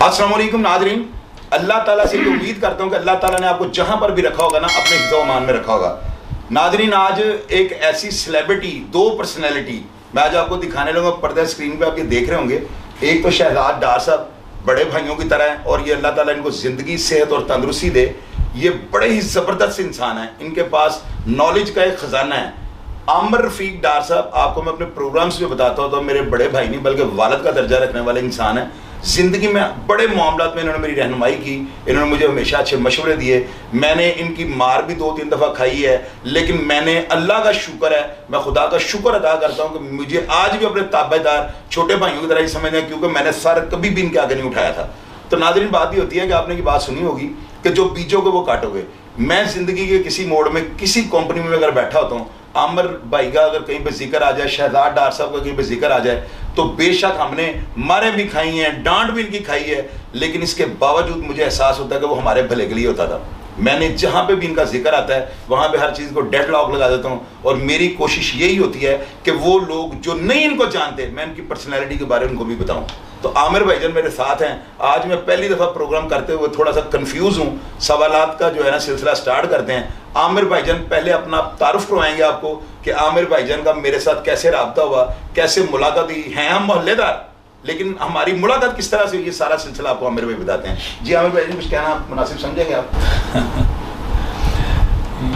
अस्सलाम वालेकुम नाज़रीन, अल्लाह ताला से ये उम्मीद करता हूँ कि अल्लाह ताला ने आपको जहाँ पर भी रखा होगा ना अपने हिफ्ज़ व अमान में रखा होगा। नाज़रीन, आज एक ऐसी सेलिब्रिटी, दो पर्सनैलिटी मैं आज आपको दिखाने लूँगा। पर्दे स्क्रीन पे आप ये देख रहे होंगे। एक तो शहजाद डार साहब बड़े भाइयों की तरह हैं और ये अल्लाह ताला इनको ज़िंदगी, सेहत और तंदुरुस्ती दे। ये बड़े ही ज़बरदस्त इंसान हैं, इनके पास नॉलेज का एक ख़जाना है। आमिर रफ़ीक डार साहब, आपको मैं अपने प्रोग्राम्स में बताता हूँ तो मेरे बड़े भाई नहीं बल्कि वालिद का दर्जा रखने वाले इंसान हैं। ज़िंदगी में बड़े मामलात में इन्होंने मेरी रहनुमाई की, इन्होंने मुझे हमेशा अच्छे मशवरे दिए। मैंने इनकी मार भी 2-3 दफ़ा खाई है, लेकिन मैंने अल्लाह का शुक्र है, मैं खुदा का शुक्र अदा करता हूँ कि मुझे आज भी अपने ताबेदार छोटे भाइयों की तरह ही समझना, क्योंकि मैंने सर कभी भी इनके आगे नहीं उठाया था। तो नाज़रीन, बात ये होती है कि आपने की बात सुनी होगी कि जो बीजोगे वो काटोगे। मैं ज़िंदगी के किसी मोड़ में, किसी कंपनी में अगर बैठा होता हूँ, आमिर भाई का अगर कहीं पे जिक्र आ जाए, शहजाद डार साहब का कहीं पे जिक्र आ जाए, तो बेशक हमने मारें भी खाई हैं, डांट भी इनकी खाई है, लेकिन इसके बावजूद मुझे एहसास होता है कि वो हमारे भले के लिए होता था। मैंने जहाँ पे भी इनका जिक्र आता है वहाँ पे हर चीज़ को डेड लॉक लगा देता हूँ और मेरी कोशिश यही होती है कि वो लोग जो नहीं इनको जानते, मैं इनकी पर्सनैलिटी के बारे में उनको भी बताऊँ। तो आमिर भाईजान मेरे साथ हैं। आज मैं पहली दफ़ा प्रोग्राम करते हुए थोड़ा सा कंफ्यूज हूँ। सवालात का जो है ना सिलसिला स्टार्ट करते हैं। आमिर भाईजान पहले अपना तारुफ करवाएंगे आपको कि आमिर भाईजान का मेरे साथ कैसे रब्ता हुआ, कैसे मुलाकात हुई। हैं हम मोहल्लेदार, लेकिन हमारी मुलाकात किस तरह से, ये सारा सिलसिला आपको आमिर भाई बताते हैं। जी आमिर भाई, कुछ कहना मुनासिब समझेंगे आप?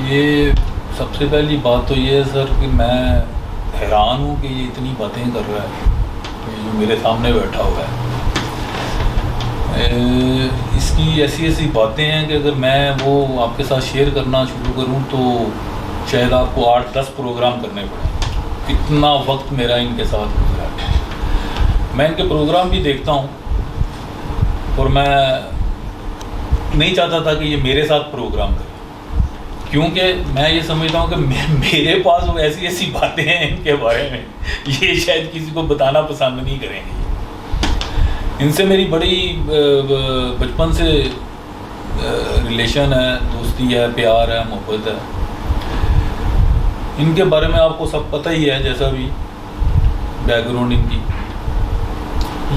ये सबसे पहली बात तो ये है सर कि मैं हैरान हूँ कि ये इतनी बातें कर रहा है, ये जो मेरे सामने बैठा हुआ है। इसकी ऐसी ऐसी बातें हैं कि अगर मैं वो आपके साथ शेयर करना शुरू करूँ तो शायद आपको 8-10 प्रोग्राम करने पड़े। इतना वक्त मेरा इनके साथ गुजरा है। मैं इनके प्रोग्राम भी देखता हूँ और मैं नहीं चाहता था कि ये मेरे साथ प्रोग्राम करे, क्योंकि मैं ये समझता हूँ कि मेरे पास वो ऐसी ऐसी बातें हैं इनके बारे में, ये शायद किसी को बताना पसंद नहीं करेंगे। इनसे मेरी बड़ी बचपन से रिलेशन है, दोस्ती है, प्यार है, मोहब्बत है। इनके बारे में आपको सब पता ही है, जैसा भी बैकग्राउंड इनकी।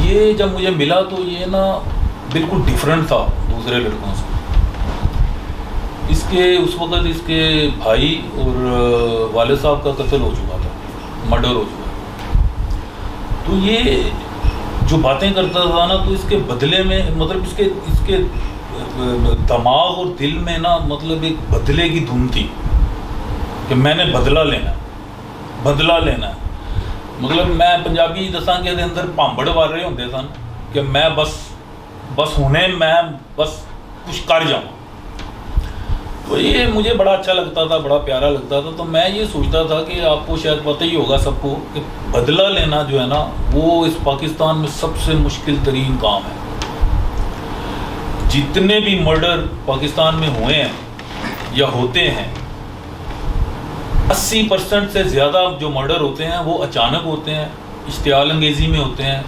ये जब मुझे मिला तो ये ना बिल्कुल डिफरेंट था दूसरे लड़कों से। इसके उस वक़्त इसके भाई और वालिद साहब का कत्ल हो चुका था, मर्डर हो चुका था। तो ये जो बातें करता था ना, तो इसके बदले में मतलब इसके दिमाग और दिल में ना मतलब एक बदले की धुन थी कि मैंने बदला लेना है। मतलब मैं पंजाबी दसा के अंदर भांबड़ वार रहे होंगे सन कि मैं बस हुने मैं बस कुछ कर जाऊँ। तो ये मुझे बड़ा अच्छा लगता था, बड़ा प्यारा लगता था। तो मैं ये सोचता था कि आपको शायद पता ही होगा सबको कि बदला लेना जो है ना, वो इस पाकिस्तान में सबसे मुश्किल तरीन काम है। जितने भी मर्डर पाकिस्तान में हुए हैं या होते हैं, 80% से ज़्यादा जो मर्डर होते हैं वो अचानक होते हैं, इश्तियाल अंगेज़ी में होते हैं,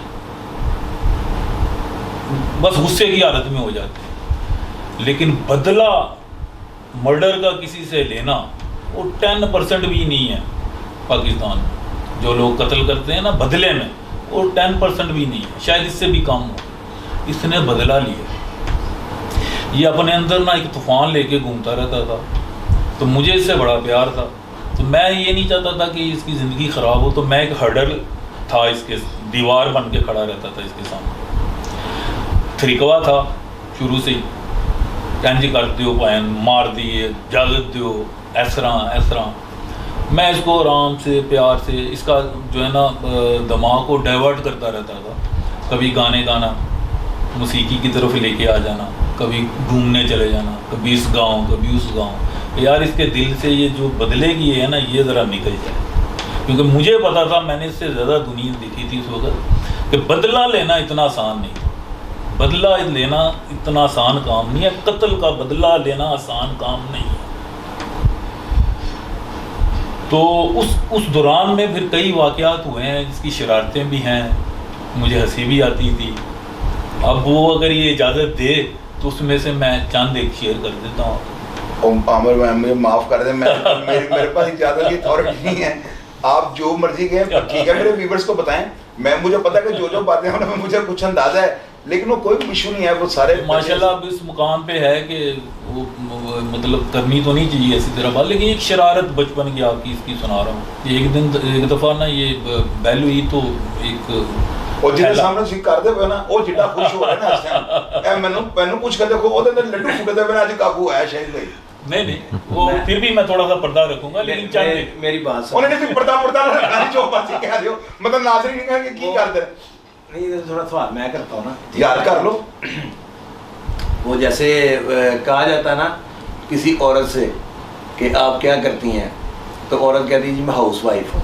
बस गुस्से की हालत में हो जाते हैं। लेकिन बदला मर्डर का किसी से लेना वो 10% भी नहीं है पाकिस्तान में। जो लोग कत्ल करते हैं ना बदले में, वो 10% भी नहीं है, शायद इससे भी कम हो। इसने बदला लिया। ये अपने अंदर ना एक तूफ़ान लेके घूमता रहता था, तो मुझे इससे बड़ा प्यार था। तो मैं ये नहीं चाहता था कि इसकी ज़िंदगी ख़राब हो, तो मैं एक हर्डल था, इसके दीवार बन के खड़ा रहता था इसके सामने। तरीक़वा था शुरू से ही, कैंजी कर दो, पैन मार दिए, इजाज़त दो, इस तरह। मैं इसको आराम से, प्यार से, इसका जो है ना दिमाग को डाइवर्ट करता रहता था। कभी गाने गाना, मौसीकी की तरफ लेके आ जाना, कभी घूमने चले जाना, कभी इस गांव कभी उस गांव। यार इसके दिल से ये जो बदले की है ना, ये ज़रा निकल जाए, क्योंकि मुझे पता था, मैंने इससे ज़्यादा दुनिया देखी थी इस वक्त, कि बदला लेना इतना आसान नहीं। बदला लेना इतना आसान काम नहीं है। कत्ल का बदला लेना आसान काम नहीं है। तो उस दौरान में फिर कई वाक़यात हुए हैं जिसकी शरारतें भी हैं, मुझे हंसी भी आती थी। अब वो अगर ये इजाज़त दे तो उसमें से मैं चंद एक शेयर कर देता हूँ। आमिर भाई मुझे माफ़ कर दें, मेरे पास इजाज़त की अथॉरिटी नहीं है। आप जो मर्जी कहें, ठीक है, मेरे व्यूवर्स को बताएं। मुझे पता है कि जो बातें होने में मुझे कुछ अंदाज़ा है, लेकिन वो कोई इशू नहीं है, वो सारे माशाल्लाह अब इस मुकाम पे है कि वो मतलब करनी तो नहीं चाहिए ऐसी तरह बात, लेकिन एक शरारत बचपन की आपकी इसकी सुना रहा हूँ। एक दिन एक दफ़ा ना ये बैल हुई तो एक और जिहदे सामने तुसीं करदे पे ना वो जिड्डा खुश हो रहा है ना इस टाइम, ए मैनू पूछ के देखो ओदे अंदर लड्डू फुटदे पे अज काबू आया शायद भाई। नहीं वो फिर भी मैं थोड़ा सा पर्दा रखूंगा, लेकिन चल मेरी बात सुन। उन्होंने भी पर्दा रखा नहीं, जो पासी कह रहे हो मतलब नाज़रीन कहेंगे की करदे नहीं, तो थोड़ा सवाल मैं करता हूँ ना यार, कर लो। वो जैसे कहा जाता है ना किसी औरत से कि आप क्या करती हैं, तो औरत कहती है जी मैं हाउस वाइफ हूँ।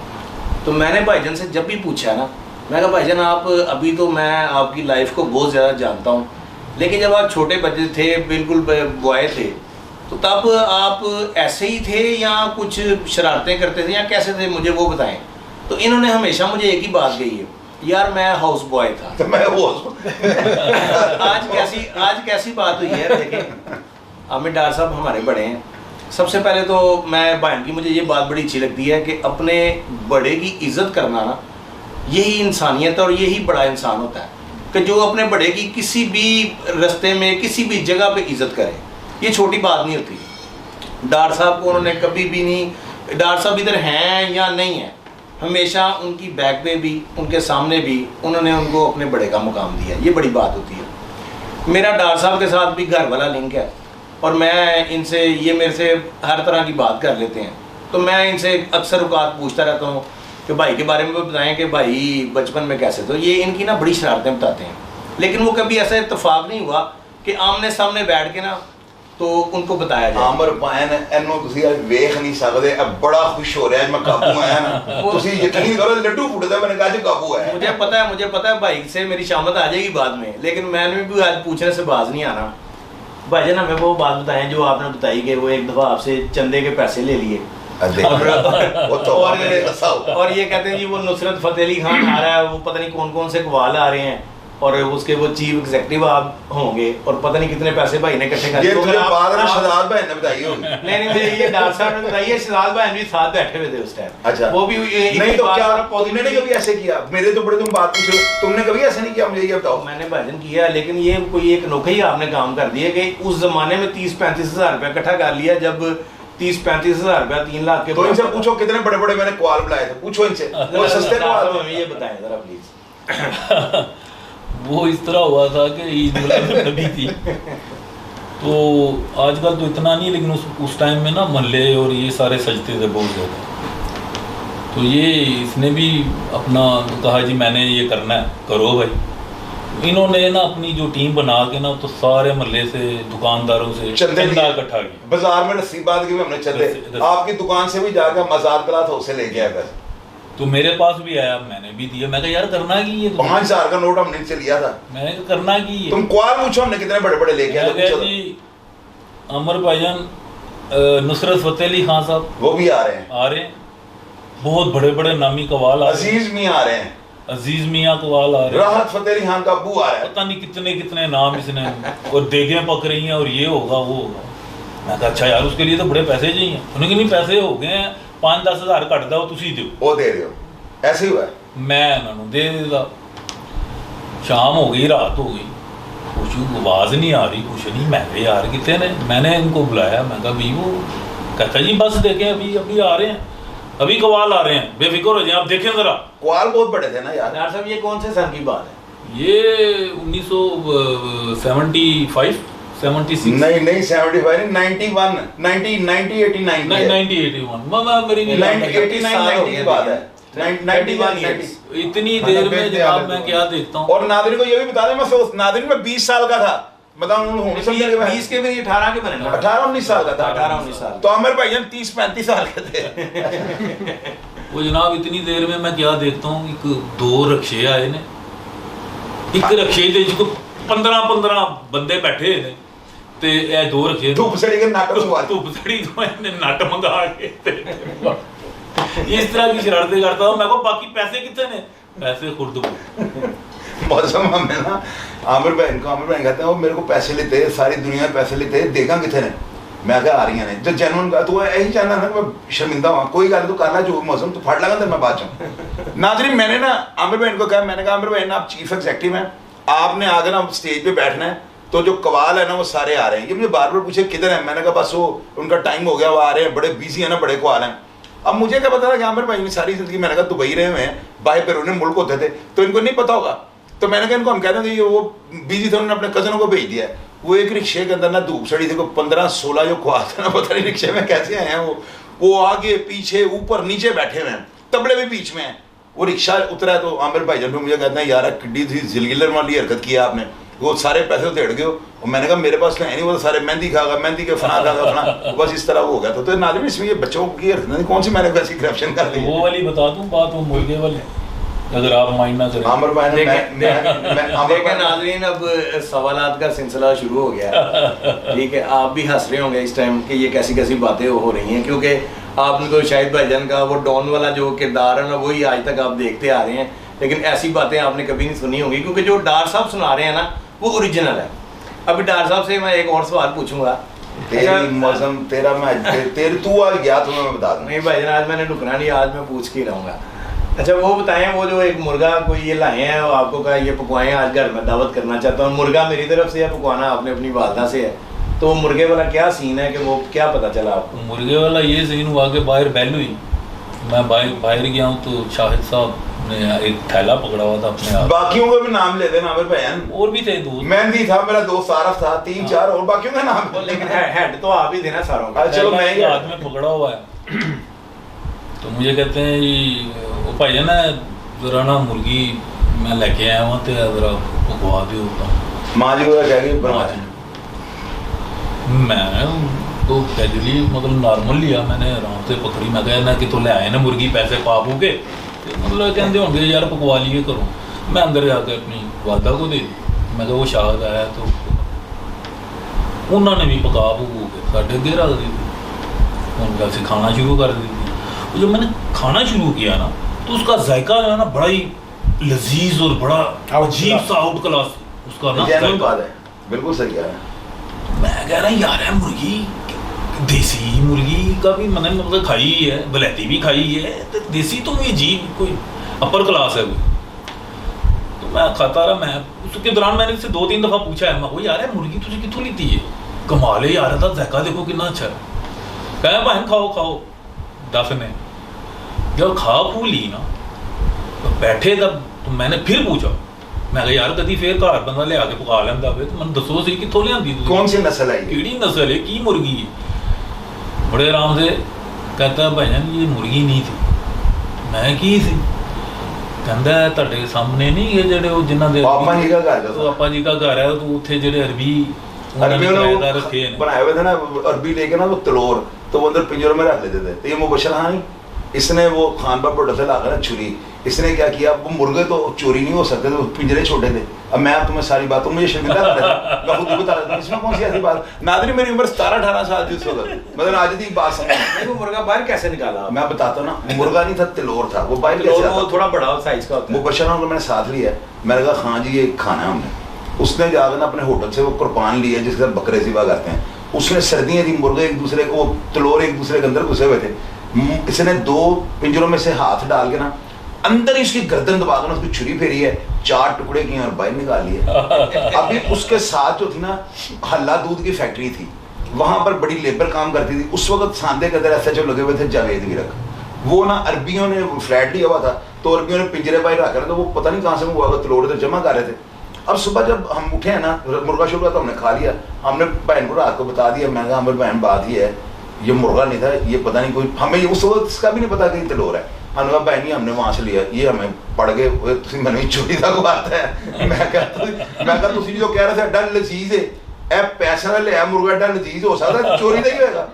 तो मैंने भाईजान से जब भी पूछा ना, मैं कहा भाईजान आप अभी तो मैं आपकी लाइफ को बहुत ज़्यादा जानता हूँ, लेकिन जब आप छोटे बच्चे थे बिल्कुल बॉय थे तो तब आप ऐसे ही थे या कुछ शरारतें करते थे या कैसे थे, मुझे वो बताएं। तो इन्होंने हमेशा मुझे एक ही बात कही है, यार मैं हाउस बॉय था। तो मैं वो आज कैसी बात हुई है, देखें आमिर डार साहब हमारे बड़े हैं। सबसे पहले तो मैं बहन की मुझे ये बात बड़ी अच्छी लगती है कि अपने बड़े की इज्जत करना ना यही इंसानियत और यही बड़ा इंसान होता है कि जो अपने बड़े की किसी भी रास्ते में किसी भी जगह पे इज्जत करे। ये छोटी बात नहीं होती। डार साहब को उन्होंने कभी भी नहीं, डार साहब इधर हैं या नहीं है, हमेशा उनकी बैक पे भी उनके सामने भी उन्होंने उनको अपने बड़े का मुकाम दिया। ये बड़ी बात होती है। मेरा डार साहब के साथ भी घर वाला लिंक है और मैं इनसे, ये मेरे से हर तरह की बात कर लेते हैं, तो मैं इनसे अक्सर औकात पूछता रहता हूँ कि भाई के बारे में भी बताएं कि भाई बचपन में कैसे। तो ये इनकी ना बड़ी शरारतें बताते हैं, लेकिन वो कभी ऐसा इत्तेफाक नहीं हुआ कि आमने सामने बैठ के ना तो उनको बताया जाए। आमर पायन एनो तुसी आज वेख नहीं सकदे, अब बड़ा खुश हो रहा है मैं काबू आया ना। तुसी यकीन करो लड्डू फुटदा मैंने कहा जी काबू आया। मुझे पता है भाई से मेरी शामत आ जाएगी बाद में, लेकिन मैंने भी आज पूछने से बाज नहीं आना। भाईजान हमें वो बात बताएं जो आपने बताई कि वो एक दफ़ा आपसे चंदे के पैसे ले लिए और ये कहते हैं जी वो नुसरत फतेह अली खान आ रहा है, वो पता नहीं कौन कौन से कवाल आ रहे हैं और उसके वो चीफ एग्जीक्यूटिव आप होंगे और पता नहीं कितने पैसे भाई ने इकट्ठे कर ये तुझे बाद में शहजाद भाई ने बताई होगी। नहीं मुझे ये डार साहब ने बताई है, शहजाद भाई भी साथ बैठे हुए थे उस टाइम। अच्छा वो भी नहीं तो क्या तुमने नहीं कभी ऐसे किया? मेरे तो बड़े तुम बात पूछ रहे हो, तुमने कभी ऐसे नहीं किया? मुझे ये बताओ। मैंने भाईजान किया, लेकिन ये कोई एक अनोखा ही आपने काम कर दिया कि उस जमाने में 30-35 हज़ार रुपया इकट्ठा कर लिया, जब 30-35 हज़ार रुपया 3 लाख के। तो इनसे पूछो कितने बड़े बड़े मैंने कवाल बुलाए थे, पूछो इनसे वो सस्ते कवाल। हमें ये बताएं जरा प्लीज। वो इस तरह हुआ था कि ईद नबी थी, तो आजकल तो इतना नहीं, लेकिन उस टाइम में ना महल्ले और ये सारे सजते थे बहुत ज़्यादा। तो ये इसने भी अपना कहा जी मैंने ये करना है, करो भाई। इन्होंने ना अपनी जो टीम बना के ना तो सारे महल्ले से दुकानदारों से चंदा इकट्ठा किया। बाजार में नसीबात की हमने चंदे आपकी दुकान से भी जाकर मज़ार कला था उसे ले गया पैसे। तो मेरे पास भी आया, मैंने भी दिया। मैं कहा यार करना की ये 5,000 का नोट हमने इनसे लिया था। मैंने करना की ये तुम कवाल पूछो हमने कितने बड़े बड़े लेके आए जी। अमर भाईजान नुसरत फतेह अली खान साहब वो भी आ रहे हैं, बहुत बड़े बड़े नामी कवाल आ रहे हैं। अजीज मियां आ रहे हैं, अजीज मियां कवाल आ रहे हैं, राहत फतेह अली खान का अब्बू आ रहा है, पता नहीं कितने कितने नाम इसने और देखें पक रही हैं और ये होगा वो होगा। मैं कहा अच्छा यार उसके लिए तो बड़े पैसे चाहिए। उन्होंने कहा नहीं पैसे हो गए हैं, 5-10 हज़ार घट दो तुसी दो, वो दे दो। ऐसे ही हुआ मैं उन्होंने दे दिया। शाम हो गई, रात हो गई, कुछ आवाज़ नहीं आ रही, कुछ नहीं। मैं यार कितने ने, मैंने इनको बुलाया, मैं कहा भी वो कहता जी बस देखें अभी अभी आ रहे हैं, अभी कवाल आ रहे हैं, बेफिक्र हो जाए आप देखें जरा। कवाल बहुत बड़े थे ना यार। यार साहब ये कौन से सन की बात है? ये 1975 76 नहीं 75 नहीं 91 90 90 89 90 81 मामा मेरी 89 90 की बात है। 91 इतनी देर में जनाब मैं क्या देखता हूँ। और नादरी को ये भी बता दें, मैं नादरी में 20 साल का था, मतलब 20 के भी 18 के बने ना, 18-19 साल का था। 18-19 साल। तो आमिर भाईजान 30-35 साल के थे। वो जनाब इतनी देर में मैं क्या देखता हूँ, एक 2 रक्शे आए ने, एक रक्शे दे जिसको 15 बंदे बैठे ने ते ए 2 रक्शे धूप सड़ी के नाटक हुआ, धूप सड़ी तो मैंने नट मंगा के इस तरह की शरारतें करता हूँ। मैं को बाकी पैसे कितने ने, पैसे खुर्द को मौसम में ना आमिर भाई कहते हैं वो मेरे को पैसे लेते हैं, सारी दुनिया में पैसे लेते हैं, देखा कितने ने? मैं क्या आ रही है जो जेनुइन का तो यही चाहना ना, मैं शर्मिंदा हुआ कोई गल तो करना जो मौसम तो फट लगा तो मैं बात चाहूँ। नाजरीन मैंने ना आमिर भाई को कहा, मैंने कहा आमिर भाई आप चीफ एग्जीक्यूटिव हैं, आपने आगे ना स्टेज पे बैठना है, तो जो कवाल है ना वो सारे आ रहे हैं। ये मुझे बार बार पूछे किधर है, मैंने कहा बस वो उनका टाइम हो गया, वो आ रहे हैं, बड़े बिजी है ना, बड़े कवाल हैं। अब मुझे क्या पता था कि आमिर भाई ने सारी जिंदगी, मैंने कहा दुबई रहे हुए हैं, बाहर बैरून मुल्क होते थे, तो इनको नहीं पता होगा। तो मैंने कहा इनको हम कहते हैं कि वो बिजी थे, उन्होंने अपने कजनों को भेज दिया है। वो एक रिक्शे के अंदर ना धूप सड़ी थी, को 15-16 जो ख्वाब था ना, पता नहीं रिक्शे में कैसे आए हैं वो आगे पीछे ऊपर नीचे बैठे हुए हैं, तबले भी बीच में हैं। वो रिक्शा उतरा है तो आमिर भाईजान मुझे कहते हैं यार किड्डी थी जिलगिलर वाली हरकत किया आपने, वो सारे पैसे तो हेड़ गए। और मैंने कहा मेरे पास तो है नहीं, वो तो सारे मेहंदी खागा, मेहंदी के फना खागा फना, बस इस तरह वो हो गया था। तो नाज़रीन इसमें ये बच्चों की हरकत कौन सी मैंने वैसी करप्शन कर दी। वो वाली बता दूं बात, वो मुर्गे वाले, अगर आप माइंड ना करें। आमिर भाई ने देखें नाज़रीन, अब सवालात का सिलसिला शुरू हो गया। ठीक है, आप भी हंस रहे होंगे इस टाइम कि ये कैसी कैसी बातें हो रही हैं, क्योंकि आपने तो शाहिद भाईजान का वो डॉन वाला जो किरदार है ना, वही आज तक आप देखते आ रहे हैं, लेकिन ऐसी बातें आपने कभी नहीं सुनी होंगी, क्योंकि जो डार साहब सुना रहे हैं ना वो ओरिजिनल है। अभी डार साहब से मैं एक और सवाल पूछूंगा। तेरी मौसम तेरा मैं तेरे तू आज गया तो मैं बता दूं। नहीं भाईजान, आज मैंने रुकना नहीं, आज मैं पूछ के ही रहूँगा। अच्छा वो बताएं, वो जो एक मुर्गा कोई ये लाए हैं, वो आपको कहा ये पकवाएं, आज घर में दावत करना चाहता हूँ, मुर्गा मेरी तरफ से है, पकवाना आपने अपनी वालदा से है, तो वो मुर्गे वाला क्या सीन है कि वो क्या पता चला आपको? मुर्गे वाला ये सीन हुआ कि बाहर बैल हुई, मैं बाहर गया हूँ तो शाहिद साहब ने एक थैला पकड़ा हुआ था अपने हाथ। बाकियों का भी नाम ले देना आमिर भाईजान। और भी थे दोस्त, मेहंदी था, मेरा दोस्त आरफ था, 3-4 और बाकियों का नाम। लेकिन हेड तो आप ही देना सारों का। चलो मैं ही हाथ में पकड़ा हुआ है। तो मुझे कहते हैं जी वो भाईजान जरा ना मुर्गी मैं लेके आया हूँ, तो जरा पकवा दो। माँ जी को क्या कहेगी बनवा दें। मैं तो कैजुअली मतलब नॉर्मल लिया, मैंने आराम से पकड़ी, मैं कहा ना कि तो ले आए ना मुर्गी पैसे पा के, मतलब कहते होंगे यार पकवा लिए करो। मैं अंदर जाकर अपनी वालदा को दे दी, मैं कहा वो शाहद आया तो उन्होंने भी पका के साढ़े अगे रख दी थी, उनका से खाना शुरू कर दी थी। जब मैंने खाना शुरू किया ना तो उसका जायका जो है ना बड़ा ही लजीज और बड़ा अजीब सा आउट क्लास उसका ना बात है, बिल्कुल सही है। मैं कह रहा यार है मुर्गी, देसी मुर्गी का भी मैंने मतलब खाई है, बलैती भी खाई है, तो देसी तो भी अजीब कोई अपर क्लास है कोई। तो मैं खाता रहा, मैं उसके दौरान मैंने इससे 2-3 दफ़ा पूछा है, मैं यार है मुर्गी तुझे कितों लीती है, कमाल है यार, था जायका देखो कितना अच्छा है। कह भाई खाओ खाओ, दस ने जब खा खू ली ना तो बैठे तब तो मैंने फिर पूछा, मैं कहा यार कभी फिर घर बंदा ले आके पका लेंदा वे, तो मैंने दसो सी कितों लियांदी, कौन सी नस्ल है, केड़ी नस्ल है, की मुर्गी है? बड़े आराम से कहता भाईजान ये मुर्गी नहीं थी। मैं की सी? कहता ਤੁਹਾਡੇ सामने नहीं ये जेडे वो जिन्ना दे पापा जी का घर है, तो पापा जी का घर है, तो उत्थे जेडे अरबी अरबी रखे हैं बनाए हुए थे ना, अरबी लेके ना वो तलोर, तो वो अंदर पिंजरों में रख लेते थे। तो ये मुबशर हाँ नहीं, इसने वो खान बाप प्रोडक्ट से लाकर ना छुरी, इसने क्या किया, वो मुर्गे तो चोरी नहीं हो सकते, तो पिंजरे छोटे थे। अब मैं तुम्हें सारी बातों मुझे शर्मिंदा कर रहा था, मैं खुद ही बता रहा था, इसमें कौन सी ऐसी बात। नादरी मेरी उम्र 17-18 साल थी उस वक्त, मतलब आज की बात समझ। वो मुर्गा बाहर कैसे निकाला? मैं बताता हूँ ना, मुर्गा नहीं था, तिलोर था, वो बाहर कैसे आता? वो थोड़ा बड़ा साइज का होता है। मुबशर को मैंने साथ लिया, मैंने कहा हाँ जी ये खाना है हमने। उसने जाकर ना अपने होटल से वो कुर्बान लिया जिसके साथ बकरे ज़िबा करते हैं, उसने सर्दियाँ थी, मुर्गे एक दूसरे को, तिलोर एक दूसरे के अंदर घुसे हुए थे, इसने 2 पिंजरों में से हाथ डाल के ना अंदर ही उसकी गर्दन दबाकर ना उसकी छुरी फेरी है, 4 टुकड़े किए और बाहर निकाल लिए। अभी उसके साथ जो थी ना हल्ला दूध की फैक्ट्री थी, वहां पर बड़ी लेबर काम करती थी उस वक्त, सांदे के अंदर SHO लगे हुए थे जावेद विरक, वो ना अरबियों ने फ्लैट लिया हुआ था, तो अरबियों ने पिंजरे बाहर रखा था, तो वो पता नहीं कहाँ से वो तलोड़ थे जमा कर रहे थे। अब सुबह जब हम उठे हैं ना, मुर्गा शुरू तो हमने खा लिया, हमने बहन को रात को बता दिया, मैं कहा हमारी बहन बात ही है ये मुर्गा नहीं था, ये पता नहीं कोई, हमें उस वक्त इसका भी नहीं पता कि तलोर है। हमने कहा बहन ही हमने वहाँ से लिया, ये हमें पड़ गए मैंने चोरी का को आता है। मैं कहा तुम जो कह रहे थे डर लजीज है, ए पैसा लिया मुर्गा डर लजीज हो सकता, चोरी नहीं होगा।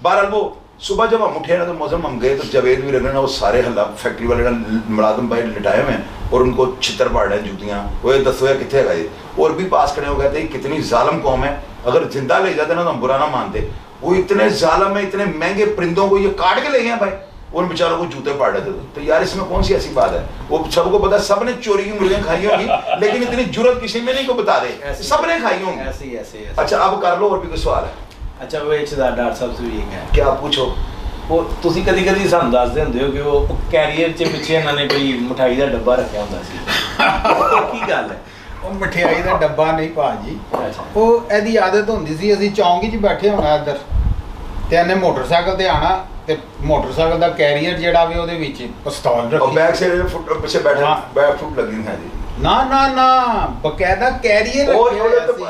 बहरहाल वो सुबह जब हम उठे ना तो मौसम हम गए तो जावेद भी रहने ना वो सारे हल्ला फैक्ट्री वाले ना मुलाजम भाई लिटाए हुए हैं और उनको छितर पाड़ रहे हैं जूतियाँ, वो दसो या कितने गए और भी पास खड़े हो गए थे, कितनी जालम कौम है, अगर जिंदा ले जाते ना तो हम बुरा ना मानते। वो इतने जालम है, इतने महंगे परिंदों को ये काट के ले गए भाई, उन बेचारों को जूते पाड़ रहे थे। तो यार इसमें कौन सी ऐसी बात है, वो सबको पता, सब ने चोरी की मुर्गियां खाई होंगी, लेकिन इतनी जुर्रत किसी में नहीं को बता दे, सब ने खाई होंगी। ऐसे अच्छा अब कर लो, और भी कोई सवाल है? अच्छा वो एक डॉक्टर साहब से भी है, क्या पूछो। वो ਤੁਸੀਂ ਕਦੀ ਸਾਨੂੰ ਦੱਸਦੇ ਹੁੰਦੇ ਹੋ ਕਿ ਉਹ ਕੈਰੀਅਰ 'ਚ ਪਿੱਛੇ ਇਹਨਾਂ ਨੇ ਕੋਈ ਮਠਾਈ ਦਾ ਡੱਬਾ ਰੱਖਿਆ ਹੁੰਦਾ ਸੀ, ਕੀ ਗੱਲ ਹੈ? ਉਹ ਮਠਿਆਈ ਦਾ ਡੱਬਾ ਨਹੀਂ ਭਾਜੀ, ਅੱਛਾ ਉਹ ਇਹਦੀ ਆਦਤ ਹੁੰਦੀ ਸੀ, ਅਸੀਂ ਚੌਂਕ 'ਚ ਬੈਠੇ ਹੋਣਾ ਇੱਧਰ ਤੇ ਇਹਨੇ ਮੋਟਰਸਾਈਕਲ ਤੇ ਆਣਾ ਤੇ ਮੋਟਰਸਾਈਕਲ ਦਾ ਕੈਰੀਅਰ ਜਿਹੜਾ ਵੀ ਉਹਦੇ ਵਿੱਚ ਪਿਸਤੌਲ और ਰੱਖੀ। बैक से फुट पीछे बैठा हाँ। बैक फुट लगी हुई है जी। ਨਾ ਨਾ ਨਾ ਬਕਾਇਦਾ ਕੈਰੀਅਰ और ਰੱਖਿਆ ਉਹਦੇ ਹੋਇਆ ਤੋਂ ਸੀ।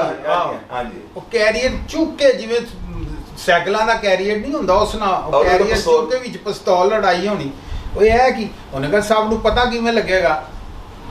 हाँ जी ਉਹ ਕੈਰੀਅਰ ਚੁੱਕ ਕੇ ਜਿਵੇਂ ਸਾਈਕਲਾਂ ਦਾ ਕੈਰੀਅਰ ਨਹੀਂ ਹੁੰਦਾ ਉਸ ਨਾਲ ਉਹਦੇ ਉਹ ਤੋਂ ਕੈਰੀਅਰ ਪਿਸਤੌਲ। ਚੁੱਕ ਕੇ ਵਿੱਚ ਪਿਸਤੌਲ ਲੜਾਈ ਹੋਣੀ। ਉਹ ਇਹ ਹੈ ਕਿ ਉਹਨੇ ਕਿਹਾ ਸਭ ਨੂੰ ਪਤਾ ਕਿਵੇਂ ਲੱਗੇਗਾ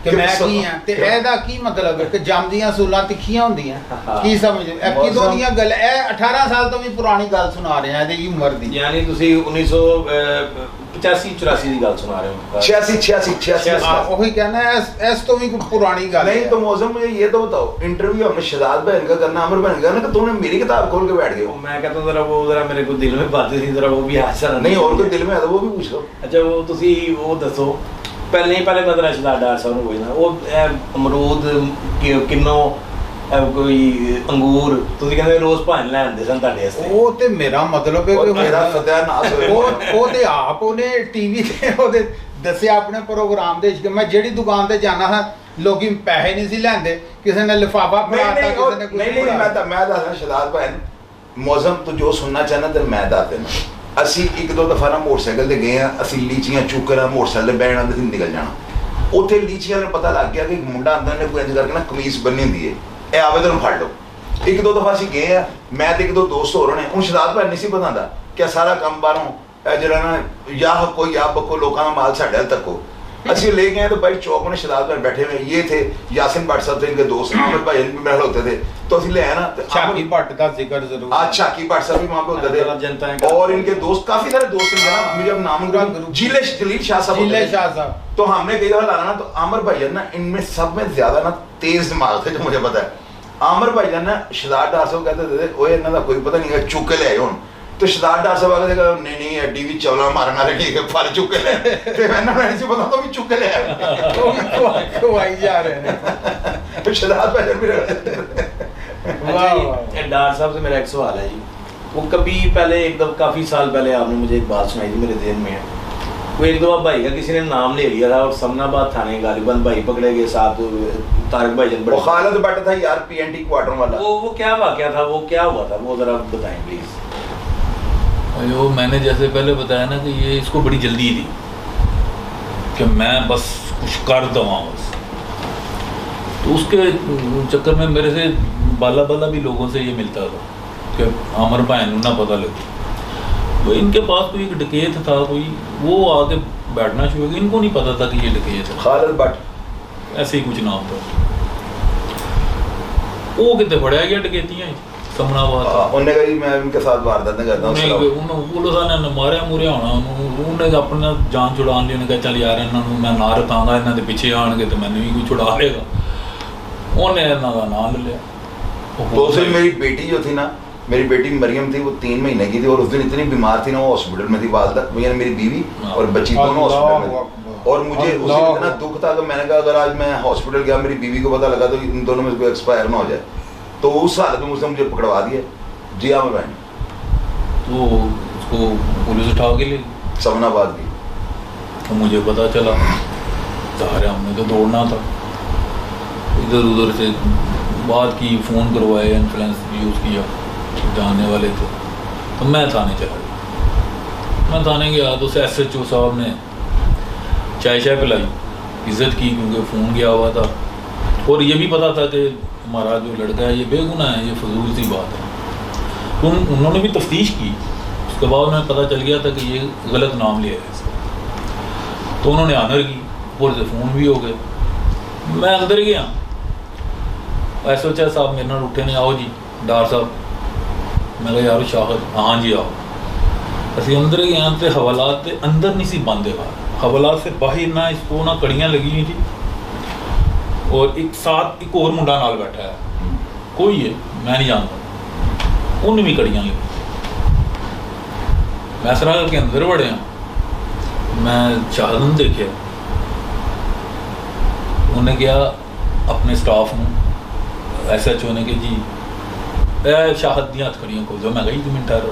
ਕਿ ਕਿ ਮੈਂ ਪਿਸਤੌਲ- ਕੀ ਹਾਂ ਤੇ ਕਿਉਂ? ਇਹਦਾ ਕੀ ਮਤਲਬ ਹੈ ਕਿ ਜੰਮਦੀਆਂ ਸੂਲਾਂ ਤਿੱਖੀਆਂ ਹੁੰਦੀਆਂ। ਹਾਂ। ਕੀ ਸਮਝਦੇ ਇਹ ਮੌਸਮ- ਕਿਦੋਂ ਦੀਆਂ ਗੱਲ, ਇਹ 18 ਸਾਲ ਤੋਂ ਵੀ ਪੁਰਾਣੀ ਗੱਲ ਸੁਣਾ ਰਿਹਾ ਇਹਦੀ ਉਮਰ ਦੀ। ਯਾਨੀ ਤੁਸੀਂ 1985 84 ਦੀ ਗੱਲ ਸੁਣਾ ਰਹੇ ਹੋ 86 हाँ, वही कहना है इस तो भी कोई पुरानी गल नहीं है। तो मौसम मुझे ये तो बताओ, इंटरव्यू हमने शहजाद बहन का करना, अमर बहन का करना, कि तुमने मेरी किताब खोल के बैठ गए हो। मैं कहता हूँ जरा वो जरा मेरे को दिल में बातें थी, जरा वो भी हादसा नहीं और कोई दिल में है तो वो भी पूछ लो। अच्छा वो ਤੁਸੀਂ ਉਹ ਦੱਸੋ ਪਹਿਲੇ ਹੀ ਪਹਿਲੇ ਮਦਰ ਅਸ਼ਦਾ ਡਾਰ ਸਾਹਿਬ ਨੂੰ ਪੁੱਛਣਾ ਉਹ ਇਹ ਅਮਰੂਦ ਕਿੰਨੋ ਕੋਈ ਅੰਗੂਰ ਤੁਸੀਂ ਕਹਿੰਦੇ ਰੋਜ਼ ਭਾਣ ਲੈ ਆਉਂਦੇ ਸਨ ਤੁਹਾਡੇ ਵਾਸਤੇ वो ते मेरा मतलब है और कि मेरा सत्यानाश होए। वो ते आप ਉਹਨੇ ਟੀਵੀ ਤੇ ਉਹਦੇ ਦੱਸਿਆ ਆਪਣੇ ਪ੍ਰੋਗਰਾਮ ਦੇ ਵਿੱਚ ਕਿ ਮੈਂ ਜਿਹੜੀ ਦੁਕਾਨ ਤੇ ਜਾਣਾ ਹਾਂ ਲੋਕੀ ਪੈਸੇ ਨਹੀਂ ਸੀ ਲੈਂਦੇ, ਕਿਸੇ ਨੇ ਲਿਫਾਫਾ नहीं ਫੜਾਤਾ, नहीं ਕਿਸੇ ਨੇ ਕੁਝ नहीं नहीं मैं दसना शहजाद बहन, मौसम तो जो सुनना चाहना ते मैं दस देना। ਅਸੀਂ ਇੱਕ ਦੋ ਦਫਾ ਨਾ ਮੋਟਰਸਾਈਕਲ ਤੇ ਗਏ ਆ, ਅਸੀਂ ਲੀਚੀਆਂ ਚੁੱਕ ਕੇ ਨਾ ਮੋਟਰਸਾਈਕਲ ਤੇ ਬਹਿਣਾ ਤੇ ਨਿਕਲ ਜਾਣਾ। ਉੱਥੇ ਲੀਚੀਆਂ ਨੂੰ ਪਤਾ ਲੱਗ ਗਿਆ ਕਿ ਇੱਕ ਮੁੰਡਾ ਅੰਦਰ ਨੇ ਕੋਈ ਇੰਜ ਕਰਕੇ ਨਾ ਕਮੀਜ਼ ਬੰਨੀ ਹੁੰਦੀ ਹੈ, ਇਹ ਆਵੇਦਨ ਫੜ ਲਓ। ਇੱਕ ਦੋ ਦਫਾ ਅਸੀਂ ਗਏ ਆ, ਮੈਂ ਤੇ ਇੱਕ ਦੋ ਦੋਸਤ ਹੋਰ ਨੇ, ਹੁਣ ਸ਼ਰਾਬ ਭੈਣ ਨਹੀਂ ਸੀ ਪਤਾ ਹੁੰਦਾ ਕਿ ਸਾਰਾ ਕੰਮ ਬਾਹਰੋਂ ਇਹ ਜਿਹੜਾ ਨਾ ਜਾਂ ਕੋਈ ਆਪ ਬਕੋ ਲੋਕਾਂ ਦਾ ਮਾਲ ਸਾਡੇ ਹੱਥ ਤੱਕੋ। ਅਸੀਂ ले गए तो भाई चौक में शराब पर बैठे हुए ये थे यासिन भट्ट साहब थे, इनके दोस्त आमिर भाई भी मेरे होते थे, तो ਅਸੀਂ ले आए ना तो छाकी भट्ट का जिक्र जरूर। आज शाकी भट्ट साहब भी वहाँ पे होते जनता थे और इनके दोस्त काफी सारे दोस्त इनके ना, मुझे अब नाम पूरा ग्रुप। जिलेश जलील शाह साहब जिले होते थे। शाह साहब तो हमने कई दफा लाना ना तो आमिर भाईजान ना इनमें सब में ज्यादा ना तेज दिमाग थे, जो मुझे पता है। आमिर भाईजान ना शहजाद डार साहब कहते थे ओए इन्हां दा कोई पता नहीं है, चुक के ले आए हुण। तो शहजाद डार साहब आके देखा नहीं नहीं एडी भी चवला मारना रे ठीक है, फल चुक के ले आए। ते मैंने नहीं सी पता तो भी चुक के ले आए। वो भी खुआई जा रहे हैं। तो शहजाद भाईजान भी अच्छा वाह, जी, वाह। ये डार साहब से मेरा एक सवाल है जी, वो कभी पहले एकदम काफ़ी साल पहले आपने मुझे एक बात सुनाई थी, मेरे ध्यान में है। वो एक दो भाई का किसी ने नाम ले लिया था और समनाबाद थाने गालिबन भाई पकड़े गए, साथ तारक भाईजान वो खालिद भट्ट था यार, पीएनटी क्वार्टर वाला। वो क्या वाकया था, वो क्या हुआ था, वो जरा बताएं प्लीज। वो मैंने जैसे पहले बताया ना कि ये इसको बड़ी जल्दी थी कि मैं बस कुछ कर दवा बस, तो उसके चक्कर में मेरे से बाला बाला भी लोगों से ये मिलता था कि आमर भाई ना पता लगे। तो इनके पास कोई एक डकैत था कोई, वो आके बैठना शुरू हो गया, इनको नहीं पता था कि ये डकैत है, खालिद भट्ट ऐसे ही कुछ नाम था। वो कितने फड़िया गया डकैतियाँ समनाबाद उन्होंने कहा जी मैं उनके साथ वारदातें करता हूँ शराब। पुलिस वाले ने मारिया मुरिया होना उन्हें अपना जान छुड़ाने लिए कहा चल यार इन्हों मैं ना रखांगा, इन्हों के पिछे आने तो मैंने भी कोई छुड़ा लेगा, उन्हें इन्हों का नाम ले लिया। तो उस दिन मेरी बेटी जो थी ना, मेरी बेटी मरियम थी, वो 3 महीने की थी और उस दिन इतनी बीमार थी ना, वो हॉस्पिटल में थी, वालदा यानी मेरी बीवी और बच्ची दोनों हॉस्पिटल में थी। और मुझे उस दिन इतना दुख था कि मैंने कहा अगर आज मैं हॉस्पिटल गया मेरी बीवी को पता लगा तो इन दोनों में कोई एक्सपायर ना हो जाए, तो उस हालत में उसने मुझे पकड़वा दिया। जी हाँ मैं तो उसको पुलिस उठा के ले गई। समनाबाद की। तो मुझे पता चला, सारे हमने तो दौड़ना था, इधर उधर से बात की, फ़ोन करवाए, इन्फ्लुएंस यूज़ किया, जानने वाले थे। तो मैं थाने चला गया। मैं थाने गया तो SHO साहब ने चाय शाय पिलाई, इज़्ज़त की, क्योंकि फ़ोन गया हुआ था और ये भी पता था कि हमारा जो लड़का है ये बेगुनाह है, ये फजूल सी बात है। तो उन्होंने भी तफ्तीश की, उसके बाद उन्हें पता चल गया था कि ये गलत नाम लिया है इसका। तो उन्होंने ऑनर की, ऊपर से फ़ोन भी हो गए। मैं अंदर गया, SHO साहब मेरे नाल उठे ने, आओ जी डार साहब। मैं कहा यार शाहद, हाँ जी आओ। ਅਸੀਂ अंदर गए तो हवालात के अंदर नहीं सी बंद है, हवालात से बाहर ना इसको ना कड़ियाँ लगी हुई थी और एक साथ एक और मुंडा नाल बैठा है, कोई है मैं नहीं जानता, उन्हें भी कड़ियाँ लगी। मैं सरा के अंदर बड़े हैं, मैं शाहद नूं देखिया, उन्हें क्या अपने स्टाफ में SHO ने कि जी शाहद दी हथ खड़ियाँ खोल दो। मैं कही 2 मिनट ठहरो,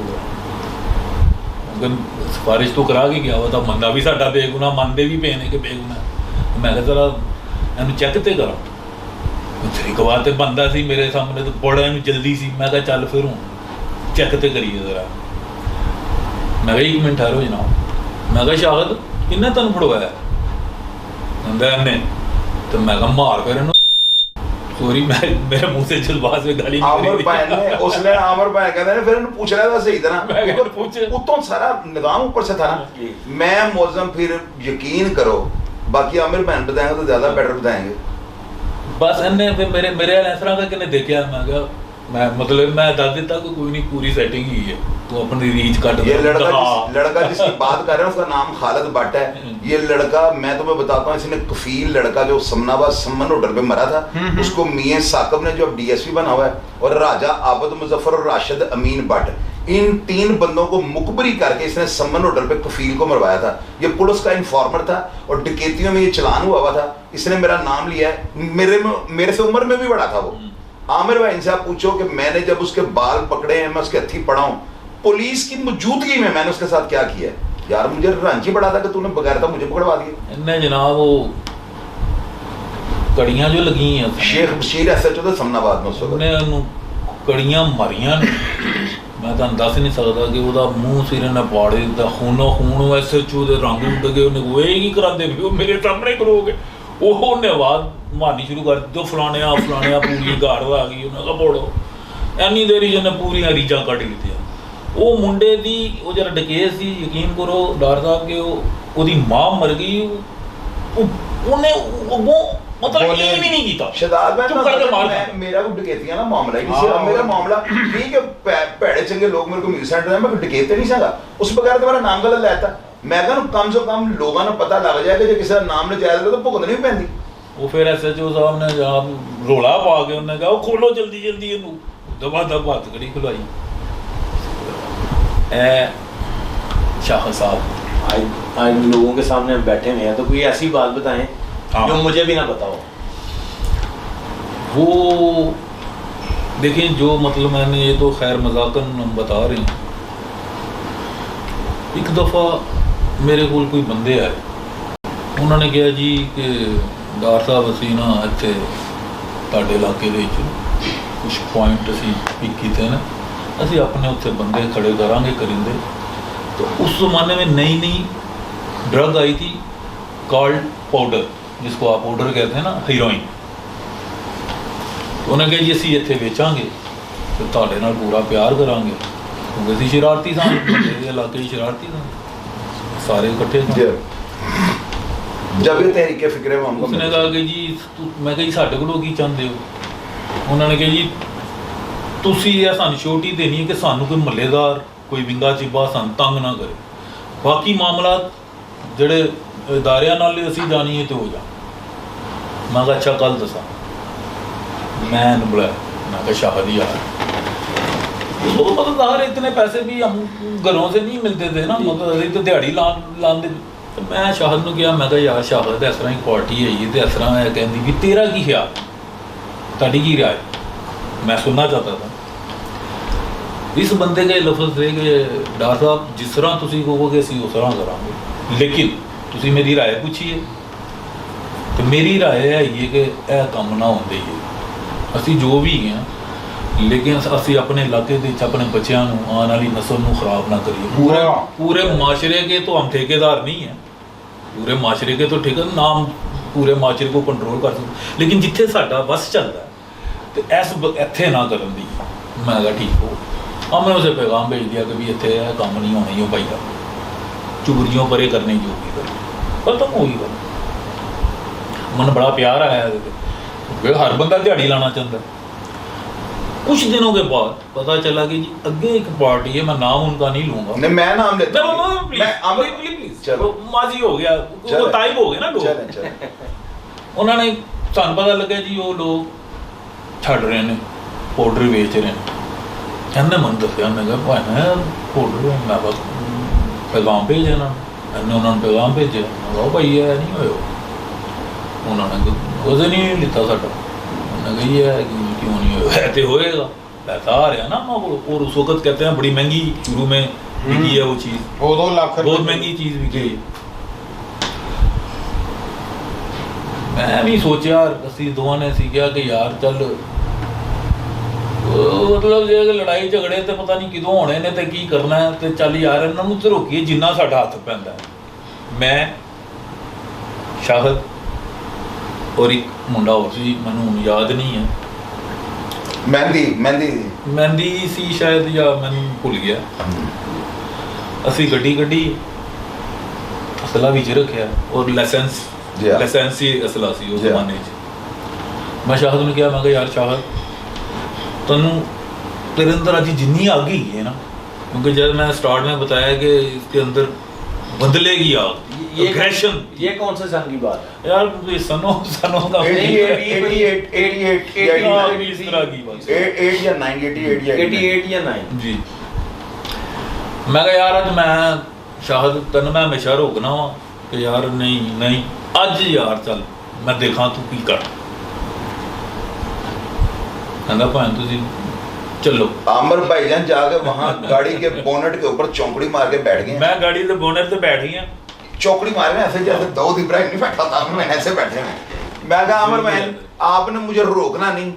सिफारिश तो करा के गया हुआ था, बंदा भी साडा बेगुनाह, मनते भी पे ने कि बेगुनाह। मैं कहा जरा इन्हूं चैक तो करा, ਤਰੀਕਾ ਤੇ ਬੰਦਾ ਸੀ ਮੇਰੇ ਸਾਹਮਣੇ ਤੇ ਬੜਾ ਇਹਨੂੰ ਜਲਦੀ ਸੀ। ਮੈਂ ਕਿਹਾ ਚੱਲ ਫਿਰ ਹੁਣ ਚੈੱਕ ਤੇ ਕਰੀਏ ਜ਼ਰਾ। ਮੈਂ ਕਿਹਾ 1 ਮਿੰਟ ਠਹਿਰੋ ਜਨਾਬ। ਮੈਂ ਕਿਹਾ ਸ਼ਾਹਦ ਕਿੰਨੇ ਤੁਹਾਨੂੰ ਫੜਵਾਇਆ? ਕਹਿੰਦਾ ਇਹਨੇ। ਤੇ ਮੈਂ ਕਿਹਾ ਮਾਰ ਫਿਰ ਇਹਨੂੰ। ਸੋਰੀ मैं मेरे मुंह से जल्दबाज में गाली आमिर भाई ने उसने आमिर भाई कहते हैं फिर इन्हें पूछ रहा था सही तरह उतो सारा निजाम ऊपर से था ना। मैं मौजम फिर यकीन करो बाकी आमिर भाई बताएंगे तो ज्यादा बेटर बताएंगे। बस इन्हें फिर मेरे इस तरह का किन्ने देखा। मैं कहा मैं मतलब मैं दस दिता कि कोई नहीं पूरी सेटिंग ही है तो अपनी रीच कट। ये लड़का जिसकी बात कर रहे हैं उसका नाम खालिद भट्ट है। ये लड़का मैं तुम्हें बताता हूँ इसने कफील लड़का जो समनाबाद सम्मन होटल पे मरा था उसको मियां साकब ने जो अब डीएसपी बना हुआ है और राजा आबद मुजफ्फर और राशिद अमीन भट्ट इन 3 बंदों को मुखबरी करके इसने सम्मन होटल पे कफील को मरवाया था। ये पुलिस का इन्फॉर्मर था और डकैतियों में ये चलान हुआ था। इसने मेरा नाम लिया है। मेरे से उम्र में भी बड़ा था वो। आमिर भाई इनसे आप पूछो कि मैंने जब उसके बाल पकड़े हैं मैं उसके हथी पड़ा हूँ पुलिस की मौजूदगी में मैंने उसके साथ क्या किया यार। मुझे रांची पड़ा था कि तूने बगैर था मुझे पकड़वा दिया। इन्हें जनाब वो कड़ियां जो लगी हैं शेख बशीर एसएचओ तो समनाबाद में उस वक्त कड़ियां मारियां मैं तो दस नहीं सकता कि ਉਹਦਾ ਮੂੰਹ ਸਿਰ ਨੇ ਪਾੜ ਦਿੱਤਾ। ਖੂਨੋ ਖੂਨ ਐਸਐਚਓ ਦੇ ਰੰਗ ਉੱਡ ਗਏ। ਉਹਨੇ ਉਹ ਕੀ ਕਰਾਂਦੇ ਵੀ ਉਹ ਮੇਰੇ ਸਾਹਮਣੇ ਕਰੋਗੇ। ਉਹਨੇ ਆਵਾਜ਼ ਮਾਰਨੀ ਸ਼ੁਰੂ ਕਰ ਦਿੱਤੀ ਫਲਾਣਿਆ ਪੂਰੀ ਘਾੜ ਆ ਗਈ। ਉਹਨਾਂ ਦਾ ਬੋੜੋ ਇੰਨੀ ਦੇਰੀ ਜਿਹਨੇ ਪੂਰੀਆਂ ਰੀਜਾਂ ਕੱਢ ਦਿੱਤੀਆਂ। ਉਹ ਮੁੰਡੇ ਦੀ ਉਹ ਜਿਹੜਾ ਡਕੇਤ ਸੀ ਯਕੀਨ ਕਰੋ ਡਾਰ ਸਾਹਿਬ ਕਿ ਉਹਦੀ ਮਾਂ ਮਰ ਗਈ। ਉਹਨੇ ਉਹ मतलब ये भी नहीं कीता शहजाद भाई मेरा कोई डकैतियां ना मामला ही नहीं सी। मेरा मामला ठीक है भैड़े चंगे लोग मेरे को म्यूजिक सेंटर है मैं डकैत नहीं सका उस बगैर तो मेरा नाम गलत लाता। मैं कहूं कम से कम लोगों को पता लग जाए कि जो किसी का नाम ले जाए तो भुगतनी भी पैंदी। वो फिर एसएचओ साहब ने जनाब रोला पा के उन्होंने कहा खोलो जल्दी जल्दी इनू दबा दब हाथ कड़ी खुलवाई। शाह साहब आज लोगों के सामने हम बैठे हुए हैं तो कोई ऐसी बात बताएं जो मुझे भी ना बताओ। वो देखिए जो मतलब मैंने ये तो खैर मजाकन हम बता रहे हैं। एक दफ़ा मेरे को कोई बंदे आए उन्होंने कहा जी कि डार साहब असी ना इतने ਤੁਹਾਡੇ इलाके कुछ पॉइंट असी पिक किए ना असी अपने उत्थे बंदे खड़े करांगे करेंगे। तो उस ज़माने में नई नई ड्रग आई थी कॉल्ड पाउडर जिसको आप पाउडर कहते हैं ना हीरोइन। उन्हें कहा जी असी इतने बेचांगे तो ਤੁਹਾਡੇ ਨਾਲ पूरा प्यार करांगे क्योंकि असी शरारती सन इलाके शरारती सन सारे इकट्ठे सन। जब ये तहरीके फिक्रे में उसने कहा कि जी मैं कहा जी साढ़े कोलों की चाहते हो। उन्होंने कहा जी तुसी ਇਹ ਸਾਨੂੰ ਛੋਟੀ ਦੇਣੀ ਹੈ ਕਿ ਸਾਨੂੰ ਕੋਈ ਮਹੱਲੇਦਾਰ ਕੋਈ ਵਿੰਗਾ ਚਿੱਬਾ ਸਾਨੂੰ ਤੰਗ ਨਾ ਕਰੇ। ਬਾਕੀ ਮਾਮਲਾ ਜਿਹੜੇ ਇਦਾਰਿਆਂ ਨਾਲ ਅਸੀਂ ਜਾਣੀਏ ਤੇ ਹੋ ਜਾ। मैं कहा अच्छा कल दसा। मैं बुलाया मैं कहा शाहद यार उसको तो पता था इतने पैसे भी हम घरों से नहीं मिलते थे ना मतलब तो दिहाड़ी लाने। तो मैं शाहद ने कहा मैं कहा यार शाहद इस तरह की पार्टी है ये तो इस तरह है कहती भी तेरा की ख्याल ताड़ी की राय मैं सुनना चाहता था। इस बंदे के लफ्ज़ थे कि डार साहब जिस तरह तुम कहोगे असी उस तरह करांगे लेकिन तुम मेरी राय पूछिए। तो मेरी राय है ये कि यह काम ना होंदे ही असी जो भी हैं लेकिन असी अपने इलाके अपने बच्चों आने वाली नस्ल को खराब ना करिए। पूरे माशरे के तो हम ठेकेदार नहीं हैं पूरे माशरे के तो ठेकेदार नाम पूरे माशरे को कंट्रोल कर सकते लेकिन जिथे साडा बस चलता है तो इस इत्थे ना करन दी। मैं कहा ठीक हो। हाँ मैं उसे पैगाम भेज दिया कि भी इत्थे काम नहीं होना ही हो भाई चोरियों परे करने जो भी कर खत्म हो गई। मन बड़ा प्यार आया क्योंकि हर बंदा दिहाड़ी लाना चाहता। कुछ दिनों के बाद पता चला कि जी अगे एक पार्टी है मैं नाम उनका नहीं लूंगा। नहीं मैं नाम लेता हूं माजी हो गया वो ताइब हो गए ना लोग। उन्होंने सानू पता लगा जी वो लोग छड़ रहे हैं पाउडर बेच रहे हैं। इन्हें मन दसिया उन्हें कहा भाई पाउडर मैं बस पैगाम भेजे उन्होंने पैगाम भेजे भाई है नहीं हो उन्होंने वजन ही नहीं लिता साडा। उन्होंने कही है क्यों नहीं है तो होएगा पैसा आ रहा ना और उस वक्त कहते हैं बड़ी महंगी शुरू में बिकी है वो चीज़ 2 लाख बहुत महंगी चीज़ बिकी है। ਮੈਂ ਵੀ ਸੋਚਿਆ, ਅਸੀਂ ਦੋਵਾਂ ਨੇ ਸੀ ਕਿਹਾ ਕਿ ਯਾਰ ਚੱਲ ਮਤਲਬ ਜੇ ਲੜਾਈ ਝਗੜੇ ਤੇ ਪਤਾ ਨਹੀਂ ਕਿਦੋਂ ਹੋਣੇ ਨੇ ਤੇ ਕੀ ਕਰਨਾ ਹੈ, ਤੇ ਚੱਲ ਯਾਰ ਇਹਨਾਂ ਨੂੰ ਤੇ ਰੋਕੀਏ ਜਿੰਨਾ ਸਾਡਾ ਹੱਥ ਪੈਂਦਾ ਹੈ। ਮੈਂ, ਸ਼ਾਹਦ ਔਰ ਇੱਕ ਮੁੰਡਾ ਹੋਰ ਸੀ, ਮੈਨੂੰ ਹੁਣ ਯਾਦ ਨਹੀਂ ਹੈ, ਮਹਿੰਦੀ ਸੀ ਸ਼ਾਇਦ, ਜਾਂ ਮੈਨੂੰ ਭੁੱਲ ਗਿਆ। ਅਸੀਂ ਗੱਡੀ ਕੱਢੀ, ਅਸਲਾ ਵਿੱਚ ਰੱਖਿਆ ਔਰ ਲਾਇਸੈਂਸੀ ਅਸਲਾ ਸੀ ਉਸ ਜ਼ਮਾਨੇ 'ਚ। ਮੈਂ ਸ਼ਾਹਦ ਨੂੰ ਕਿਹਾ, ਮੈਂ ਕਿਹਾ ਯਾਰ ਸ਼ਾਹਦ, ਤੈਨੂੰ तेरे अंदर आज जितनी आग ही है ना, क्योंकि जब मैं स्टार्ट में बताया कि इसके अंदर बदलेगी आग, एग्रेशन। ये कौन से सन की बात है यार? ये सनों का 88 या 9 जी। मैं कहा यार अज मैं शाहद तेन मैं हमेशा रोकना वा कि यार नहीं अज यार चल मैं देखा तू की कर। कहता भाई तुम चलो। आमर भाईजान जाके वहां गाड़ी के बोनेट के ऊपर चौकड़ी मार के बैठ गए। मैं गाड़ी के बोनेट पे बैठ गया, चौकड़ी मार में ऐसे जैसे दाऊद इब्राहिम नहीं बैठा था, मैं ऐसे बैठे हैं। मैं कहा आमर भाई आपने मुझे रोकना नहीं,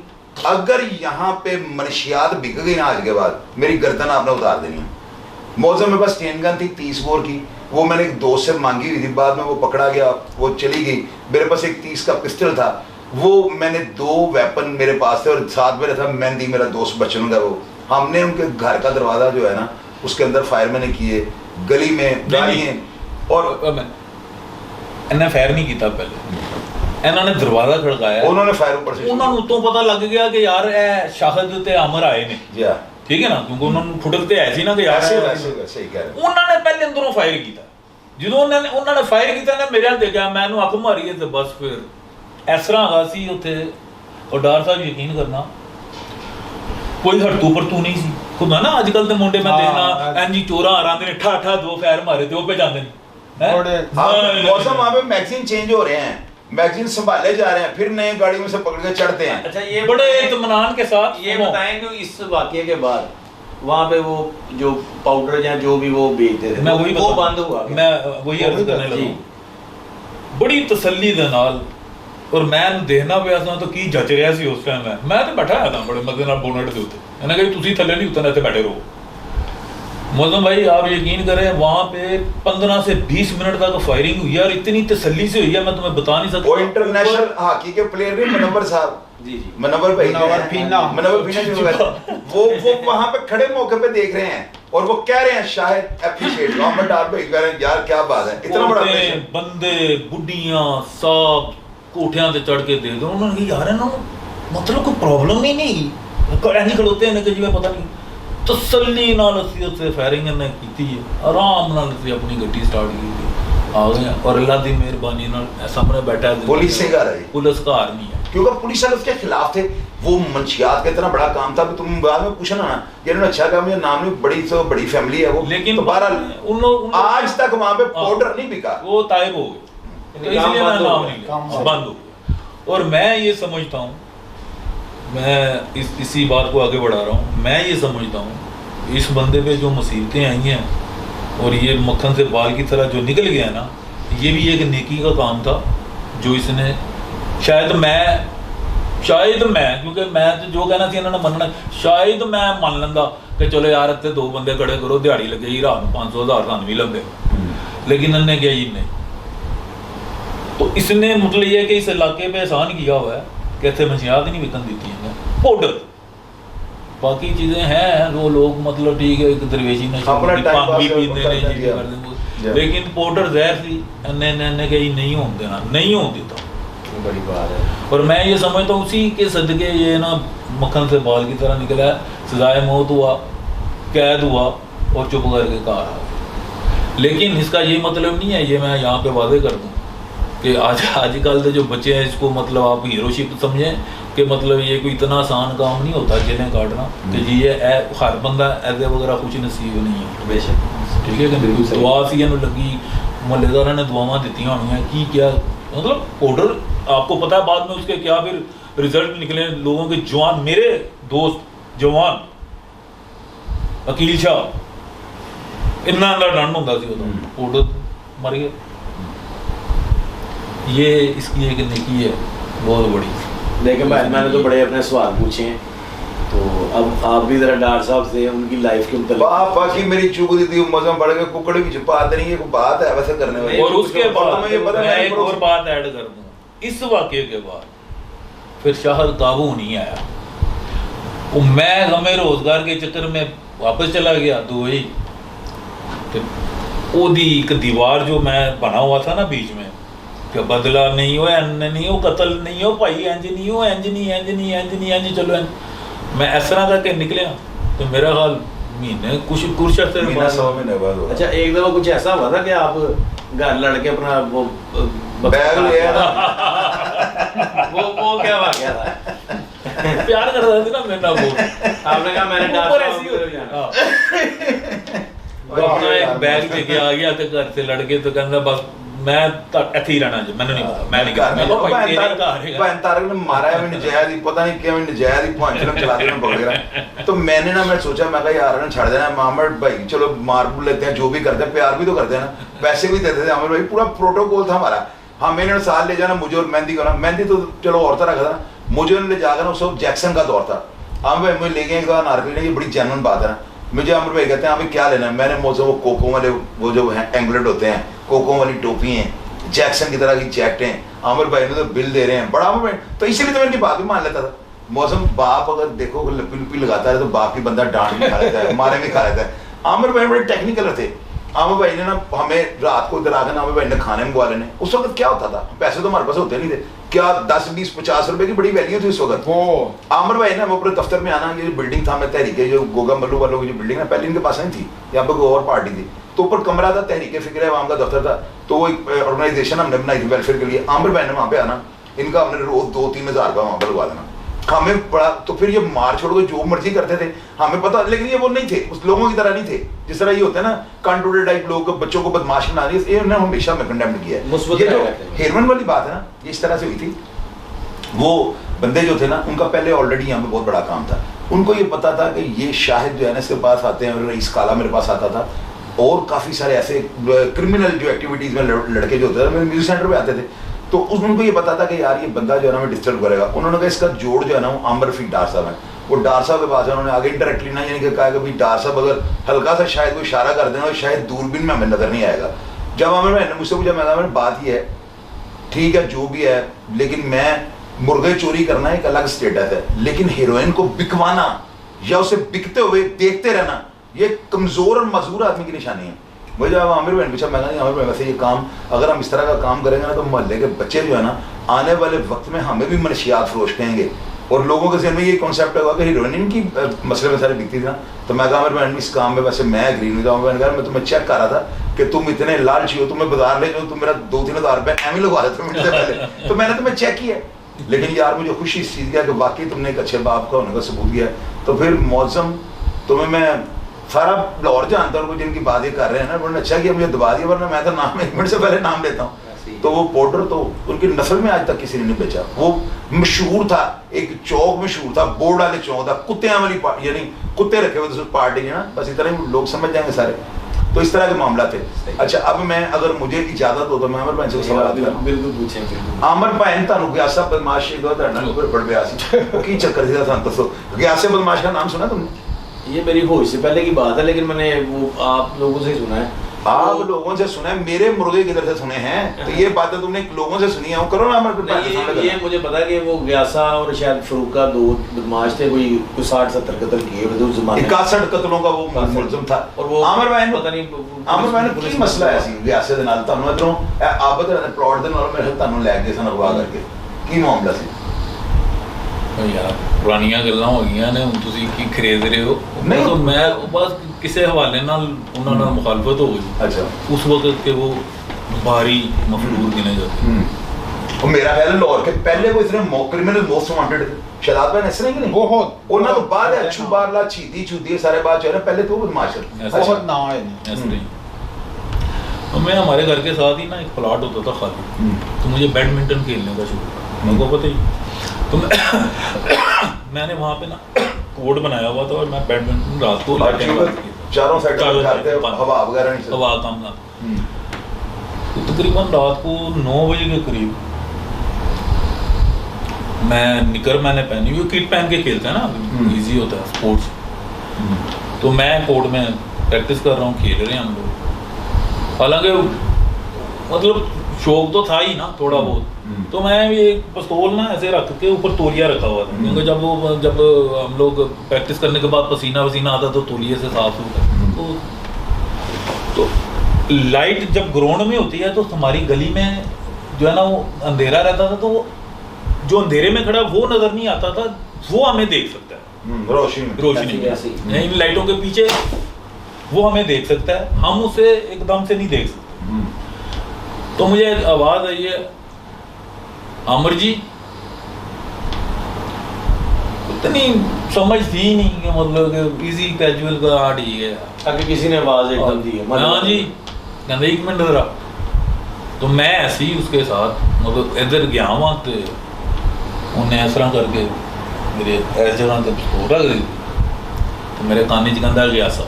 अगर यहाँ पे मनशियात बिक गई ना आज के बाद मेरी गर्दन आपने उतार देनी है। मौसम में बस चेन गन थी 30 बोर की, वो मैंने एक दोस्त से मांगी हुई थी, बाद में वो पकड़ा गया, वो चली गई। मेरे पास एक 30 का पिस्टल था, वो मैंने 2 वेपन मेरे पास थे और साथ में था मेहंदी मेरा दोस्त बचनों का। वो हमने उनके घर का दरवाजा जो है ना उसके अंदर फायर मैंने किए, गली में गाड़ियाँ और इन्हें फायर नहीं किया पहले, इन्होंने दरवाजा खड़काया, उन्होंने फायर ऊपर से, उन्होंने उतों पता लग गया कि यार ए शाहद ते अमर आए ने। जी हां ठीक है ना, क्योंकि उन्होंने फुटक ते ऐसी ना कि यार सही कह रहे। उन्होंने पहले अंदरों फायर किया, जो उन्होंने फायर किया ना मेरे हाल देखा, मैं अख मारी है तो बस फिर इस तरह आ सी उत्थे। और डार साहब यकीन करना कोई हटू पर तू नहीं सी खुद ना। अजकल तो मुंडे मैं देखना एनजी चोरा आरांदे ने ठा 2 फायर मारे ते ओ पे जांदे नहीं। मौसम वहां पे मैगजीन चेंज हो रहे हैं, मैगजीन संभाले जा रहे हैं, फिर नए गाड़ी में से पकड़ के चढ़ते हैं। अच्छा ये बड़े इत्मीनान के साथ ये बताएं कि इस वाकये के बाद वहाँ पे वो जो पाउडर या जो भी वो बेचते थे मैं वही वो बंद हुआ, मैं वही अर्ज करने लगा बड़ी तसल्ली दे नाल। और मैं देखना पिया था तो की जच रहा सी उस टाइम मैं तो बैठा था बड़े मजे नाल बोनेट दे उत्ते। इन्हें कहा तुसी थल्ले नहीं उतरना, इत्थे बैठे रहो। मौसम भाई आप यकीन करें वहाँ पे 15 से 20 मिनट तक फायरिंग हुई है और इतनी तसल्ली से हुई है मैं तुम्हें बता नहीं सकता। वो इंटरनेशनल हॉकी के प्लेयर भी मनवर साहब जी मनवर भाई मनवर फीना वो वहाँ पे खड़े मौके पे देख रहे हैं और वो कह रहे हैं शायद एप्रिशिएट गवर्नमेंट आप भाई कह रहे हैं यार क्या बात है, इतना बड़ा बंदे बुढ़ियां सब कोठियां ते चढ़ के दे दो। उन्होंने कहा यार इन्हों मतलब कोई प्रॉब्लम ही नहीं ऐसे खड़ोते हैं कि जिवें पता नहीं। तसल्ली नाल असीं उत्थे फायरिंग ने कीती है, आराम नाल असीं अपनी गड्डी स्टार्ट की आ गए और अल्लाह दी मेहरबानी नाल सामने बैठा पुलिस से घर आई, पुलिस का हार नहीं है क्योंकि पुलिस वाले उसके खिलाफ थे। वो मंशियात का इतना बड़ा काम था, तुम बाद में पूछना ना ये उन्होंने अच्छा कहा मुझे नाम नहीं, बड़ी तो बड़ी फैमिली है वो, लेकिन तो बहरहाल उन लोग आज तक वहाँ पे पाउडर नहीं बिका, वो तायब हो गए, तो इसलिए मैं नाम नहीं बंद हो गया। और मैं ये समझता हूँ, मैं इसी बात को आगे बढ़ा रहा हूँ, मैं ये समझता हूँ इस बंदे पे जो मुसीबतें आई हैं और ये मक्खन से बाल की तरह जो निकल गया ना, ये भी एक नेकी का काम था जो इसने शायद मैं क्योंकि मैं तो जो कहना थी इन्होंने मनना, शायद मैं मान लेंदा कि चलो यार इतने 2 बंदे खड़े करो दिहाड़ी लगे ही रात 500,000 थानू भी लगे, लेकिन इन्हें क्या ही नहीं। तो इसने मतलब ये कि इस इलाके पे एहसान किया हुआ है कि इतने मंशियात नहीं बिकन दी है, पाउडर बाकी चीज़ें हैं वो लोग मतलब ठीक है एक दरवेशी ने भी पीते ने जी कर देंगे, लेकिन पाउडर जहर सी इन्हें कहीं नहीं होने देना, नहीं होने देता, बड़ी बात है। और मैं ये समझता हूँ उसी के सदके ये ना मक्खन से बाल की तरह निकला है, सजाए मौत हुआ, कैद हुआ और चुप करके कहा। लेकिन इसका ये मतलब नहीं है, ये मैं यहाँ पे वादे कर दूँ कि आजकल के जो बच्चे हैं इसको मतलब आप हीरोशिप समझें कि मतलब ये कोई इतना आसान काम नहीं होता जिन्हें काटना कि जी ये हर बंदा ऐसे वगैरह कुछ नसीब नहीं है बेशक, ठीक है कि दुआ सी लगी मोहल्लेदारा ने दुआवां दी होनी कि क्या मतलब पाउडर आपको पता है बाद में उसके क्या फिर रिजल्ट निकले लोगों के जवान, मेरे दोस्त जवान अकील शाह इन्ना डंड होंदा सी उदों पाउडर मर गए। ये इसकी एक नेकी है बहुत बड़ी। देखें भाई, मैंने तो बड़े अपने सवाल पूछे हैं, तो अब आप भी जरा डॉक्टर साहब से उनकी लाइफ के मतलब बाकी मेरी चूक दी थी मौसम बढ़ गए कुकड़ी भी छुपा देनी है, कोई बात है वैसे करने वाली। और उसके बाद तुम्हें ये पता मैं है एक और बात ऐड कर दूं, इस वाक़े के बाद फिर शाहद काबू नहीं आया। वो मैं हमें रोजगार के चक्कर में वापस चला गया दुबई। तो ओदी एक दीवार जो मैं बना हुआ था ना बीच में कि बदला नहीं हो, एन नहीं हो, कतल नहीं हो, भाई इंज नहीं हो, इंज नहीं चलो इंज। मैं इस तरह करके निकलिया तो मेरा हाल महीने कुछ अर्से महीना 100 महीने बाद हुआ। अच्छा, एक दफा कुछ ऐसा हुआ था कि आप घर लड़के अपना वो बैग ले आया वो क्या हुआ गया था? प्यार कर रहे थे ना मेरे ना वो आपने कहा मैंने ऊपर ऐसी होती है। हाँ। वो अपना एक बैग लेके आ गया तो घर से लड़के तो कहंदा बस मैं ਇੱਥੇ ਹੀ ਰਹਿਣਾ ਜੀ, ਮੈਨੂੰ ਨਹੀਂ ਪਤਾ, मैं नहीं करना। मैं कहा भाई तेरे घर है। भाई तारक ने मारा है मैंने नजायज ही, पता नहीं क्या मैंने नजायज ही पांच फिल्म चलाते में पकड़ गया। तो मैंने ना मैं सोचा, मैं कहा यार ना छड़ देना मोहम्मद भाई, चलो मार भी लेते हैं, जो भी करते हैं प्यार भी तो करते हैं ना, पैसे भी देते थे आमिर भाई, पूरा प्रोटोकॉल था हमारा। हाँ मैंने साथ ले जाना मुझे और मेहंदी करना, मेहंदी तो चलो और तरह का था ना, मुझे ले जाकर ना उस वक्त जैक्सन का दौर था। आमिर भाई मुझे ले गए एक बार नारकली ने, ये बड़ी जेन्युइन बात है ना, मुझे आमिर भाई कहते हैं अभी क्या लेना है, मैंने मुझसे वो कोको वाले वो जो है एंगलेट होते हैं, कोको वाली टोपी हैं, जैक्सन की तरह की जैकेटें, आमिर भाई ने तो बिल दे रहे हैं बड़ा आमिर भाई, तो इसीलिए तो मैं इनकी बात भी मान लेता था। मौसम बाप अगर देखो लपी लुपी लगाता है तो बाप की बंदा डांट भी खा लेता है, मारे भी खा लेता है। आमिर भाई बड़े टेक्निकल थे। आमिर भाई ने ना हमें रात को इधर आकर आमिर भाई ने खाने मंगवा लेने। उस वक्त क्या होता था, पैसे तो हमारे पास होते नहीं थे, क्या 10 20 50 रुपए की बड़ी वैल्यू थी उस वक्त। आमिर भाई ने अपने दफ्तर में आना, ये बिल्डिंग था मैं तहरीके जो गोगा मल्लू वालों की जो बिल्डिंग है पहले इनके पास नहीं थी, यहाँ पर कोई और पार्टी थी, तो ऊपर कमरा था, तहरीके फिक्र है का दफ्तर था, तो वो एक ऑर्गेनाइजेशन हमने बनाई थी वेलफेयर के लिए। आमिर भाई ने वहाँ पे आना, इनका हमने रोज 2-3 हज़ार का वहाँ पर लगवा देना, हमें बड़ा। तो फिर ये मार छोड़ के जो मर्जी करते थे हमें पता, लेकिन ये वो नहीं थे, उस लोगों की तरह नहीं थे जिस तरह ये होते हैं ना कंट्रोल्ड टाइप लोग, बच्चों को बदमाश बना रही है, ये हमेशा में कंडेम किया है। ये जो हेरमन वाली बात है ना, ये इस तरह से हुई थी। वो बंदे जो थे ना, उनका पहले ऑलरेडी यहाँ पे बहुत बड़ा काम था, उनको ये पता था कि ये शाहिद जो है ना इसके पास आते हैं, और रईस काला मेरे पास आता था, और काफ़ी सारे ऐसे क्रिमिनल जो एक्टिविटीज़ में लड़के जो होते थे मेरे म्यूजिक सेंटर पे आते थे, तो उनको ये पता था कि यार ये बंदा जो है ना हमें डिस्टर्ब करेगा। उन्होंने कहा इसका जोड़ जो है ना वो आमिर रफीक डार साहब है, वो डार साहब के पास है, उन्होंने आगे इंडायरेक्टली ना यानी कि कहा कि भाई डार साहब अगर हल्का सा शायद कोई इशारा कर देना, शायद दूरबीन में हमें नजर नहीं आएगा। जब आमिर भाई ने मुझसे पूछा, मैं कहा बात ये है, ठीक है जो भी है, लेकिन मैं मुर्गे चोरी करना एक अलग स्टेटस है, लेकिन हीरोइन को बिकवाना या उसे बिकते हुए देखते रहना ये कमजोर और मजबूर आदमी की निशानी है। मुझे जब आमिर भाई पूछा, मैं कहा आमिर भाई वैसे ये काम अगर हम इस तरह का काम करेंगे ना तो मोहल्ले के बच्चे जो है ना आने वाले वक्त में हमें भी मनशियात फरोश कहेंगे, और लोगों के जहन में ये कॉन्सेप्ट होगा कि हीरोइन की मसले में सारी बिकती थी ना। तो मैं कहा आमिर भाई इस काम में वैसे मैं एग्री नहीं था। मैं तुम्हें चेक कर रहा था कि तुम इतने लालची हो, तुम्हें बाजार ले जाओ, तुम मेरा 2-3 हज़ार रुपये एम ही लगवा देते मिनट से पहले, तो मैंने तुम्हें चेक किया। लेकिन यार मुझे खुशी इस चीज़ की कि वाकई तुमने एक अच्छे बाप का होने का सबूत दिया है। तो फिर मौसम तुम्हें मैं सारा लाहौर जानता हूँ, जिनकी बात ये कर रहे हैं ना, उन्होंने अच्छा किया मुझे दबा दिया, वरना मैं तो नाम 1 मिनट से पहले नाम लेता हूँ। तो वो पाउडर तो उनकी नस्ल में आज तक किसी ने नहीं बेचा। वो मशहूर था, एक चौक मशहूर था, बोर्ड वाले चौक था, कुत्तियां वाली यानी कुत्ते रखे हुए थे पार्टी है ना, बस इतना ही लोग समझ जाएंगे सारे। तो इस तरह के मामला थे। अच्छा अब मैं अगर मुझे इजाजत हो तो मैं आमिर भाई से सवाल करूं। बिल्कुल पूछें। आमिर भाई तानू ग्यासा बदमाश दो धरना ऊपर बड़ गया सी की चक्कर सी सन दसो, ग्यासे बदमाश का नाम सुना तुमने? ये मेरी होश से पहले की बात है, लेकिन मैंने वो आप लोगों से ही सुना है। आप लोगों से सुना है, मेरे मुर्गे किधर से सुने हैं? तो ये बातें तुमने लोगों से सुनी है, वो करो ना आमिर भाई। ये मुझे पता है कि वो ग्यासा और शायद फरूका 2 बदमाश थे, कोई 60-70 कत्ल किए उस जमाने में। 61 कत्लों का वो मुलजिम था। और वो आमिर भाई पता नहीं आमिर भाई ने की मसला है सी ग्यासे दे नाल ਤੁਹਾਨੂੰ ਇਧਰੋਂ ਆਬਦ ਦੇ ਪਲਾਟ ਦੇ ਨਾਲ ਮੇਰੇ ਤੁਹਾਨੂੰ ਲੈ ਗਏ ਸਨ ਅਗਵਾ ਕਰਕੇ, ਕੀ ਮਾਮਲਾ ਸੀ? यार पुरानियां गल्लां हो गईਆਂ ਨੇ, ਹੁਣ ਤੁਸੀਂ ਕੀ ਖਰੀਦ ਰਹੇ ਹੋ? नहीं तो मैं बस ਕਿਸੇ ਹਵਾਲੇ ਨਾਲ ਉਹਨਾਂ ਨਾਲ ਮੁਖਾਲਫਤ ਹੋ ਗਈ। अच्छा उस वक्त के वो भारी मफलूर गिने जाते। ਉਹ ਮੇਰਾ ਖਿਆਲ ਲਾਹੌਰ ਕੇ ਪਹਿਲੇ ਕੋਈ ਇਤਨੇ क्रिमिनल मोस्ट वांटेड शराब में ऐसे नहीं कि नहीं बहुत ਉਹਨਾਂ ਤੋਂ ਬਾਅਦ ਅੱਛੂ ਬਾਰਲਾ ਚੀਦੀ ਚੂਦੀ ਸਾਰੇ ਬਾਅਦ जो है ना, पहले तो बदमाश है। बहुत ना है ऐसे नहीं। तो मैं हमारे घर के साथ ही ना एक प्लॉट होता था खाली, तो मुझे बैडमिंटन खेलने का शौक था, मेरे को पता ही। तो मैंने वहाँ पे ना कोर्ट बनाया हुआ था और मैं बैडमिंटन रात को चारों साइड करते हवा वगैरह नहीं हवा काम ना। तो तकरीबन रात को 9 बजे के करीब मैंने पहनी हुई, किट पहन के खेलते हैं ना, इजी होता है स्पोर्ट्स। तो मैं कोर्ट में प्रैक्टिस कर रहा हूँ, खेल रहे हैं हम लोग। हालांकि मतलब शौक तो था ही ना थोड़ा बहुत, तो मैं भी एक पिस्तौल ना ऐसे रख के ऊपर तौलिया रखा हुआ था, क्योंकि जब हम लोग प्रैक्टिस करने के बाद पसीना वसीना आता तो तौलिए से साफ होता। तो लाइट जब ग्राउंड में होती है तो हमारी गली में जो है ना वो अंधेरा रहता था, तो जो अंधेरे में खड़ा वो नजर नहीं आता था, वो हमें देख सकता है रोशनी इन लाइटों के पीछे, वो हमें देख सकता है, हम उसे एकदम से नहीं देख सकते। तो मुझे आवाज आई है, आमिर जी। इतनी समझ थी नहीं कि मतलब इजी कैजुअल का आर्ट ही है, ताकि किसी ने आवाज एकदम दी है, हाँ जी, कहते 1 मिनट जरा। तो मैं ऐसे ही उसके साथ मतलब इधर गया वहाँ तो उन्हें इस तरह करके मेरे इस जगह तक हो रहा गई, तो मेरे कान च कहता गया सा।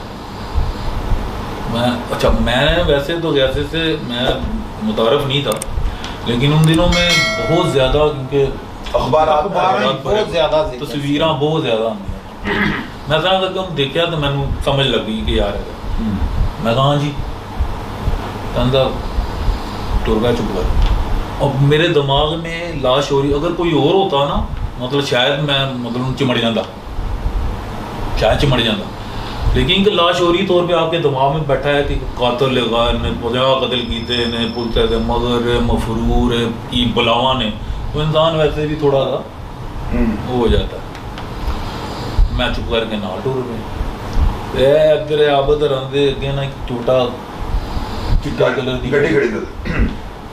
मैं वैसे तो गैसे से मैं मुतारफ नहीं था, लेकिन उन दिनों में बहुत ज़्यादा, क्योंकि अखबार बहुत ज़्यादा तस्वीर बहुत ज़्यादा आਉਂਦੀਆਂ। मैं तरह करके हम देखा तो मैंने समझ लग गई कि यार है। मैं कहा हाँ जी, कहता टुर गया चुप कर। और मेरे दिमाग में लाश हो रही, अगर कोई और होता ना मतलब शायद मैं मतलब चिमड़ जाता, शायद चिमड़ जाता, लेकिन कि लाश हो रही तौर पे आपके दिमाग में बैठा है कि कातिल लगा, इन्हें 50 कतल कीते ने पुलते थे, मगर मफरूर की बुलावा ने, तो इंसान वैसे भी थोड़ा सा वो हो जाता है। मैं चुप करके नाल टुर पे अगर आबद रंदे अगे ना एक छोटा चिट्टा कलर की गड्डी खड़ी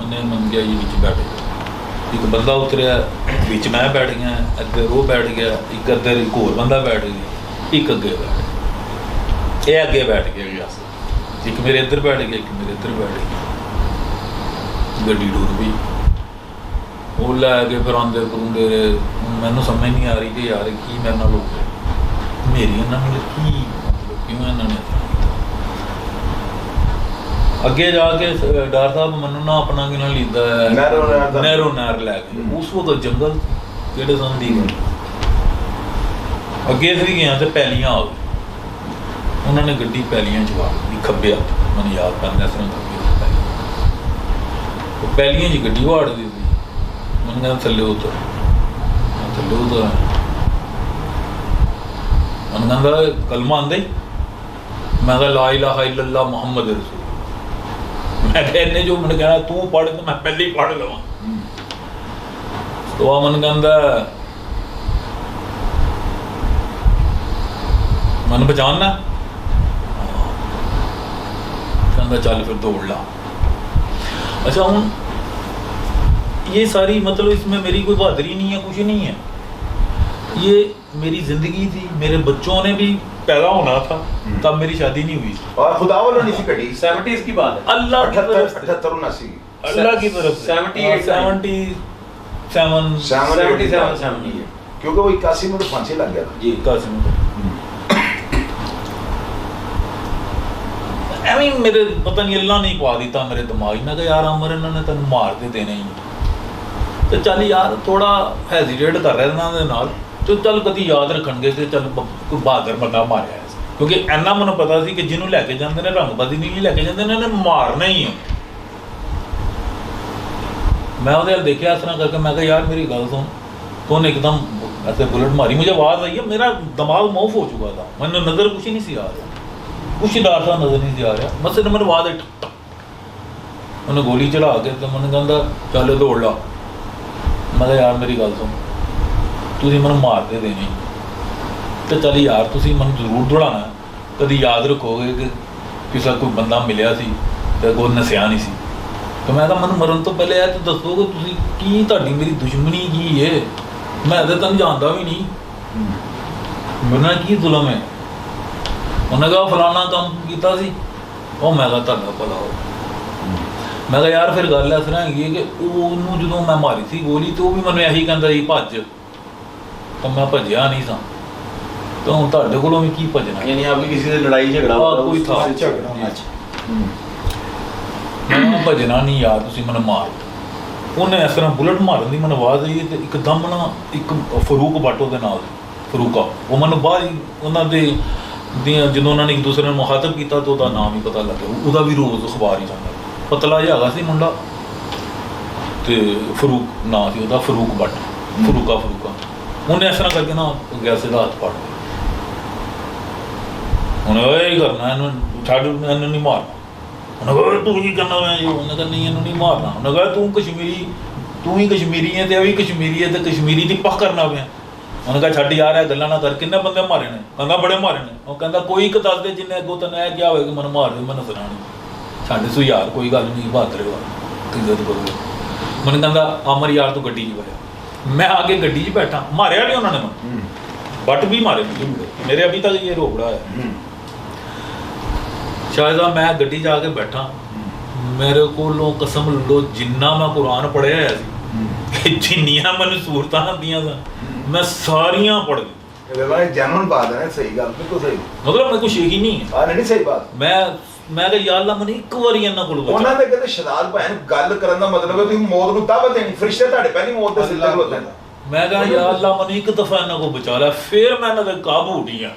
उन्हें मन गया ये बीच बैठ गया, एक बंदा उतरिया बीच मैं बैठ गया, अगर वो बैठ गया, एक अदर एक होर बंदा बैठ गया, एक अगे बैठ गया, ये अगे बैठ गया, एक मेरे इधर बैठ गया, एक मेरे इधर बैठ गया। गड्डी डूर गई, वो लैके फिर आंदे करूंदे रहे। मैनू समझ नहीं आ रही कि यार की मेरे नाल हो गया, मेरी इन्होंने की मतलब क्यों इन्होंने अगे जाके डर साहब मनु ना अपना कि लीता है नहरों नहर लैके, उस वक्त जंगल केड़े सन दी गल अगे से गया तो पैलियां आ गई, उन्होंने गड्डी पैलियां चवा दी खब्बे हत्थ, मैंने याद पैंदा इस तरह खब्बे पैलियां च गड्डी वाड़ दी थी। मैंने कहना थल्ले उतर, थल्ले उतर। मैंने कहता कलमा आंदा ही, मैं कहा ला इलाहा इल्लल्लाह मुहम्मद रसूल। मैं कहने जो मैंने कहना तू पढ़ तो मैं पहले ही पढ़ लवा। तो वह मन कहता मन पहचानना, कहता चल फिर दौड़ ला। अच्छा हूँ ये सारी मतलब इसमें मेरी कोई बहादुरी नहीं है, कुछ नहीं है, ये मेरी जिंदगी थी। मेरे बच्चों ने भी पैदा होना था तब मेरी शादी नहीं हुई, और खुदा वालों ने सी कटी 70s की बात है, अल्लाह की तरफ से, 78 79 अल्लाह की तरफ से 77 क्योंकि वो 81 में तो फांसी लग गया था जी। I mean, मेरे पता नहीं अल्लाह नहीं पा दिता मेरे दिमाग में कि यार अमर इन्होंने तेन मार के देने ही, तो चल यार थोड़ा हैजिटेट कर रहे इन्हों के नाल, तो चल कभी याद रखणगे कि चल कोई बहादुर बंदा मारिया, क्योंकि इन्ना मैनूं पता सी कि जिन्हों लैके जाते हैं रंगबाजी नहीं लैके जाते, इन्होंने मारना ही है। मैं वो देखा इस तरह करके, मैं कहा यार मेरी गल सुन, तो उन्हें एकदम ऐसे बुलेट मारी, मुझे आवाज़ आई है, मेरा दिमाग मौफ हो चुका था, मैंने नज़र कुछ ही नहीं सी आ रहा, कुछ डर सा नज़र नहीं सी आ रहा, बस मैंने आवाज़ आई ठक ठक, उन्हें गोली चढ़ा के तो मैंने कहता चल दौड़ ला। मैं कहा यार मेरी गल सुन, तुसीं मैनूं मार के देनी, तो चल यार तुसीं मैनूं जरूर दौड़ाना, कभी याद रखोगे कि किसी कोई बंदा मिलिया सी ते कोई नसिया नहीं सी। तो मैं मैनूं मरन तो पहले तो दसो कि तुसीं की तुहाडी मेरी दुश्मनी की है, मैं तो तैनूं जानदा भी नहीं, मेरे नाल की जुल्म है। उन्हें कहा फलाना काम किया सी, और मैं कहा तुहाडा भला हो। मैं कहा यार फिर गल इस तरह हैगी कि उन्होंने जो मैं मारी थी गोली, तो भी मैंने यही कहता जी भज, तो मैं भजिया नहीं सा, तो हूँ तुहाडे कोलों भी की भजना, यानी आपकी किसी से लड़ाई झगड़ा कोई था झगड़ा। ਮੈਂ ਭਜਣਾ ਨਹੀਂ ਯਾਰ, ਤੁਸੀਂ ਮੈਨੂੰ ਮਾਰ। ਉਹਨੇ ਇਸ ਤਰ੍ਹਾਂ ਬੁਲਟ ਮਾਰਨ ਦੀ ਮੈਨੂੰ ਆਵਾਜ਼ ਆਈ ਤੇ ਇੱਕਦਮ ਨਾ ਇੱਕ ਫਰੂਕ ਬੱਟ ਉਹਦੇ ਨਾਲ, ਫਰੂਕਾ, ਉਹ ਮੈਨੂੰ ਬਾਹਰ ਹੀ ਉਹਨਾਂ ਦੇ ਦੀਆਂ ਜਦੋਂ ਉਹਨਾਂ ਨੇ ਇੱਕ ਦੂਸਰੇ ਨੂੰ ਮੁਖਾਤਬ ਕੀਤਾ ਤਾਂ ਉਹਦਾ ਨਾਮ ਹੀ ਪਤਾ ਲੱਗਿਆ। ਉਹਦਾ ਵੀ ਰੋਜ਼ ਅਖਬਾਰ ਹੀ ਜਾਂਦਾ, ਪਤਲਾ ਜਿਹਾ ਹੈਗਾ ਸੀ ਮੁੰਡਾ ਤੇ ਫਰੂਕ ਨਾਂ ਸੀ ਉਹਦਾ, ਫਰੂਕ ਬੱਟ, ਫਰੂਕਾ। ਉਹਨੇ ਇਸ ਤਰ੍ਹਾਂ ਕਰਕੇ ਨਾ ਗਿਆ ਸੀ ਹੱਥ ਫੜ ਕੇ, ਹੁਣ ਇਹ ਕਰਨਾ ਇਹਨੂੰ ਛੱਡ, ਇਹਨੂੰ ਨਹੀਂ ਮਾਰਨਾ। ਉਹਨੇ ਕਿਹਾ ਤੂੰ ਕੀ ਕਰਨਾ ਮੈਂ, ਉਹਨੇ ਕਿਹਾ ਨਹੀਂ ਇਹਨੂੰ ਨਹੀਂ ਮਾਰਨਾ। ਉਹਨੇ ਕਿਹਾ ਤੂੰ ਕਸ਼ਮੀਰੀ, ਤੂੰ ਹੀ ਕਸ਼ਮੀਰੀ ਹੈ ਤੇ ਇਹ ਵੀ ਕਸ਼ਮੀਰੀ ਹੈ ਤੇ ਕਸ਼ਮੀਰੀ ਦੀ ਪੱਖ ਕਰਨਾ ਪਿਆ। ਉਹਨੇ ਕਿਹਾ ਛੱਡ ਯਾਰ ਇਹ ਗੱਲਾਂ ਨਾ ਕਰ, ਕਿੰਨੇ ਬੰਦੇ ਮਾਰੇ ਨੇ? ਕਹਿੰਦਾ ਬੜੇ ਮਾਰੇ ਨੇ। ਉਹ ਕਹਿੰਦਾ ਕੋਈ ਇੱਕ ਦੱਸ ਦੇ ਜਿੰਨੇ ਅੱਗੋਂ ਤੈਨੂੰ ਇਹ ਕਿਹਾ ਹੋਵੇ ਕਿ ਮੈਨੂੰ ਮਾਰ ਦੇ, ਮੈਨੂੰ ਸੁਣਾਣੀ। ਛੱਡ ਸੂ ਯਾਰ ਕੋਈ ਗੱਲ ਨਹੀਂ, ਬਹਾਦਰ ਇੱਜ਼ਤ ਕਰੋ। ਮੈਨੂੰ ਕਹਿੰਦਾ ਅਮਰ ਯਾਰ ਤੂੰ ਗੱਡੀ 'ਚ ਬਹਿ। ਮੈਂ ਆ ਕੇ ਗੱਡੀ 'ਚ ਬੈਠਾ, ਮਾਰਿਆ ਨਹੀਂ ਉਹਨਾਂ ਨੇ ਮੈਨੂੰ, ਬੱਟ ਵੀ ਮਾਰੇ ਮੇਰੇ ਅਭੀ ਤੱਕ ਇਹ ਰੋਕੜਾ ਹੈ। ਸ਼ਾਇਦ ਮੈਂ ਗੱਡੀ 'ਚ ਆ ਕੇ ਬੈਠਾ, ਮੇਰੇ ਕੋਲੋਂ ਕਸਮ ਲਓ ਜਿੰਨਾ ਮੈਂ ਕੁਰਾਨ ਪੜ੍ਹਿਆ ਹੋਇਆ ਸੀ, ਜਿੰਨੀਆਂ ਮੈਨੂੰ ਸੂਰਤਾਂ ਹੁੰਦੀਆਂ ਸਨ ਮੈਂ ਸਾਰੀਆਂ ਪੜ੍ਹ ਗਈ। ਇਹ ਵਾਲਾ ਜੈਨੂਨ ਬਾਤ ਹੈ, ਸਹੀ ਗੱਲ, ਬਿਲਕੁਲ ਸਹੀ। ਮਤਲਬ ਮੇਰੇ ਕੋਲ ਸ਼ੇਖ ਹੀ ਨਹੀਂ ਹੈ। ਆ ਨਹੀਂ ਸਹੀ ਬਾਤ। ਮੈਂ ਕਿਹਾ ਯਾਰ ਅੱਲਾ ਮੈਨੂੰ ਇੱਕ ਵਾਰੀ ਇਹਨਾਂ ਕੋਲ ਬਚਾ। ਉਹਨਾਂ ਦੇ ਕਹਿੰਦੇ ਸ਼ਹਾਦਤ ਭੈਣ ਗੱਲ ਕਰਨ ਦਾ ਮਤਲਬ ਹੈ ਤੁਸੀਂ ਮੌਤ ਨੂੰ ਦਾਅਵਤ ਦੇਣੀ, ਫਰਿਸ਼ਤੇ ਤੁਹਾਡੇ ਪਹਿਲੀ ਮੌਤ ਦੇ ਸਿੱਧੇ ਖਲੋਤੇ ਨੇ। ਮੈਂ ਕਿਹਾ ਯਾਰ ਅੱਲਾ ਮੈਨੂੰ ਇੱਕ ਦਫਾ ਇਹਨਾਂ ਕੋਲ ਬਚਾ ਲਿਆ, ਫਿਰ ਮੈਂ ਇਹਨਾਂ ਦੇ ਕਾਬੂ ਉੱਠੀ ਆ।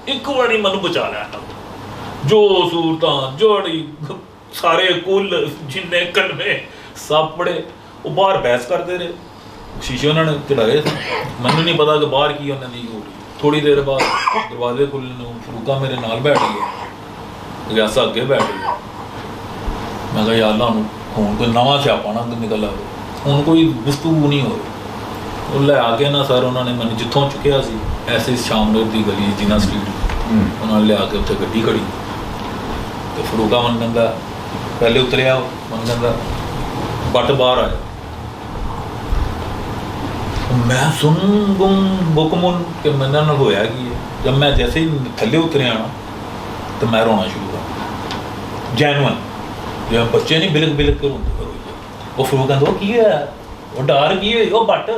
ਇੱਕ ਵਾਰੀ ਮੈਨੂੰ ਬਚਾ ਲਿਆ ਇਹਨਾਂ ਕੋਲ। ਜੋ ਸੂਰਤਾਂ ਜੋੜੀ ਸਾਰੇ ਕੁੱਲ ਜਿੰਨੇ ਕਲਮੇ ਸਭ ਪੜੇ, ਉਹ ਬਾਹਰ ਬਹਿਸ ਕਰਦੇ ਰਹੇ। ਸ਼ੀਸ਼ੇ ਉਹਨਾਂ ਨੇ ਚੜਾਏ, ਮੈਨੂੰ ਨਹੀਂ ਪਤਾ ਕਿ ਬਾਹਰ ਕੀ ਉਹਨਾਂ ਦੀ ਹੋ ਰਹੀ। ਥੋੜੀ ਦੇਰ ਬਾਅਦ ਦਰਵਾਜ਼ੇ ਖੁੱਲ੍ਹਣ ਨੂੰ ਫਰੂਕਾ ਮੇਰੇ ਨਾਲ ਬੈਠ ਗਿਆ, ਗਿਆਸਾ ਅੱਗੇ ਬੈਠ ਗਿਆ। ਮੈਂ ਕਿਹਾ ਯਾਰ ਅੱਲਾ ਨੂੰ ਹੁਣ ਕੋਈ ਨਵਾਂ ਸਿਆਪਾ ਨਾ ਨਿਕਲ ਆਵੇ, ਹੁਣ ਕੋਈ ਗੁਫ਼ਤਗੂ ਨਹੀਂ ਹੋਵੇ। ਉਹ ਲੈ ਆ ਕੇ ਨਾ ਸਰ ਉਹਨਾਂ ਨੇ ਮੈਨੂੰ ਜਿੱਥੋਂ ਚੁੱਕਿਆ ਸੀ ਐਸੇ ਸ਼ਾਮਨਰ ਦੀ ਗਲੀ ਜਿਨਾ ਸਟਰੀਟ, ਉਹਨਾਂ ਨੇ ਲਿਆ ਕੇ ਉੱਥੇ ਗੱਡੀ ਖੜੀ ਤੇ ਫਰੂਕਾ ਮੈਨੂੰ ਕਹਿੰਦਾ ਪਹਿਲੇ ਉਤਰਿਆ, ਮੈਨੂੰ ਕਹਿੰਦਾ ਬੱਟ ਬਾਹਰ ਆਇਆ। ਮੈਂ ਸੁਣ ਗੁੰਮ ਬੁਕਮੁਨ ਕਿ ਮੇਰੇ ਨਾਲ ਹੋਇਆ ਕੀ ਹੈ। ਜਦ ਮੈਂ ਜੈਸੇ ਹੀ ਥੱਲੇ ਉਤਰਿਆ ਨਾ तो मैं रोना शुरू कर जैनवन, जो बच्चे नहीं बिलक बिलक के रोंदे रोई। वो फरूक कहता वो की है, वो डर की है, वो बट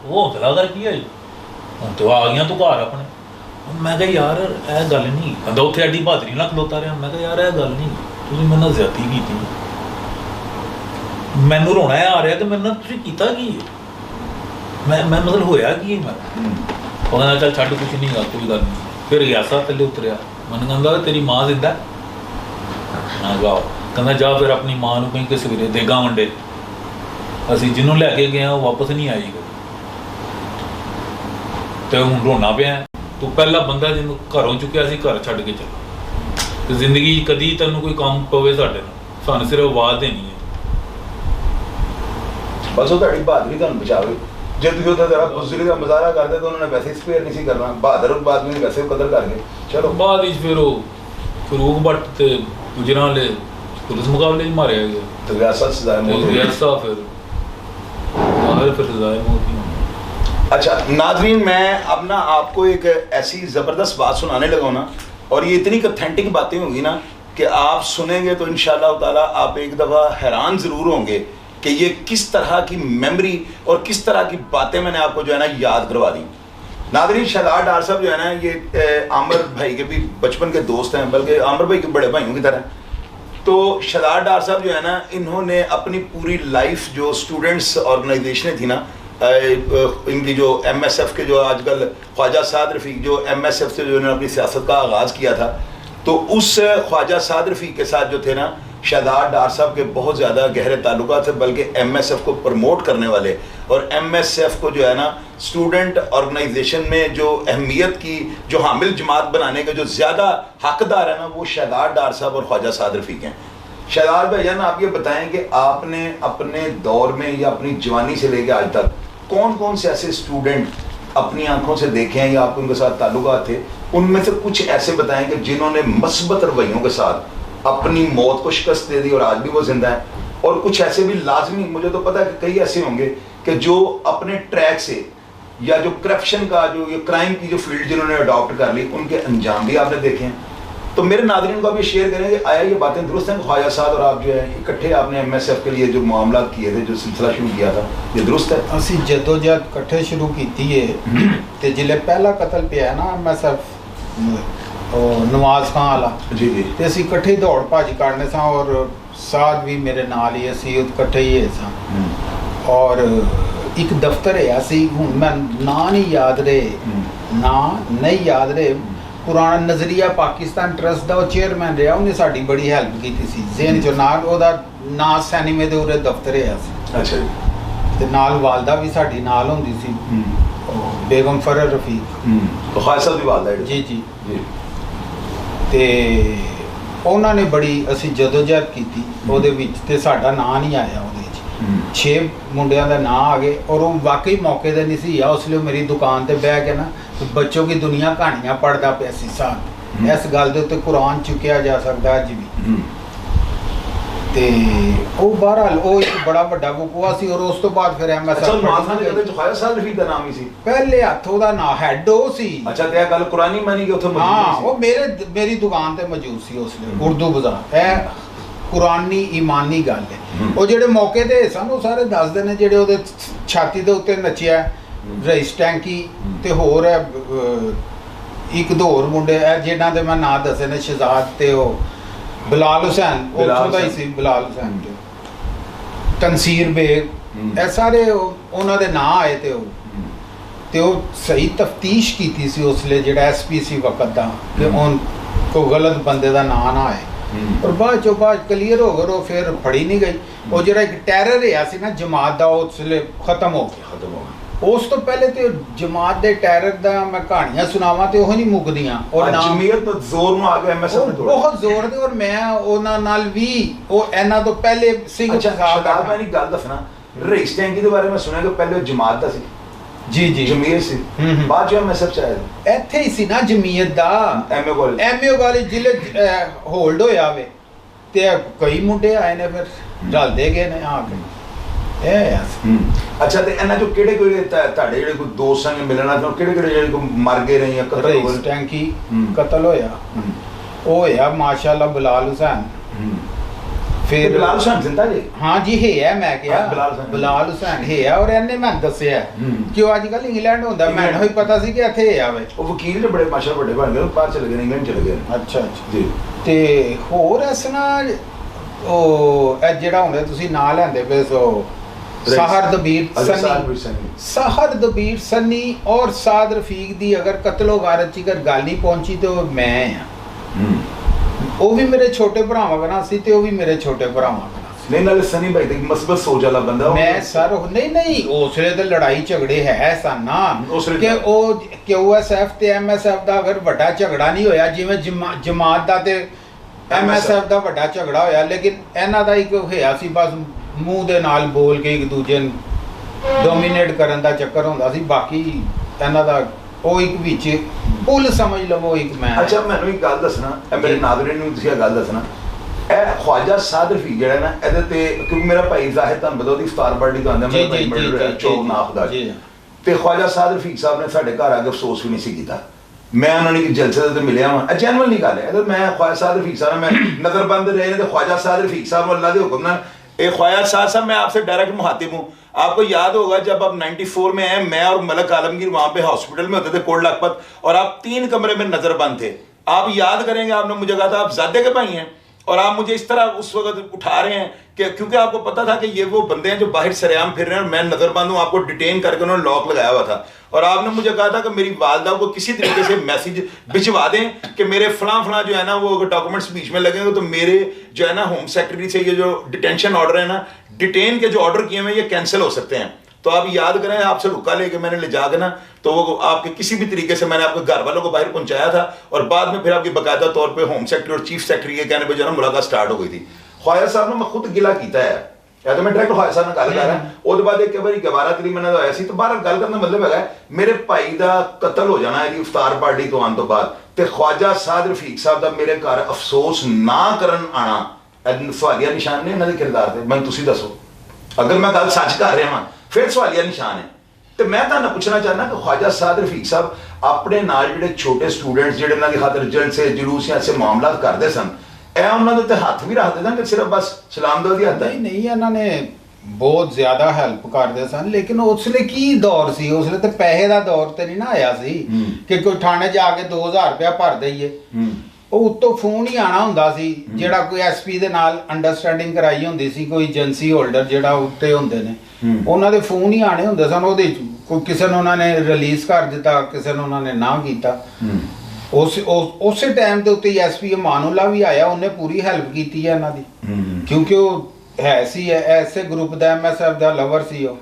वो हौसला कर की है, हूँ तो आ गया तू घर अपने। मैं कहा यार यह गल नहीं, कहता उत्थे एडी बहादरी ना खलोता रहा। मैं कहा यार यह गल नहीं, तुसीं मेरे नाल ज़्यादती की, मैनू रोना आ रहा तो मेरे नाल तुसीं कीता की है, मैं मतलब होया की है। मैं वो कहता चल छड्ड कुछ नहीं गा, कोई गल नहीं। फिर गया सा थल्ले उतरिया, मैंने कहता तेरी माँ जिंदा? मैं कहा कहता जा फिर अपनी माँ को कहीं कि सवेरे देगा वंडे, असी जिन्हों लैके गए वो वापस नहीं आई कभी, तो हूँ रोना पिया। तू पहला बंदा जिन्हों घरों चुक्या सी घर छड्ड के चला, तो जिंदगी कदी तेनों कोई काम पवे साडे नाल, सानूं सिर्फ आवाज़ देनी है। बस वो तुहाडी बहादरी तुहानूं बचावे। जे तुसीं उहदा जरा बुज़दिली दा मुज़ाहरा करदे तो उन्होंने वैसे ही स्पेयर नहीं सी करना, बहादुर आदमी ने वैसे कदर कर गए। चलो बाद फिर वो फरूक भट्ट ते गुजरांवाले पुलिस मुकाबले च मारे गए, तो रियासत सजाए मौत हुई। ऐसा फिर सजाए मौत ही। अच्छा नाज़रीन, मैं अब ना आपको एक ऐसी ज़बरदस्त बात सुनाने लगा हूं ना, और ये इतनी ऑथेंटिक बातें होंगी ना कि आप सुनेंगे तो इंशाअल्लाह ताला आप एक दफ़ा हैरान ज़रूर होंगे कि ये किस तरह की मेमोरी और किस तरह की बातें मैंने आपको जो है ना याद करवा दी। नाज़रीन, शहजाद डार साहब जो है ना ये आमिर भाई के भी बचपन के दोस्त हैं, बल्कि आमिर भाई के बड़े भाइयों की तरह। तो शहजाद डार साहब जो है ना, इन्होंने अपनी पूरी लाइफ जो स्टूडेंट्स ऑर्गेनाइजेशनें थी ना, इनकी जो MSF के जो आजकल ख्वाजा साद रफ़ीक जो MSF से जो इन्होंने अपनी सियासत का आगाज़ किया था, तो उस ख्वाजा साद रफ़ीक के साथ जो थे ना शहजाद डार साहब के बहुत ज़्यादा गहरे ताल्लुकात थे, बल्कि MSF को प्रमोट करने वाले और MSF को जो है ना स्टूडेंट ऑर्गेनाइजेशन में जो अहमियत की जो हामिल जमात बनाने के जो ज़्यादा हकदार है ना, वो शहजाद डार साहब और ख्वाजा साद रफ़ीक हैं। शहजाद भाईजान, आप ये बताएं कि आपने अपने दौर में या अपनी जवानी से लेकर आज तक कौन कौन से ऐसे स्टूडेंट अपनी आंखों से देखे हैं या आपके उनके साथ ताल्लुकात थे, उनमें से कुछ ऐसे बताएं कि जिन्होंने मस्बत रवैयों के साथ अपनी मौत को शिकस्त दे दी और आज भी वो जिंदा है, और कुछ ऐसे भी लाजमी, मुझे तो पता है कि कई ऐसे होंगे कि जो अपने ट्रैक से या जो करप्शन का जो ये क्राइम की जो फील्ड जिन्होंने अडॉप्ट कर ली, उनके अंजाम भी आपने देखे हैं। तो मेरे नाज़रीन को आप ये शेयर करें कि आया ये बातें दुरुस्त हैं, ख्वाजा साद और आप जो है इकट्ठे आपने MSF के लिए जो मामला किए थे, जो सिलसिला शुरू किया था, ये दुरुस्त है? ਅਸੀਂ जदोजहद इकट्ठे शुरू की है ते जिले पहला कतल पिया ना MSF नवाज खान वाला जी जी, ਤੇ ਅਸੀਂ ਇਕੱਠੇ ਦੌੜ ਭੱਜ ਕਰਨੇ ਸਾਂ ਔਰ ਸਾਧ ਵੀ ਮੇਰੇ ਨਾਲ ਹੀ ਅਸੀਂ ਇਕੱਠੇ ਹੀ ਹੈ ਸਾਂ ਔਰ ਇੱਕ ਦਫ਼ਤਰ ਹੈ ਸੀ ਹੁਣ ਮੈਂ ਨਾਂ ਨਹੀਂ ਯਾਦ ਰਹੇ ਨਹੀਂ ਯਾਦ ਰਹੇ ਪੁਰਾਣਾ ਨਜ਼ਰੀਆ ਪਾਕਿਸਤਾਨ ਟਰਸਟ ਦਾ ਉਹ ਚੇਅਰਮੈਨ ਰਿਹਾ ਉਹਨੇ ਸਾਡੀ ਬੜੀ ਹੈਲਪ ਕੀਤੀ ਸੀ ਜ਼ੇਨ ਚੋਂ ਨਾਲ ਉਹਦਾ ਨਾਂ ਸੈਨੀਮੇ ਦੇ ਉਰੇ ਦਫ਼ਤਰ ਹੈ ਸੀ ਅੱਛਾ ਜੀ ਤੇ ਨਾਲ ਵਾਲਦਾ ਵੀ ਸਾਡੀ ਨਾਲ ਹੁੰਦੀ ਸੀ ਬੇਗਮ ਫਰਰ ਰਫੀਕ तो ख्वाजा साहब की वालदा है ਜੀ ਜੀ जी ਤੇ ਉਹਨਾਂ ਨੇ ਬੜੀ ਅਸੀਂ ਜਦੋਜਹਿਦ ਕੀਤੀ ਉਹਦੇ ਵਿੱਚ ਤੇ ਸਾਡਾ ਨਾਂ ਨਹੀਂ ਆਇਆ ਉਹਦੇ ਵਿੱਚ 6 ਮੁੰਡਿਆਂ ਦਾ ਨਾਂ ਆ ਗਏ ਔਰ ਉਹ ਵਾਕਈ ਮੌਕੇ ਤੇ ਨਹੀਂ ਸੀ ਆ ਉਸ ਲਈ ਮੇਰੀ ਦੁਕਾਨ ਤੇ ਬਹਿ ਕੇ ਨਾ ਬੱਚੋਂ ਕੀ ਦੁਨੀਆ ਕਹਾਣੀਆਂ ਪੜ੍ਹਦਾ ਪਿਆ ਸੀ ਸਾਨ ਇਸ ਗੱਲ ਦੇ ਉੱਤੇ ਕੁਰਾਨ ਚੁੱਕਿਆ ਜਾ ਸਕਦਾ ਅੱਜ ਵੀ ਤੇ ਉਹ ਬਹਰਹਾਲ ਉਹ ਇੱਕ ਬੜਾ ਵੱਡਾ ਬੁਕਵਾ ਸੀ ਔਰ ਉਸ ਤੋਂ ਬਾਅਦ ਫਿਰ अच्छा ਐਮਐਸਐਫ माफना दे तो ख्वाजा साहब रफीक दा नाम ही सी ਪਹਿਲੇ ਹੱਥ ਉਹਦਾ ਨਾਂ ਹੈਡ ਉਹ ਸੀ अच्छा ते गल कुरानी मानी कि उथे ਹਾਂ मौजूद ਉਹ ਮੇਰੀ ਦੁਕਾਨ ਤੇ ਮੌਜੂਦ ਸੀ ਉਸ ਲਈ ਉਰਦੂ ਬਾਜ਼ਾਰ ਇਹ ਕੁਰਾਨੀ ਈਮਾਨੀ ਗੱਲ ਹੈ ਉਹ ਜਿਹੜੇ ਮੌਕੇ ਤੇ ਸਨ ਉਹ ਸਾਰੇ ਦੱਸਦੇ ਨੇ ਜਿਹੜੇ ਉਹਦੇ ਛਾਤੀ ਦੇ ਉੱਤੇ ਨੱਚਿਆ ਰਈਸ ਟੈਂਕੀ ਤੇ ਹੋਰ ਹੈ ਇੱਕ ਦੋ ਹੋਰ ਮੁੰਡੇ ਹੈ ਜਿਨ੍ਹਾਂ ਦੇ ਮੈਂ ਨਾਂ ਦੱਸੇ ਨੇ ਸ਼ਹਜ਼ਾਦ ਤੇ ਉਹ ਬਿਲਾਲ ਹੁਸੈਨ ਉੱਥੋਂ ਦਾ ਹੀ ਸੀ ਬਿਲਾਲ ਹੁਸੈਨ ਤੇ ਤਨਸੀਰ ਬੇਗ ਇਹ ਸਾਰੇ ਉਹਨਾਂ ਦੇ ਨਾਂ ਆਏ ਤੇ ਉਹ ਸਹੀ ਤਫਤੀਸ਼ ਕੀਤੀ ਸੀ ਉਸ ਲਈ ਜਿਹੜਾ ਐਸਪੀ ਸੀ ਵਕਤ ਦਾ ਕਿ ਉਹ ਕੋਈ ਗਲਤ ਬੰਦੇ ਦਾ ਨਾਂ ਨਾ ਆਏ ਪਰ ਬਾਅਦ ਕਲੀਅਰ ਹੋ ਗਿਆ ਉਹ ਫਿਰ ਫੜੀ ਨਹੀਂ ਗਈ ਉਹ ਜਿਹੜਾ ਇੱਕ ਟੈਰਰ ਰਿਹਾ ਸੀ ਨਾ ਜਮਾਤ ਦਾ ਉਸ ਲਈ ਖਤਮ ਹੋ ਗਿਆ ਉਸ ਤੋਂ ਪਹਿਲੇ ਤੇ ਜਮਾਤ ਦੇ ਟੈਰਰ ਦਾ ਮੈਂ ਕਹਾਣੀਆਂ ਸੁਣਾਵਾਂ ਤੇ ਉਹ ਨਹੀਂ ਮੁੱਕਦੀਆਂ और जमीयत तो जोर में आ गया एमएसएफ ने तोड़ा ਬਹੁਤ ਜ਼ੋਰ ਦੇ ਔਰ ਮੈਂ ਉਹਨਾਂ ਨਾਲ ਵੀ ਉਹ ਇਹਨਾਂ ਤੋਂ ਪਹਿਲੇ ਸਿੰਘ अच्छा ਸਾਹਿਬ ਦਾ शहजाद मैं एक गल दसना रईस टैंकी के बारे में सुना कि पहले जमात दा सी ਜੀ ਜੀ जमीयत सी बाद जो एमएसएफ च आया ਇੱਥੇ ਹੀ ਸੀ ਨਾ ਜਮੀਅਤ ਦਾ एमए कॉलेज ਐਮਯੂ ਵਾਲੀ ਜ਼ਿਲ੍ਹੇ ਹੋਲਡ ਹੋਇਆ ਵੇ ਤੇ ਕਈ ਮੁੰਡੇ ਆਏ ਨੇ ਫਿਰ ਰਲਦੇ ਗਏ ਨੇ ਆ ਕੇ ਇਹ ਆ अच्छा ते इन्ना जो केड़े कोई ताड़े जेड़े कोई दोस्त संग मिलना तो केड़े केड़े जेड़े कोई मर गए रहे या कत्ल हो ਰਈਸ गए ਟੈਂਕੀ ਕਤਲ ਹੋਇਆ ਉਹ ਹੋਇਆ ਮਾਸ਼ਾਅੱਲਾ ਬਿਲਾਲ ਹੁਸੈਨ फिर बिलाल हुसैन जिंदा जी ਹਾਂ ਜੀ ਹੈ ਮੈਂ ਕਿਹਾ ਬਿਲਾਲ ਹੁਸੈਨ। ਬਿਲਾਲ ਹੁਸੈਨ ਹੈ ਔਰ ਇਹਨੇ ਮੈਨੂੰ ਦੱਸਿਆ ਕਿ ਉਹ ਅੱਜ ਕੱਲ ਇੰਗਲੈਂਡ ਹੁੰਦਾ ਮੈਨੂੰ ਹੀ ਪਤਾ ਸੀ ਕਿ ਇੱਥੇ ਆਵੇ ਉਹ ਵਕੀਲ ਜਿਹੜੇ ਬੜੇ ਮਾਸ਼ਾ ਵੱਡੇ ਬਣ ਗਏ ਉਹ ਬਾਹਰ ਚਲੇ ਗਏ ਨੇ, ਇੰਗਲੈਂਡ ਚਲੇ ਗਏ ਨੇ। ਅੱਛਾ ਅੱਛਾ ਜੀ ਤੇ ਹੋਰ ਇਸ ਨਾਲ ਉਹ ਇਹ ਜਿਹੜਾ ਹੁੰਦੇ ਤੁਸੀਂ ਨਾਂ ਲੈਂਦੇ ਪਏ ਸੋ ਸਾਹਰ ਦਬੀਰ ਸਨੀ ਸਾਹਰ ਦਬੀਰ ਸਨੀ ਔਰ ਸਾਦ ਰਫੀਕ ਦੀ ਅਗਰ ਕਤਲੋ ਗਾਰਤ ਚ ਅਗਰ ਗੱਲ ਨਹੀਂ ਪਹੁੰਚੀ ਤੇ ਉਹ ਮੈਂ ਆ ਉਹ ਵੀ ਮੇਰੇ ਛੋਟੇ ਭਰਾਵਾਂ ਕਨਾ ਸੀ ਤੇ ਉਹ ਵੀ ਮੇਰੇ ਛੋਟੇ ਭਰਾਵਾਂ ਕਨਾ ਨਹੀਂ ਨਾਲੇ ਸਨੀ ਭਾਈ ਤੇ ਮਸਬਤ ਸੋਚ ਵਾਲਾ ਬੰਦਾ ਉਹ। ਮੈਂ ਸਰ ਨਹੀਂ ਉਸਲੇ ਤੇ ਲੜਾਈ ਝਗੜੇ ਹੈ ਸਨ ਨਾ ਉਸ ਵੇਲੇ ਕਿ ਉਹ QSF ਤੇ MSF ਦਾ ਅਗਰ ਵੱਡਾ ਝਗੜਾ ਨਹੀਂ ਹੋਇਆ ਜਿਵੇਂ ਜਮਾਤ ਦਾ ਤੇ MSF ਦਾ ਵੱਡਾ ਝਗੜਾ ਹੋਇਆ ਲੇਕਿਨ ਇਹਨਾਂ ਦਾ ਇੱਕ ਹੋਇਆ ਸੀ ਬਸ ਮੂੰਹ ਦੇ ਨਾਲ ਬੋਲ ਕੇ ਇੱਕ ਦੂਜੇ ਨੂੰ ਡੋਮੀਨੇਟ ਕਰਨ ਦਾ ਚੱਕਰ ਹੁੰਦਾ ਸੀ ਬਾਕੀ ਇਹਨਾਂ ਦਾ ਉਹ ਇੱਕ ਵਿੱਚ ਪੁੱਲ ਸਮਝ ਲਵੋ ਇੱਕ ਮੈਂ ਅੱਛਾ ਮੈਨੂੰ ਇੱਕ ਗੱਲ ਦੱਸਣਾ ਇਹ ਮੇਰੇ ਨਾਜ਼ਰੀਨ ਨੂੰ ਤੁਸੀਂ ਇਹ ਗੱਲ ਦੱਸਣਾ ਇਹ ਖਵਾਜਾ ਸਾਦ ਰਫੀਕ ਜਿਹੜਾ ਨਾ ਇਹਦੇ ਤੇ ਕਿਉਂਕਿ ਮੇਰਾ ਭਾਈ ਜ਼ਾਹਿਦ ਤੁਹਾਨੂੰ ਬਤਾ ਉਹਦੀ ਇਫਤਾਰ ਪਾਰਟੀ ਤੋਂ ਆਉਂਦਾ ਮੇਰਾ ਭਾਈ ਮਿਲ ਚੌਕ ਨਾਖ ਦਾ ਤੇ ਖਵਾਜਾ ਸਾਦ ਰਫੀਕ ਸਾਹਿਬ ਨੇ ਸਾਡੇ ਘਰ ਆ ਕੇ ਅਫਸੋਸ ਵੀ ਨਹੀਂ ਸੀ ਕੀਤਾ ਮੈਂ ਉਹਨਾਂ ਨੂੰ ਇੱਕ ਜਲਸੇ ਤੇ ਮਿਲਿਆ ਵਾਂ ਇਹ ਜੈਨੂਅਲ ਨਹੀਂ ਗੱਲ ਹੈ ਅਗਰ ਮੈਂ ਖਵਾਜਾ ਸਾਦ ਰਫੀਕ ਸਾਹਿਬ ਮੈਂ नजरबंद रहे तो ख्वाजा साद रफीक साहब अल्लाह के हुक्म ना एक ख्वाजा साहब मैं आपसे डायरेक्ट मुखातिब हूँ आपको याद होगा जब आप 94 में आए मैं और मलक आलमगीर वहाँ पे हॉस्पिटल में होते थे कोट लखपत और आप 3 कमरे में नजरबंद थे आप याद करेंगे आपने मुझे कहा था आप ज़्यादा के भाई हैं और आप मुझे इस तरह उस वक्त उठा रहे हैं कि क्योंकि आपको पता था कि ये वो बंदे हैं जो बाहर सरेआम फिर रहे हैं और मैं नज़रबंद हूँ आपको डिटेन करके उन्होंने लॉक लगाया हुआ था और आपने मुझे कहा था कि मेरी वालदा को किसी तरीके से मैसेज भिजवा दें कि मेरे फलां जो है ना वो अगर डॉक्यूमेंट्स बीच में लगेंगे तो मेरे जो है ना होम सेक्रेटरी से ये जो डिटेंशन ऑर्डर है ना डिटेन के जो ऑर्डर किए हुए हैं ये कैंसिल हो सकते हैं तो आप याद करें आपसे रुका लेके मैंने ले जाकर ना तो वो आपके किसी भी तरीके से मैंने आपके घर वालों को बाहर पहुंचाया था और बाद में फिर आपकी बाकायदा तौर पे होम सेक्रेटरी और चीफ सेक्रेटरी के कहने पर जो है ना मुलाकात स्टार्ट हो गई थी ख्वाजा साहब ने मैं खुद गिला किया है या तो मैं डायरेक्ट ख्वाजा साहब ने गल कर रहा उसके बाद एक बार 11 तरीक मैंने होया सी तो बाहर गल करने मतलब है मेरे भाई का कतल हो जाना है इफ्तार पार्टी तो आने तो बाद ते ख्वाजा साद रफीक साहब का मेरे घर अफसोस ना करन आना सवालिया निशान ने इन्होंने किरदार से मैं तुसी दसो अगर मैं गल सच कर रहा हाँ फिर सवालिया निशान है तो मैं ਤੁਹਾਨੂੰ ਪੁੱਛਣਾ ਚਾਹੁੰਦਾ ਕਿ ख्वाजा साद रफीक साहब ਆਪਣੇ ਨਾਲ ਜਿਹੜੇ ਛੋਟੇ ਸਟੂਡੈਂਟਸ ਜਿਹੜੇ ਇਹਨਾਂ ਦੀ ਖਾਤਰ ਰਿਜ਼ਲਟ ਸੇ ਜਲੂਸ ਜਾਂ ਸੇ ਮਾਮਲਾ ਕਰਦੇ ਸਨ ਇਹ ਉਹਨਾਂ ਦੇ ਉੱਤੇ ਹੱਥ ਵੀ ਰੱਖਦੇ ਸਨ ਕਿ ਸਿਰਫ ਬਸ ਸਲਾਮ ਦੋ ਦੀ ਹੱਥ ਨਹੀਂ ਇਹਨਾਂ ਨੇ ਬਹੁਤ ਜ਼ਿਆਦਾ ਹੈਲਪ ਕਰਦੇ ਸਨ ਲੇਕਿਨ ਉਸ ਲਈ ਕੀ ਦੌਰ ਸੀ ਉਸ ਲਈ ਤੇ ਪੈਸੇ ਦਾ ਦੌਰ ਤੇ ਨਹੀਂ ਨਾ ਆਇਆ ਸੀ ਕਿ ਕੋਈ ਥਾਣੇ ਜਾ ਕੇ 2000 ਰੁਪਇਆ ਭਰ ਦਈਏ ਉਹ ਉੱਤੋਂ ਫੋਨ ਹੀ ਆਣਾ ਹੁੰਦਾ ਸੀ, ਜਿਹੜਾ ਕੋਈ ਐਸਪੀ ਦੇ ਨਾਲ ਅੰਡਰਸਟੈਂਡਿੰਗ ਕਰਾਈ ਹੁੰਦੀ ਸੀ, ਕੋਈ ਏਜੰਸੀ ਹੋਲਡਰ ਜਿਹੜਾ ਉੱਤੇ ਹੁੰਦੇ ਨੇ, ਉਹਨਾਂ ਦੇ ਫੋਨ ਹੀ ਆਣੇ ਹੁੰਦੇ ਸਨ। ਉਹਦੇ 'ਚ ਕੋਈ ਕਿਸੇ ਨੂੰ ਉਹਨਾਂ ਨੇ ਰਿਲੀਜ਼ ਕਰ ਦਿੱਤਾ, ਕਿਸੇ ਨੂੰ ਉਹਨਾਂ ਨੇ ਨਾ ਕੀਤਾ। ਉਸੇ ਟਾਈਮ ਦੇ ਉੱਤੇ ਐਸਪੀ ਅਮਾਨੁੱਲਾ ਵੀ ਆਇਆ, ਉਹਨੇ ਪੂਰੀ ਹੈਲਪ ਕੀਤੀ ਹੈ ਇਹਨਾਂ ਦੀ, ਕਿਉਂਕਿ ਉਹ ਹੈ ਸੀ ਐਸੇ ਗਰੁੱਪ ਦਾ, ਐਮਐਸਐਫ ਦਾ ਲਵਰ ਸੀ ਉਹ।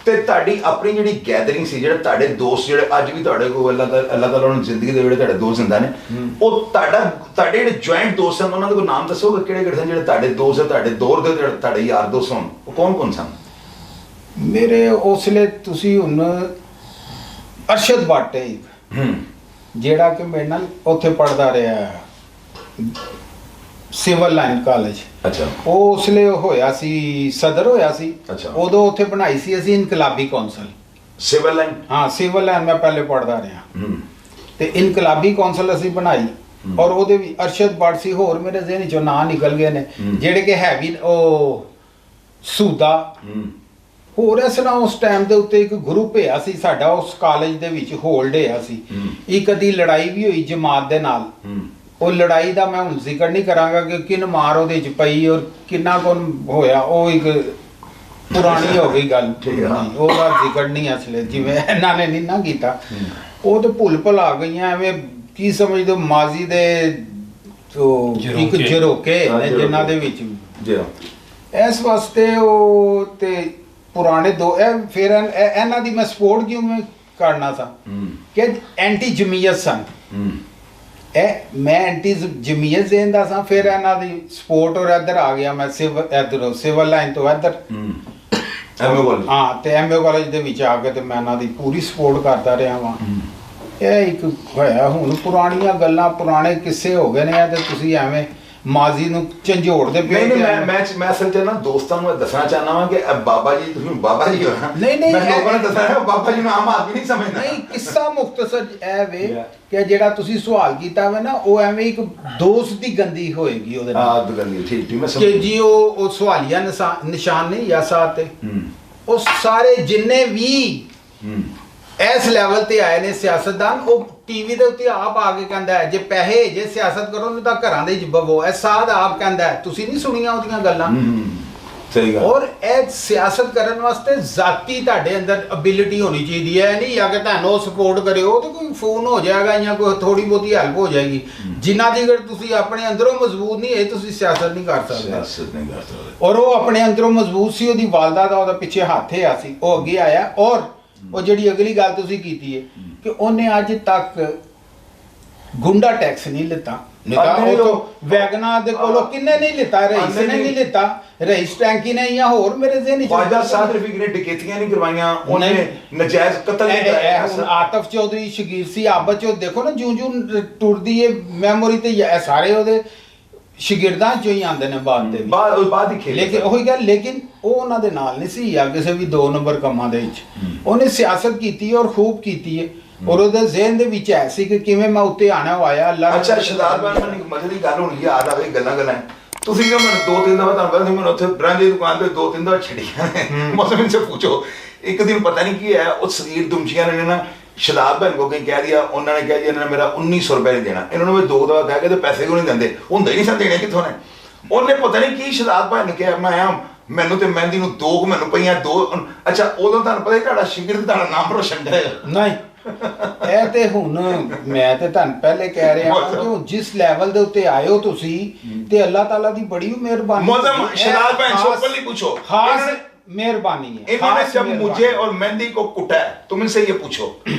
ਤੇ ਤੁਹਾਡੀ ਆਪਣੀ ਜਿਹੜੀ ਗੈਦਰਿੰਗ ਸੀ, ਜਿਹੜੇ ਤੁਹਾਡੇ ਦੋਸਤ ਜਿਹੜੇ ਅੱਜ ਵੀ ਤੁਹਾਡੇ ਕੋਲ ਅੱਲਾਹ ਤਾਲਾ ਨੂੰ ਜ਼ਿੰਦਗੀ ਦੇ ਜਿਹੜੇ ਤੁਹਾਡੇ ਦੋਸਤ ਜ਼ਿੰਦਾ ਨੇ, ਉਹ ਤੁਹਾਡੇ ਜਿਹੜੇ ਜੁਆਇੰਟ ਦੋਸਤ ਹਨ ਉਹਨਾਂ ਦੇ ਕੋਈ ਨਾਮ ਦੱਸੋਗੇ ਕਿਹੜੇ ਕਿਹੜੇ ਸਨ ਜਿਹੜੇ ਤੁਹਾਡੇ ਦੋਸਤ, ਤੁਹਾਡੇ ਦੌਰ ਦੇ ਤੁਹਾਡੇ ਯਾਰ ਦੋਸਤ ਹੋਣ, ਉਹ ਕੌਣ ਕੌਣ ਸਨ? ਮੇਰੇ ਉਸਲੇ ਤੁਸੀਂ ਹੁਣ ਅਰਸ਼ਦ ਭੱਟ ਹੈ ਇੱਕ, ਜਿਹੜਾ ਕਿ ਮੇਰੇ ਨਾਲ ਉੱਥੇ ਪੜ੍ਹਦਾ ਰਿਹਾ ਸਿਵਲ ਲਾਈਨ ਕਾਲਜ। ਅੱਛਾ। ਉਹ ਉਸਲੇ ਹੋਇਆ ਸੀ, ਸਦਰ ਹੋਇਆ ਸੀ। ਅੱਛਾ। ਉਦੋਂ ਉੱਥੇ ਬਣਾਈ ਸੀ ਅਸੀਂ ਇਨਕਲਾਬੀ ਕੌਂਸਲ। Civil line? ਹਾਂ, ਸਿਵਲ ਲਾਈਨ ਮੈਂ ਪਹਿਲੇ ਪੜ੍ਹਦਾ ਰਿਹਾ ਤੇ ਇਨਕਲਾਬੀ ਕੌਂਸਲ ਅਸੀਂ ਬਣਾਈ, ਔਰ ਉਹਦੇ ਵੀ ਅਰਸ਼ਦ ਭੱਟ ਸੀ। ਹੋਰ ਮੇਰੇ ਜ਼ਿਹਨ ਚੋਂ ਨਾਂ ਨਿਕਲ ਗਏ ਨੇ ਜਿਹੜੇ ਕਿ ਹੈਵੀ, ਉਹ ਸੂਦਾ, ਹੋਰ ਇਸ ਤਰ੍ਹਾਂ ਉਸ ਟਾਈਮ ਦੇ ਉੱਤੇ ਇੱਕ ਗਰੁੱਪ ਹੋਇਆ ਸੀ ਸਾਡਾ ਉਸ ਕਾਲਜ ਦੇ ਵਿੱਚ, ਹੋਲਡ ਹੋਇਆ ਸੀ। ਇੱਕ ਅੱਧੀ ਲੜਾਈ ਵੀ ਹੋਈ ਜਮਾਤ ਦੇ ਨਾਲ। ਉਹ ਲੜਾਈ ਦਾ ਮੈਂ ਹੁਣ ਜ਼ਿਕਰ ਨਹੀਂ ਕਰਾਂਗਾ ਕਿ ਕਿਨ ਮਾਰ ਉਹਦੇ 'ਚ ਪਈ ਔਰ ਕਿੰਨਾ ਕੁ ਹੋਇਆ, ਉਹ ਇੱਕ ਪੁਰਾਣੀ ਹੋ ਗਈ ਗੱਲ, ਉਹਦਾ ਜ਼ਿਕਰ ਨਹੀਂ ਅਸਲੇ, ਜਿਵੇਂ ਇਹਨਾਂ ਨੇ ਨਹੀਂ ਨਾ ਕੀਤਾ। ਉਹ ਤੇ ਭੁੱਲ ਭੁਲਾ ਗਈਆਂ, ਐਵੇਂ ਕੀ ਸਮਝਦੇ ਮਾਜ਼ੀ ਦੇ ਇੱਕ ਝਰੋਕੇ ਨੇ ਜਿਨ੍ਹਾਂ ਦੇ ਵਿੱਚ। ਇਸ ਵਾਸਤੇ ਉਹ ਤੇ ਪੁਰਾਣੇ ਦੋ ਫਿਰ ਇਹਨਾਂ ਦੀ ਮੈਂ ਸਪੋਰਟ ਕਿਉਂ ਕਰਨਾ ਸੀ ਕਿ ਐਂਟੀ ਜਮੀਅਤ ਸਨ। ਮੈਂ ਐਂਟੀ ਜਮੀਅਤ ਦੇਂਦਾ ਸਾਂ, ਫਿਰ ਇਹਨਾਂ ਦੀ ਸਪੋਰਟ ਔਰ ਇੱਧਰ ਆ ਗਿਆ ਮੈਂ ਇੱਧਰੋਂ ਸਿਵਲ ਲਾਈਨ ਤੋਂ ਇੱਧਰ ਤੇ ਐਮਏ ਕਾਲਜ ਦੇ ਵਿੱਚ ਆ ਕੇ ਤੇ ਮੈਂ ਇਹਨਾਂ ਦੀ ਪੂਰੀ ਸਪੋਰਟ ਕਰਦਾ ਰਿਹਾ ਵਾਂ। ਇਹ ਇੱਕ ਹੋਇਆ, ਹੁਣ ਪੁਰਾਣੀਆਂ ਗੱਲਾਂ, ਪੁਰਾਣੇ ਕਿੱਸੇ ਹੋ ਗਏ ਨੇ ਤੇ ਤੁਸੀਂ ਐਵੇਂ ਮਾਜ਼ੀ ਨੂੰ ਝੰਜੋੜਦੇ ਪਏ। ਨਹੀਂ, ਮੈਂ ਅਸਲ 'ਚ ਨਾ ਦੋਸਤਾਂ ਨੂੰ ਦੱਸਣਾ ਚਾਹੁੰਦਾ ਵਾਂ ਕਿ ਬਾਬਾ ਜੀ, ਤੁਸੀਂ ਬਾਬਾ ਜੀ ਹੋ ਨਾ। ਨਹੀਂ, ਮੈਂ ਲੋਕਾਂ ਨੂੰ ਦੱਸਣਾ ਬਾਬਾ ਜੀ ਨੂੰ ਆਮ ਆਦਮੀ ਨਹੀਂ ਸਮਝਦਾ। ਨਹੀਂ, ਕਿੱਸਾ ਮੁਖਤਸਰ ਇਹ ਵੇ ਕਿ ਜਿਹੜਾ ਤੁਸੀਂ ਸਵਾਲ ਕੀਤਾ ਵੇ ਨਾ, ਉਹ ਐਵੇਂ ਇੱਕ ਦੋਸਤ ਦੀ ਗੰਦੀ ਹੋਏਗੀ ਉਹਦੇ ਨਾਲ। ਗੰਦੀ, ਠੀਕ ਮੈਂ ਸਮਝ ਕਿ ਜੀ ਉਹ ਸਵਾਲੀਆ ਨਿਸ਼ਾਨ ਨਹੀਂ ਜਾਂ ਸਾਥ ਤੇ ਉਹ ਸਾਰੇ ਜਿੰਨੇ ਵੀ ਇਸ ਲੈਵਲ ਤੇ ਆਏ ਨੇ ਸਿਆਸਤਦਾਨ, ਉਹ ਟੀਵੀ ਦੇ ਉੱਤੇ ਆਪ ਆ ਕੇ ਕਹਿੰਦਾ ਹੈ ਜੇ ਪੈਸੇ ਜੇ ਸਿਆਸਤ ਕਰੋ ਨਹੀਂ ਤਾਂ ਘਰਾਂ ਦੇ ਵਿੱਚ ਬਵੋ। ਇਹ ਸਾਧ ਆਪ ਕਹਿੰਦਾ ਹੈ, ਤੁਸੀਂ ਨਹੀਂ ਸੁਣੀਆਂ ਉਹਦੀਆਂ ਗੱਲਾਂ? ਸਹੀ ਗੱਲ। ਔਰ ਇਹ ਸਿਆਸਤ ਕਰਨ ਵਾਸਤੇ ਜ਼ਾਤੀ ਤੁਹਾਡੇ ਅੰਦਰ ਅਬਿਲਿਟੀ ਹੋਣੀ ਚਾਹੀਦੀ ਹੈ, ਨਹੀਂ ਆ ਕਿ ਤੁਹਾਨੂੰ ਸਪੋਰਟ ਕਰਿਓ ਤੇ ਕੋਈ ਫੋਨ ਹੋ ਜਾਏਗਾ ਜਾਂ ਕੋਈ ਥੋੜੀ ਬਹੁਤੀ ਹੈਲਪ ਹੋ ਜਾਏਗੀ। ਜਿੰਨਾ ਦੀ ਤੁਸੀਂ ਆਪਣੇ ਅੰਦਰੋਂ ਮਜ਼ਬੂਤ ਨਹੀਂ ਹੈ, ਤੁਸੀਂ ਸਿਆਸਤ ਨਹੀਂ ਕਰ ਸਕਦੇ। ਔਰ ਉਹ ਆਪਣੇ ਅੰਦਰੋਂ ਮਜ਼ਬੂਤ ਸੀ, ਉਹਦੀ ਵਾਲਦਾ ਦਾ ਉਹਦਾ ਪਿੱਛੇ ਹੱਥ ਆ ਸੀ, ਉਹ ਅੱਗੇ ਆਇਆ। ਔਰ ਉਹ ਜਿਹੜੀ ਅਗਲੀ ਗੱਲ ਤੁਸੀਂ ਕੀਤੀ ਹੈ ਕਿ ਉਹਨੇ ਅੱਜ ਤੱਕ ਗੁੰਡਾ ਟੈਕਸ ਨਹੀਂ ਲਿੱਤਾ। ਵੈਗਨਾਂ ਦੇ ਕੋਲੋਂ ਕਿੰਨੇ ਨਹੀਂ ਲਿੱਤਾ, ਰਈਸ ਨੇ ਨਹੀਂ ਲਿੱਤਾ, ਰਈਸ ਟੈਂਕੀ ਨੇ ਜਾਂ ਹੋਰ ਮੇਰੇ ਜ਼ਿਹਨ ਚ ਵਾਜਾ ਸਾਦਰਫੀ ਨੇ ਡਕੈਤੀਆਂ ਨਹੀਂ ਕਰਵਾਈਆਂ, ਉਹਨੇ ਨਜਾਇਜ਼ ਕਤਲ ਨਹੀਂ ਕਰਾਇਆ। ਆਤਫ ਚੌਧਰੀ, ਸ਼ਗੀਰ ਸੀ, ਆਬਦ ਚੌਧਰੀ, ਦੇਖੋ ਨਾ ਜੂੰ ਜੂੰ ਟੁੱਟਦੀ ਹੈ ਮੈਮੋਰੀ ਤੇ ਇਹ ਸਾਰੇ ਉਹਦੇ ਸ਼ਾਗਿਰਦਾਂ ਚੋਂ ਹੀ ਆਉਂਦੇ ਨੇ ਬਾਅਦ ਦੇ ਬਾਅਦ ਹੀ ਖੇਲੇ। ਲੇਕਿਨ ਉਹੀ ਗੱਲ, ਲੇਕਿਨ ਉਹ ਉਹਨਾਂ ਦੇ ਨਾਲ ਨਹੀਂ ਸੀ ਜਾਂ ਕਿਸੇ ਵੀ 2 ਨੰਬਰ ਕੰਮਾਂ ਦੇ ਵਿੱਚ। ਉਹਨੇ ਸਿਆਸਤ ਕੀਤੀ ਔਰ ਖੂਬ ਕੀਤੀ ਹੈ, ਔਰ ਉਹਦੇ ਜ਼ਿਹਨ ਦੇ ਵਿੱਚ ਐ ਸੀ ਕਿ ਕਿਵੇਂ ਮੈਂ ਉੱਤੇ ਆਣਾ ਹੋਇਆ। ਅੱਲਾਹ ਅੱਛਾ, ਸ਼ਦਾਦ ਬਾਨ ਮੈਨੂੰ ਇੱਕ ਮਜ਼ੇ ਦੀ ਗੱਲ ਹੁਣ ਯਾਦ ਆਵੇ, ਗੱਲਾਂ ਤੁਸੀਂ ਕਿ ਮੈਨੂੰ 2-3 ਦਫਾ ਤੁਹਾਨੂੰ ਕਹਿੰਦੇ ਮੈਨੂੰ ਉੱਥੇ ਬ੍ਰਾਂਡ ਦੀ ਦੁਕਾਨ ਤੇ 2-3 ਦਫਾ ਛੱਡੀਆਂ ਨੇ। ਮੌਸਮ ਇਨਸੇ ਪੁੱਛੋ, ਇੱਕ ਦਿਨ ਪਤਾ ਨਹੀਂ ਕੀ ਹੈ, ਉਹ ਸਗੀਰ ਦੁਮਚੀਆਂ ਨੇ ਨਾ ਸ਼ਦਾਬ ਭੈਣ ਕੋ ਕहीं ਕਹਿ ਦਿਆ, ਉਹਨਾਂ ਨੇ ਕਿਹਾ ਜੀ ਇਹਨਾਂ ਨੇ ਮੇਰਾ 1900 ਰੁਪਏ ਨਹੀਂ ਦੇਣਾ। ਇਹਨਾਂ ਨੂੰ ਮੈਂ 2 ਦਫਾ ਕਹਿ ਕੇ ਤੇ ਪੈਸੇ ਕਿਉਂ ਨਹੀਂ ਦਿੰਦੇ, ਹੁੰਦੇ ਨਹੀਂ ਸਨ ਦੇਣੇ ਕਿੱਥੋਂ ਨੇ। ਉਹਨੇ ਪਤਾ ਨਹੀਂ ਕੀ ਸ਼ਦਾਬ ਭੈਣ ਨੇ ਕਿਹਾ, ਮੈਂ ਆਇਆ ਮੈਨੂੰ ਤੇ ਮਹਿੰਦੀ ਨੂੰ 2 ਮੈਨੂੰ ਪਈਆਂ 2। ਅੱਛਾ, ਉਦੋਂ ਤੁਹਾਨੂੰ ਪਤਾ ਤੁਹਾਡਾ ਸ਼ਾਗਿਰਦ ਤੁਹਾਡਾ ਨਾਮ ਰੋਸ਼ਨ ਕਰੇ ਨਹੀਂ। ਇਹ ਤੇ ਹੁਣ ਮੈਂ ਤੇ ਤੁਹਾਨੂੰ ਪਹਿਲੇ ਕਹਿ ਰਿਹਾ ਕਿ ਜਿਸ ਲੈਵਲ ਦੇ ਉੱਤੇ ਆਏ ਹੋ ਤੁਸੀਂ, ਤੇ ਅੱਲਾਹ ਤਾਲਾ ਦੀ ਬੜੀ ਮਿਹਰਬਾਨੀ। ਮੌਜ਼ਮ ਸ਼ਦਾਬ ਭੈਣ से ऊपर पूछो, खास मेहरबानी है। इन्होंने जब मुझे और मेहंदी को कुटा है, तुम इनसे ये पूछो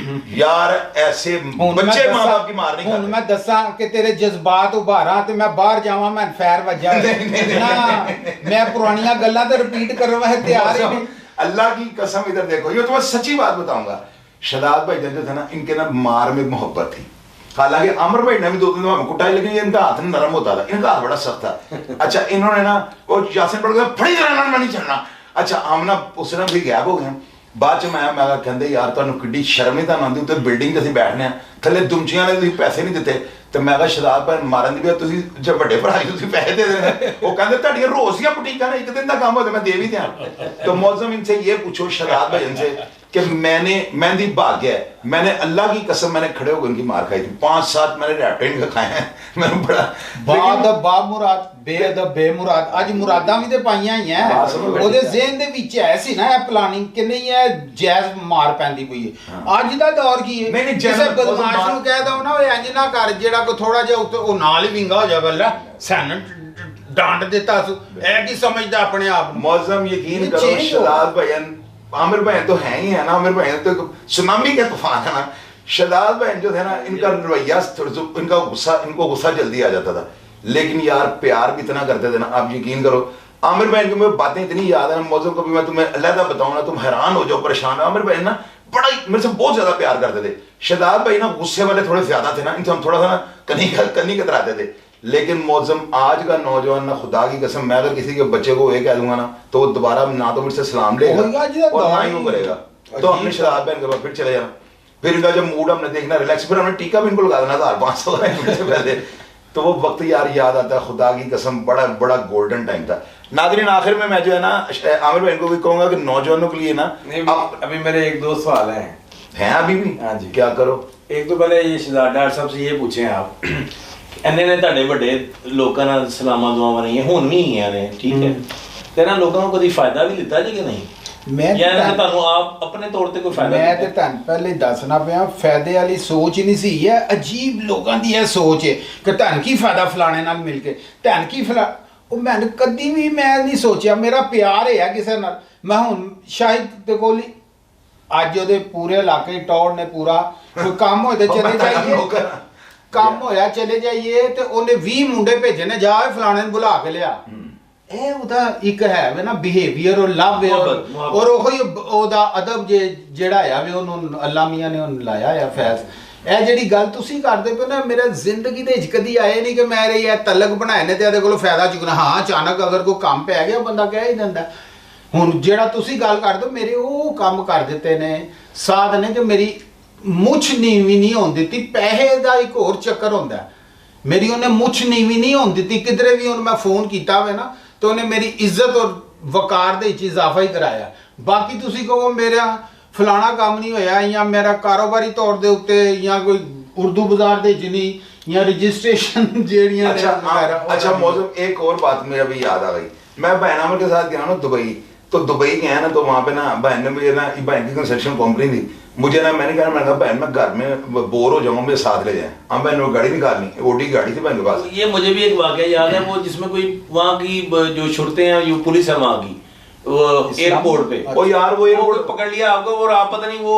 यार, ऐसे बच्चे माँ बाप की मार नहीं खाते। मैं दसा कि तेरे जज्बात उभारा ते मैं बाहर जावा, मैं फैर वजा ना, मैं पुरानियां गल्लां ते रिपीट करने वास्ते तैयार ही नहीं। अल्लाह की कसम, इधर देखो, ये तो मैं सच्ची बात बताऊंगा। शदाद भाई जो थे ना, इनके ना मार में मोहब्बत थी। हालांकि अमर भाई ने भी 2-3 दफा कुटाई, लेकिन इनका हाथ नरम होता था, इनका हाथ बड़ा सख्त था। अच्छा, इन्होंने ना वो यासीन पढ़ गया, फड़ी जाना मैं नहीं चलना। अच्छा, हम ना उस दिन भी गैप हो गए। ਬਾਅਦ ਚ ਮੈਂ ਕਹਿੰਦੇ ਯਾਰ ਤੁਹਾਨੂੰ ਕਿੱਡੀ ਸ਼ਰਮ ਹੀ ਤਾਂ ਆਉਂਦੀ, ਉੱਤੇ ਬਿਲਡਿੰਗ 'ਤੇ ਅਸੀਂ ਬੈਠਨੇ ਆ, ਥੱਲੇ ਦੁਮਚੀਆਂ ਨੇ ਤੁਸੀਂ ਪੈਸੇ ਨਹੀਂ ਦਿੱਤੇ। ਤੇ ਮੈਂ ਕਿਹਾ ਸ਼ਰਾਬ ਭੈਣ ਮਾਰਨ ਦੀ ਵੀ ਤੁਸੀਂ ਜੇ ਵੱਡੇ ਭਰਾ ਜੀ ਤੁਸੀਂ ਪੈਸੇ ਦੇ ਦੇਣੇ। ਉਹ ਕਹਿੰਦੇ ਤੁਹਾਡੀਆਂ ਰੋਜ਼ ਦੀਆਂ ਬੁਟੀਕਾਂ ਨੇ, ਇੱਕ ਦਿਨ ਦਾ ਕੰਮ ਹੋ ਤੇ ਮੈਂ ਦੇ ਵੀ ਦਿਆਂ। तो मौजम इनसे ये पूछो शदाब भाई इनसे कि मैंने मेहंदी भाग्य है, मैंने अल्लाह की कसम मैंने खड़े होकर उनकी मार खाई थी 5-7 मैंने रैप्टेन खाए हैं मैंने बड़ा ਬਾਦ ਬਾ ਮੁਰਾਦ ਬੇਅਦਬ ਬੇਮੁਰਾਦ ਅੱਜ ਮੁਰਾਦਾਂ ਵੀ ਤੇ ਪਾਈਆਂ ਹੀ ਐ ਬਾਤ ਸਮਝ ਬੈਠੀ ਉਹਦੇ ਹੈ। ਜ਼ਿਹਨ ਦੇ ਵਿੱਚ ਐ ਸੀ ਨਾ ਇਹ ਪਲਾਨਿੰਗ ਕਿ ਨਹੀਂ ਇਹ ਜੈਜ਼ ਮਾਰ ਪੈਂਦੀ ਪਈ ਹੈ ਅੱਜ ਦਾ ਦੌਰ ਕੀ ਹੈ ਨਹੀਂ, ਨਹੀਂ, ਕਿਸੇ ਜੈਜ਼ ਬਦਮਾਸ਼ ਮਾਰ- ਨੂੰ ਕਹਿ ਦੋ ਨਾ ਉਹ ਇੰਜ ਨਾ ਕਰ ਜਿਹੜਾ ਕੋ ਥੋੜਾ ਜਿਹਾ ਉੱਤੇ ਉਹ ਨਾਲ ਹੀ ਵਿੰਗਾ ਹੋ ਜਾਵੇ ਲੈ ਸਾਨੂੰ ਡਾਂਟ ਦਿੱਤਾ ਸੂ ਇਹ ਕੀ ਸਮਝਦਾ ਆਪਣੇ ਆਪ ਨੂੰ मौजम यकीन ये करो change शदाद भैन आमिर भैन तो है ही है ना, आमिर भैन तो सुनामी का तूफान है ना। शदाद भैन जो थे ना इनका रवैया इनका गुस्सा इनको गुस्सा जल्दी आ जाता था, लेकिन यार प्यार भी इतना करते थे ना, आप यकीन करो। आमिर भैन की मुझे बातें इतनी याद है ना मौजम को भी मैं तुम्हें अलहदा बताऊँ ना तुम हैरान हो जाओ परेशान। आमिर भैन ना बड़ा ही मेरे से बहुत ज्यादा प्यार करते थे। शदाद भाई ना गुस्से वाले थोड़े ज्यादा थे ना, इनसे हम थोड़ा सा ना कन्नी कतराते थे। लेकिन मौजम आज का नौजवान ना खुदा की कसम मैं अगर किसी के बच्चे को ये कह दूंगा ना तो वो दोबारा ना तो मुझसे सलाम लेगा होगा जी, और ना ही दौर वो करेगा। तो अजीब हमने शराब पहन के बाद फिर चले जाना, फिर इनका जब मूड हमने देखना रिलैक्स, फिर हमने टीका भी इनको लगा देना 1500 से पहले। तो वो वक्त यार याद आता है खुदा की कसम, बड़ा बड़ा गोल्डन टाइम था। नाज़रीन आखिर में मैं जो है ना आमिर भाई को भी कहूंगा कि नौजवानों के लिए ना नहीं, अभी मेरे एक दो सवाल हैं अभी भी। हाँ जी। क्या करो एक तो पहले ये शहजाद डॉक्टर साहब से ये पूछें आप ਇੰਨੇ ਨੇ ਤੁਹਾਡੇ ਵੱਡੇ ਲੋਕਾਂ ਨਾਲ ਸਲਾਮਾਂ ਦੁਆਵਾਂ ਰਹੀਆਂ ਹੁਣ ਵੀ ਹੈਗੀਆਂ ਨੇ, ਠੀਕ ਹੈ, ਤੇ ਇਹਨਾਂ ਲੋਕਾਂ ਨੂੰ ਕਦੀ ਫਾਇਦਾ ਵੀ ਲਿੱਤਾ ਜੀ ਕਿ ਨਹੀਂ? ਮੈਂ ਜਾਂ ਇਹਨਾਂ ਨੇ ਤੁਹਾਨੂੰ ਆਪ ਆਪਣੇ ਤੌਰ ਤੇ ਕੋਈ ਫਾਇਦਾ ਮੈਂ ਤੇ ਲਿੱਤਾ? ਤੁਹਾਨੂੰ ਪਹਿਲੇ ਦੱਸਣਾ ਪਿਆ ਫਾਇਦੇ ਵਾਲੀ ਸੋਚ ਹੀ ਨਹੀਂ ਸੀ। ਇਹ ਅਜੀਬ ਲੋਕਾਂ ਦੀ ਇਹ ਸੋਚ ਹੈ ਕਿ ਤੁਹਾਨੂੰ ਕੀ ਫਾਇਦਾ ਫਲਾਣੇ ਨਾਲ ਮਿਲ ਕੇ, ਤੁਹਾਨੂੰ ਕੀ ਉਹ ਮੈਨੂੰ ਕਦੀ ਵੀ ਮੈਂ ਨਹੀਂ ਸੋਚਿਆ। ਮੇਰਾ ਪਿਆਰ ਹੈ ਕਿਸੇ ਨਾਲ। ਮੈਂ ਹੁਣ ਸ਼ਾਇਦ ਤੇ ਕੋਲ ਅੱਜ ਉਹਦੇ ਪੂਰੇ ਇਲਾਕੇ ਟੌਰ ਨੇ ਪੂਰਾ ਕੋਈ ਕੰਮ ਹੋਏ ਤੇ ਚਲੇ ਜਾਈਏ, ਕੰਮ ਹੋਇਆ ਚਲੇ ਜਾਈਏ ਤੇ ਉਹਨੇ 20 ਮੁੰਡੇ ਭੇਜੇ ਨੇ ਜਾ ਫਲਾਣੇ ਨੂੰ ਬੁਲਾ ਕੇ ਲਿਆ। ਇਹ ਉਹਦਾ ਇੱਕ ਹੈ ਵੇ ਨਾ ਬਿਹੇਵੀਅਰ ਔਰ ਲਵ ਔਰ ਉਹੀ ਉਹਦਾ ਅਦਬ ਜਿਹੜਾ ਆ ਵੇ ਉਹਨੂੰ ਅੱਲਾ ਮੀਆਂ ਨੇ ਉਹਨੂੰ ਲਾਇਆ ਆ ਫੈਜ਼। ਇਹ ਜਿਹੜੀ ਗੱਲ ਤੁਸੀਂ ਕਰਦੇ ਪਏ ਨਾ ਮੇਰੇ ਜ਼ਿੰਦਗੀ ਦੇ ਵਿੱਚ ਕਦੀ ਆਏ ਨਹੀਂ ਕਿ ਮੈਂ ਇਹ ਤਲਕ ਬਣਾਏ ਨੇ ਤੇ ਇਹਦੇ ਕੋਲੋਂ ਫਾਇਦਾ ਚੁੱਕਣਾ। ਹਾਂ ਅਚਾਨਕ ਅਗਰ ਕੋਈ ਕੰਮ ਪੈ ਗਿਆ ਬੰਦਾ ਕਹਿ ਹੀ ਦਿੰਦਾ। ਹੁਣ ਜਿਹੜਾ ਤੁਸੀਂ ਗੱਲ ਕਰਦੇ ਹੋ ਮੇਰੇ ਉਹ ਕੰਮ ਕਰ ਦਿੱਤੇ ਨੇ ਸਾਧ ਨੇ ਕਿ ਮੇਰੀ ਮੁੱਛ ਨੀਵੀਂ ਨਹੀਂ ਹੋਣ ਦਿੱਤੀ। ਪੈਸੇ ਦਾ ਇੱਕ ਹੋਰ ਚੱਕਰ ਹੁੰਦਾ, ਮੇਰੀ ਉਹਨੇ ਮੁੱਛ ਨੀਵੀਂ ਨਹੀਂ ਹੋਣ ਦਿੱਤੀ ਕਿਧਰੇ ਵੀ। ਹੁਣ ਮੈਂ ਫੋਨ ਕੀਤਾ ਹੋਵੇ ਨਾ ਤੇ ਉਹਨੇ ਮੇਰੀ ਇੱਜ਼ਤ ਔਰ ਵਕਾਰ ਦੇ ਵਿੱਚ ਇਜ਼ਾਫਾ ਹੀ ਕਰਾਇਆ। ਬਾਕੀ ਤੁਸੀਂ ਕਹੋ ਮੇਰਾ ਫਲਾਣਾ ਕੰਮ ਨਹੀਂ ਹੋਇਆ ਜਾਂ ਮੇਰਾ ਕਾਰੋਬਾਰੀ ਤੌਰ ਦੇ ਉੱਤੇ ਜਾਂ ਕੋਈ ਉਰਦੂ ਬਾਜ਼ਾਰ ਦੇ ਵਿੱਚ नहीं या रजिस्ट्रेशन जेड़ियां अच्छा मौजूद एक और बात मुझे अभी याद आ गई। मैं बहन आमिर के साथ गया ना दुबई, तो दुबई गया ना तो वहाँ पे ना बहन ने मुझे ना बहन की कंस्ट्रक्शन कंपनी थी, मुझे ना मैंने कहा बहन मैं घर में बोर हो जाऊंगा मुझे साथ ले जाए। हम बहन ने गाड़ी निकालनी, ओडी गाड़ी थी बहन के पास। ये मुझे भी एक वाकया याद है वो जिसमें कोई वहाँ की जो छुड़ते हैं जो पुलिस है वहाँ की वो एयरपोर्ट पे ओ यार वो एयरपोर्ट पकड़ लिया आपको और आप पता नहीं वो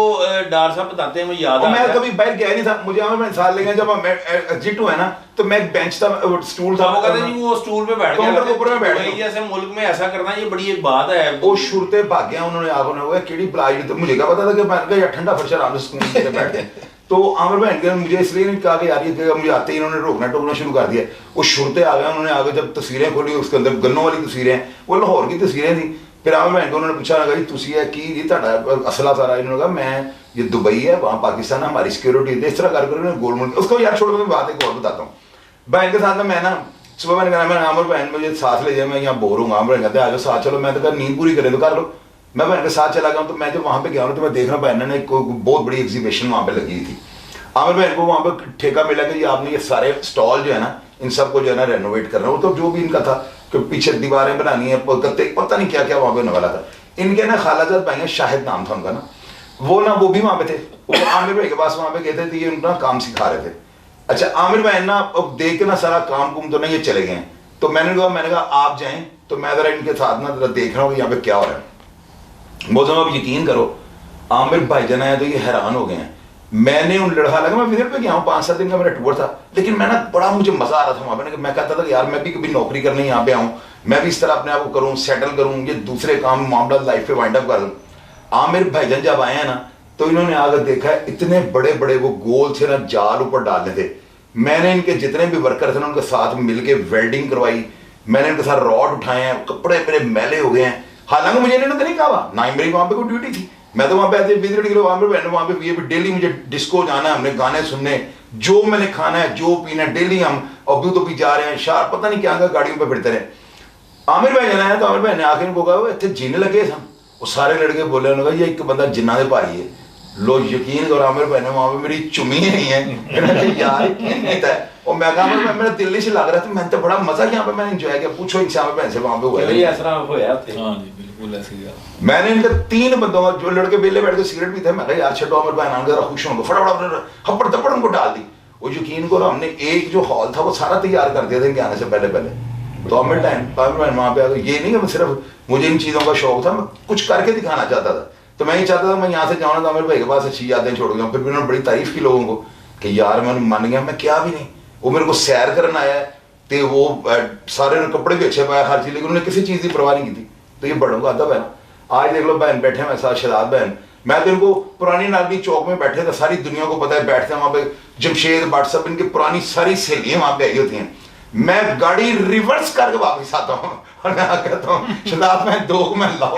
डार साहब बताते हैं मुझे याद आ मैं गया। कभी बाहर गया नहीं था, मुझे आमिर साथ ले गया जब मैं जिटू है ना तो मैं एक बेंच था स्टूल था, वो कहते हैं जी वो स्टूल पे बैठ काउंटर के ऊपर में बैठ गया। जैसे मुल्क में ऐसा करना ये बड़ी एक बात है। वो शुरते भाग गया उन्होंने आगो ने केड़ी बलाई नहीं, तो मुझे क्या पता था कि मैं या ठंडा फर्श आराम से सुकून से बैठ गए। तो आमिर बहन के मुझे इसलिए नहीं कहा कि यार ये मुझे आते ही इन्होंने रोकना टोकना शुरू कर दिया। वो शुरते आ गए, उन्होंने आगे जब तस्वीरें खोली उसके अंदर गन्नों वाली तस्वीरें, वो लाहौर की तस्वीरें थी। फिर आमिर बहन को उन्होंने पूछा लगा जी तुसी है की जी ਤੁਹਾਡਾ असला सारा, इन्होंने कहा मैं ये दुबई है वहाँ पाकिस्तान है हमारी सिक्योरिटी इस तरह कर उन्होंने गोल मोल उसको यार छोड़ मैं बात एक और बताता हूँ। बहन के साथ में मैं ना सुबह मैंने कहा मैं आमिर बहन मुझे साथ ले जाए मैं यहाँ बोर हूँ। आमिर बहन कहते आ जाओ साथ चलो, मैं तो कहा नींद पूरी करें तो कर लो। मैं बहन के साथ चला गया तो मैं जब वहाँ पे गया हूँ तो मैं देख रहा बहन ने बहुत बड़ी एग्जीबिशन वहाँ पे लगी थी। आमिर बहन को वहाँ पे ठेका मिला कि आपने ये सारे स्टॉल जो है ना इन सबको जो है ना रेनोवेट करना हो, तो जो भी इनका था कि पीछे दीवारें बनानी है गत्ते पता नहीं क्या क्या वहाँ पे होने वाला था। इनके ना खालाजाद भाई शाहिद नाम था उनका ना, वो भी वहाँ पे थे, वो आमिर भाई के पास वहाँ पे गए थे तो ये उनका काम सिखा रहे थे। अच्छा आमिर भाई ना अब देख के ना सारा काम कुम तो नहीं ये चले गए, तो मैंने कहा आप जाएं तो मैं जरा इनके साथ ना जरा देख रहा हूँ यहाँ पे क्या हो रहा है। मौजूद आप यकीन करो आमिर भाई जना है तो ये हैरान हो गए हैं। मैंने उन लड़का लगा मैं विजिट पे गया हूँ 5-7 दिन का मेरा टूर था, लेकिन मैं ना बड़ा मुझे मजा आ रहा था वहाँ पे। मैं कहता था कि यार मैं भी कभी नौकरी करने यहाँ पे आऊँ, मैं भी इस तरह अपने आप को करूँ सेटल करूँ, ये दूसरे काम मामला लाइफ पे वाइंड अप कर दूँ। आमिर भाईजान जब आए हैं ना तो इन्होंने आकर देखा है इतने बड़े बड़े वो गोल से ना जाल ऊपर डालने थे। मैंने इनके जितने भी वर्कर थे ना उनके साथ मिलकर वेल्डिंग करवाई, मैंने इनके साथ रॉड उठाए हैं, कपड़े मेरे मैले हो गए हैं। हालांकि मुझे इन्होंने तो नहीं कहा ना ही मेरी वहाँ पे कोई ड्यूटी थी, मैं तो वहाँ पे ऐसे विजिट के लिए वहाँ पे ये डेली मुझे डिस्को जाना है, हमने गाने सुनने, जो मैंने खाना है जो पीना है डेली हम अभी तो भी जा रहे हैं शार पता नहीं क्या गाड़ियों पे फिरते रहे। आमिर भाई जाना है तो आमिर भाई ने आखिर को कहा इतने जीने लगे सन वो सारे लड़के बोले, उन्होंने कहा ये एक बंदा जिन्ना दे भारी है। लो यकीन करो आमिर भाई ने वहाँ पे मेरी चुमी नहीं है, यार यकीन नहीं था। और मैं कहा मेरा दिल से लग रहा था, मैंने तो बड़ा मजा यहाँ पे मैंने एंजॉय किया। पूछो इनसे आमिर भाई से वहाँ पे हुआ है। हाँ जी बिल्कुल ऐसे ही। मैंने इनके 3 बंदों जो लड़के बेले बैठ के सिगरेट पीते, मैं कहा यार छठो आमिर भाई नाम जरा खुश होंगे, फटाफट हपड़ थप्पड़ उनको डाल दी। वो यकीन करो हमने एक जो हॉल था वो सारा तैयार कर दिया था इनके आने से पहले। तो आमिर भाई वहाँ पे आ गए। ये नहीं कि सिर्फ मुझे इन चीज़ों का शौक था, मैं कुछ करके दिखाना चाहता था। तो मैं ये चाहता था मैं यहाँ से जाऊँ ना तो आमिर भाई के पास अच्छी यादें छोड़ गया। फिर भी उन्होंने बड़ी तारीफ की लोगों को कि यार मैं मान गया, मैं क्या भी नहीं। वो मेरे को सैर करना आया तो वो सारे कपड़े भी अच्छे पाए, हर चीज़, लेकिन उन्होंने किसी चीज़ की परवाह नहीं की थी। तो ये बड़ों का अदब है ना। आज देख लो बहन बैठे हैं मेरे साथ, शहजाद बहन, मैं तो इनको पुरानी नागरी चौक में बैठे थे, सारी दुनिया को पता है, बैठते हैं वहाँ पे जमशेद भट्ट सब, इनकी पुरानी सारी सहेलियाँ वहाँ पे आई होती हैं। मैं गाड़ी रिवर्स करके वापस आता हूँ और मैं कहता हूँ शहजाद मैं 2 में लाओ।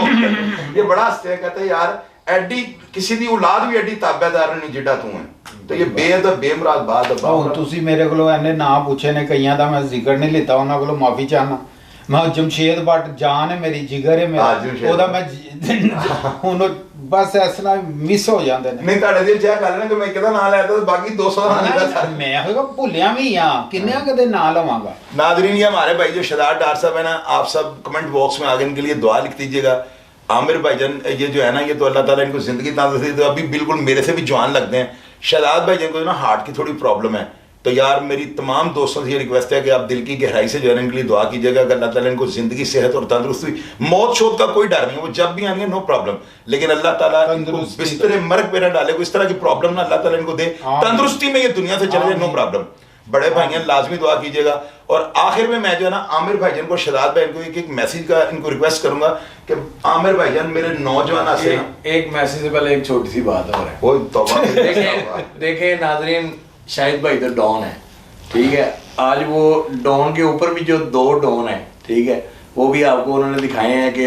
ये बड़ा हंसते हैं, कहते हैं यार एडी किसी दी औलाद भी एडी ताबेदार नहीं जिड्डा तू है। तो ये बेअदब बेमुराद बात है। ਹੁਣ ਤੁਸੀਂ ਮੇਰੇ ਕੋਲੋਂ ਇਹਨੇ ਨਾਂ ਪੁੱਛੇ ਨੇ, ਕਈਆਂ ਦਾ ਮੈਂ ਜ਼ਿਕਰ ਨਹੀਂ ਲਿੱਤਾ, ਉਹਨਾਂ ਕੋਲੋਂ ਮਾਫੀ ਚਾਹਨਾ। ਮੈਂ ਜਮਸ਼ੇਦ ਭੱਟ ਜਾਨ ਹੈ ਮੇਰੀ, ਜਿਗਰ ਹੈ ਮੇਰਾ, ਉਹਦਾ ਮੈਂ ਹੁਣ ਬਸ ਇਸ ਤਰ੍ਹਾਂ ਮਿਸ ਹੋ ਜਾਂਦੇ ਨੇ। ਨਹੀਂ ਤੁਹਾਡੇ ਦਿਲ ਚ ਇਹ ਗੱਲ ਨਾ ਕਿ ਮੈਂ ਕਿਹਦਾ ਨਾਂ ਲੈਤਾ ਤੇ ਬਾਕੀ 200 ਨਾਂ ਲਿਖਾ था। ਮੈਂ ਹੋਗਾ ਭੁੱਲਿਆ ਵੀ ਆ, ਕਿੰਨਿਆਂ ਕਦੇ ਨਾਂ ਲਵਾਂਗਾ। नादरीन ये हमारे भाई जो शहजाद डार साहब है ना, आप सब कमेंट बॉक्स में आगे इनके लिए दुआ लिख दीजिएगा। आमिर भाईजान ये जो है ना, ये तो अल्लाह ताला इनको जिंदगी तंदुरुस्ती दे, अभी बिल्कुल मेरे से भी जवान लगते हैं। शहजाद भाईजान को ना हार्ट की थोड़ी प्रॉब्लम है, तो यार मेरी तमाम दोस्तों से ये रिक्वेस्ट है कि आप दिल की गहराई से जो है इनके लिए दुआ कीजिएगा कि अल्लाह ताला इनको जिंदगी, सेहत और तंदुरुस्ती, मौत शोत का कोई डर नहीं है, वो जब भी आएंगे नो प्रॉब्लम, लेकिन अल्लाह ताला इनको बिस्तरे मर्ग पे ना डाले, कोई इस तरह की प्रॉब्लम ना अल्लाह ताला इनको दे, तंदुरुस्ती में ये दुनिया से चले जाए, नो प्रॉब्लम। बड़े भाई लाजमी दुआ कीजिएगा। और आखिर में मैं जो है ना आमिर भाईजान को, शहजाद भाई को एक मैसेज का इनको रिक्वेस्ट करूंगा कि आमिर भाईजान मेरे नौजवान एक मैसेज से पहले एक छोटी सी बात और है। वो तौबा देखें नाजरीन, शाहिद भाई तो डॉन है, ठीक है। आज वो डॉन के ऊपर भी जो 2 डॉन है, ठीक है, वो भी आपको उन्होंने दिखाए हैं कि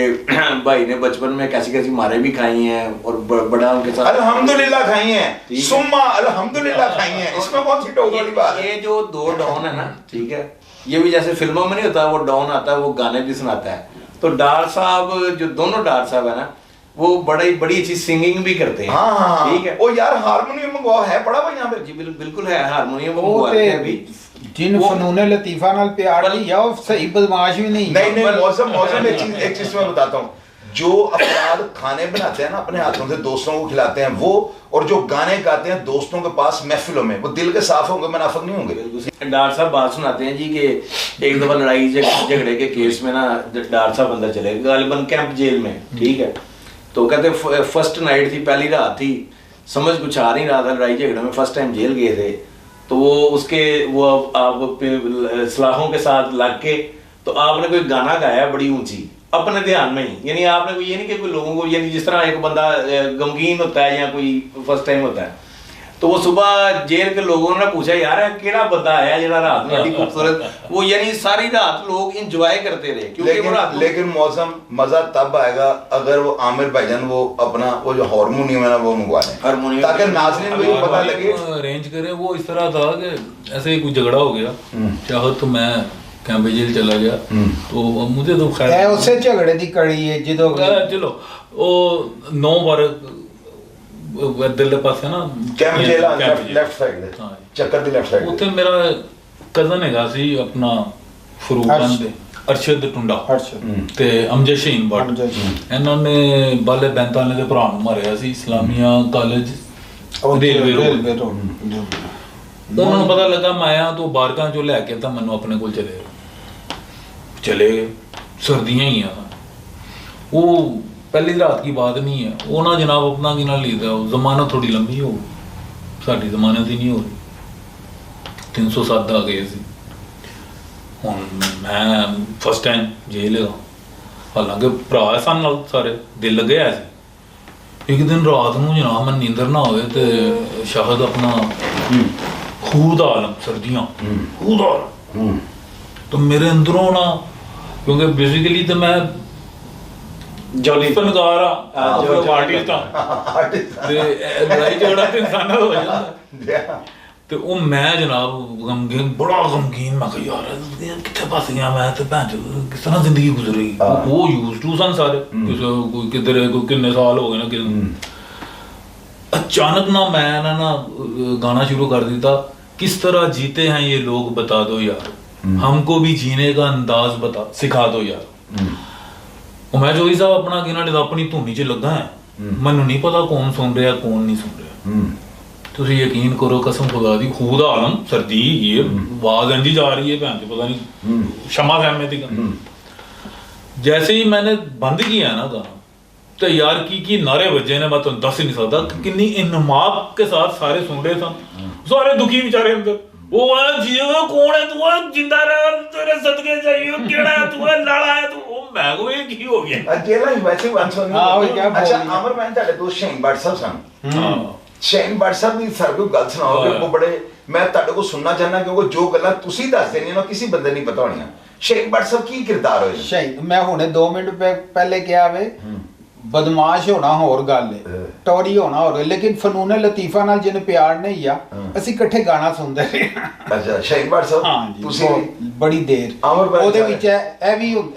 भाई ने बचपन में कैसी कैसी मारे भी खाई हैं और बड़ा उनके साथ अल्हम्दुलिल्लाह खाई हैं, सुम्मा अल्हम्दुलिल्लाह खाई हैं। इसमें कौन सी टोक वाली बात है? ये जो 2 डॉन है ना, ठीक है, ये भी जैसे फिल्मों में नहीं होता, वो डॉन आता है वो गाने भी सुनाता है। तो डार साहब, जो दोनों डार साहब है ना, वो बड़ी अच्छी सिंगिंग भी करते हैं। हाँ, ठीक है। ओ यार हारमोनियम मंगवा है पड़ा भाई यहाँ पे? जी बिल्कुल है, हारमोनियम वो मंगवाते हैं भी। जिन फनून लतीफा नाल प्यार नहीं या वो सही बदमाश भी नहीं। नहीं मौसम एक चीज मैं बताता हूँ, जो अफराद खाने बनाते हैं ना अपने हाथों से, दोस्तों को खिलाते हैं वो, और जो गाने गाते हैं दोस्तों के पास महफिलों में, वो दिल के साफ होंगे, मुनाफिक नहीं होंगे। डार साहब बात सुनाते हैं जी कि एक दफा लड़ाई झगड़े के केस में ना डार साहब अंदर चले गए, गालिबन कैंप जेल में, ठीक है। तो कहते फर्स्ट नाइट थी, पहली रात थी, समझ कुछ आ नहीं रहा था, लड़ाई झगड़े में फर्स्ट टाइम जेल गए थे। तो वो आप सलाहों के साथ लग के, तो आपने कोई गाना गाया बड़ी ऊंची अपने ध्यान में ही, यानी आपने कोई ये नहीं कि कोई लोगों को, यानी जिस तरह एक बंदा गमगीन होता है या कोई फर्स्ट टाइम होता है, तो वो सुबह जेल के लोगों ने पूछा यार केड़ा बंदा आया जेड़ा रात में बड़ी खूबसूरत, वो यानी सारी रात लोग एंजॉय करते रहे, क्योंकि लेकिन मौसम मजा तब आएगा अगर वो आमिर भाईजान वो अपना वो जो हारमोनियम है ना वो मंगवा लें, ताकि नाज़रीन को ये पता लगे। अरेंज करे। वो इस तरह था कि ऐसे ही कोई झगड़ा हो गया, चाहो तो मैं कैंप जेल चला गया, तो मुझे तो खैर उससे झगड़े दी कड़ी है जिदो चलो वो 9 बार दिल पासे ना कैंप जेल लेफ्ट साइड दे ਚੱਕਰ ਦੀ ਲੈਫਟ ਸਾਈਡ ਉੱਥੇ ਮੇਰਾ ਕਜ਼ਨ ਹੈਗਾ ਸੀ ਆਪਣਾ ਫਰੂਖਾਨ ਦੇ ਅਰਸ਼ਦ ਟੁੰਡਾ ਤੇ ਅਮਜਦ ਸ਼ਹੀਨ ਭੱਟ, ਇਹਨਾਂ ਨੇ ਬਾਲੇ ਬੈਂਤਾਲੇ ਦੇ ਭਰਾ ਨੂੰ ਮਾਰਿਆ ਸੀ ਇਸਲਾਮੀਆ ਕਾਲਜ ਰੇਲਵੇ ਰੋਡ। ਉਹਨਾਂ ਨੂੰ ਪਤਾ ਲੱਗਾ ਮੈਂ ਆਇਆ ਤੋਂ ਬਾਰਕਾਂ ਚੋਂ ਲੈ ਕੇ ਤਾਂ ਮੈਨੂੰ ਆਪਣੇ ਕੋਲ ਚਲੇ ਗਏ। ਸਰਦੀਆਂ ਹੀ ਆ, ਉਹ पहली रात की बात नहीं है, वो ना जनाब अपना की ना लीदा, जमानत थोड़ी लंबी हो, साड़ी जमानत ही नहीं हो रही, 307 आ गए सी। हुण मैं फर्स्ट टाइम जेल लगा, हालांकि भरा सन नाल सारे दिल लगे है सी। एक दिन रात नूं जनाब मैं नींदर ना होए ते शाहद अपना खूह दा आलम, सर्दियां खूह दा आलम, तो मेरे अंदरों ना, क्योंकि बेसिकली तो मैं जॉली फनकार आर्टिस्ट लड़ाई झगड़ा तो इंसान हो जाता, ਤੇ ਉਹ ਮੈਂ ਜਨਾਬ ਗਮਗੀਨ, ਬੜਾ ਗਮਗੀਨ, ਮੈਂ ਕਿਹਾ ਯਾਰ ਕਿੱਥੇ ਫਸ ਗਿਆ ਮੈਂ ਤੇ ਭੈਣ ਚੋਦ ਕਿਸ ਤਰ੍ਹਾਂ ਜ਼ਿੰਦਗੀ ਗੁਜ਼ਰੀ। ਉਹ ਯੂਜ਼ ਟੂ ਸਨ ਸਾਰੇ, ਕਿਸੇ ਕੋਈ ਕਿਧਰੇ ਕੋਈ ਕਿੰਨੇ ਸਾਲ ਹੋ ਗਏ ਨਾ ਕਿ अचानक ना मैं ना गाना शुरू कर देता, किस तरह जीते हैं ये लोग बता दो यार, हमको भी जीने का अंदाज बता सिखा दो यार। और मैं जोगी साहब अपना गिना लेता अपनी धुनी च लगा है, मैनू नहीं पता कौन सुन रहा कौन नहीं सुन रहा। तुसी यकीन करो कसम खुदा दी, खुद आलम सर्दी ये आवाज इंजी जा रही है भैन पता नहीं शमा फैमे दी। जैसे ही मैंने बंद किया ना गाना तो यार की नारे बजे ने, मैं तुम दस ही नहीं सकता कितनी इनमाक के साथ सारे सुन रहे थे, सारे दुखी बेचारे अंदर। वो जियो कौन है तू, जिंदा रह तेरे सदके चाहिए, केड़ा है तू, लाड़ा है तू। ओ मैं को ये की हो गया अकेला ही वैसे वन सुन। हां वो क्या बोल। अच्छा अमर मैं ਤੁਹਾਡੇ दोस्त Shaheen but Sahib son. Shaheen but Sahib the sir ਕੋਈ ਗੱਲ ਸੁਣਾਓਗੇ ਉਹ ਬੜੇ ਮੈਂ ਤੁਹਾਡੇ ਕੋਲ ਸੁਣਨਾ ਚਾਹਨਾ ਕਿਉਂਕਿ ਜੋ ਗੱਲਾਂ ਤੁਸੀਂ ਦੱਸਦੇ ਨਹੀਂ ਨਾ ਕਿਸੇ ਬੰਦੇ ਨਹੀਂ ਪਤਾ ਹੋਣੀਆਂ। ਸ਼ਹੀਨ ਬੱਟ ਸਾਹਿਬ ਕੀ ਕਿਰਦਾਰ ਹੋਏ? ਸ਼ਹੀਦ ਮੈਂ ਹੁਣੇ 2 ਮਿੰਟ ਪਹਿਲੇ ਕਿਹਾ ਵੇ, ਬਦਮਾਸ਼ ਹੋਣਾ ਹੋਰ ਗੱਲ ਹੈ, ਟੋਰੀ ਹੋਣਾ ਹੋਰ, ਲੇਕਿਨ ਫਨੂਨ ਲਤੀਫਾ ਨਾਲ ਜਿਹਨੇ ਪਿਆਰ ਨਹੀਂ ਆ, ਅਸੀਂ ਇਕੱਠੇ ਗਾਣਾ ਸੁਣਦੇ ਰਹੇ। ਅੱਛਾ ਸ਼ਹੀਨ ਬੱਟ ਸਾਹਿਬ ਹਾਂ ਜੀ, ਤੁਸੀਂ ਬੜੀ ਦੇਰ ਉਹਦੇ ਵਿੱਚ ਇਹ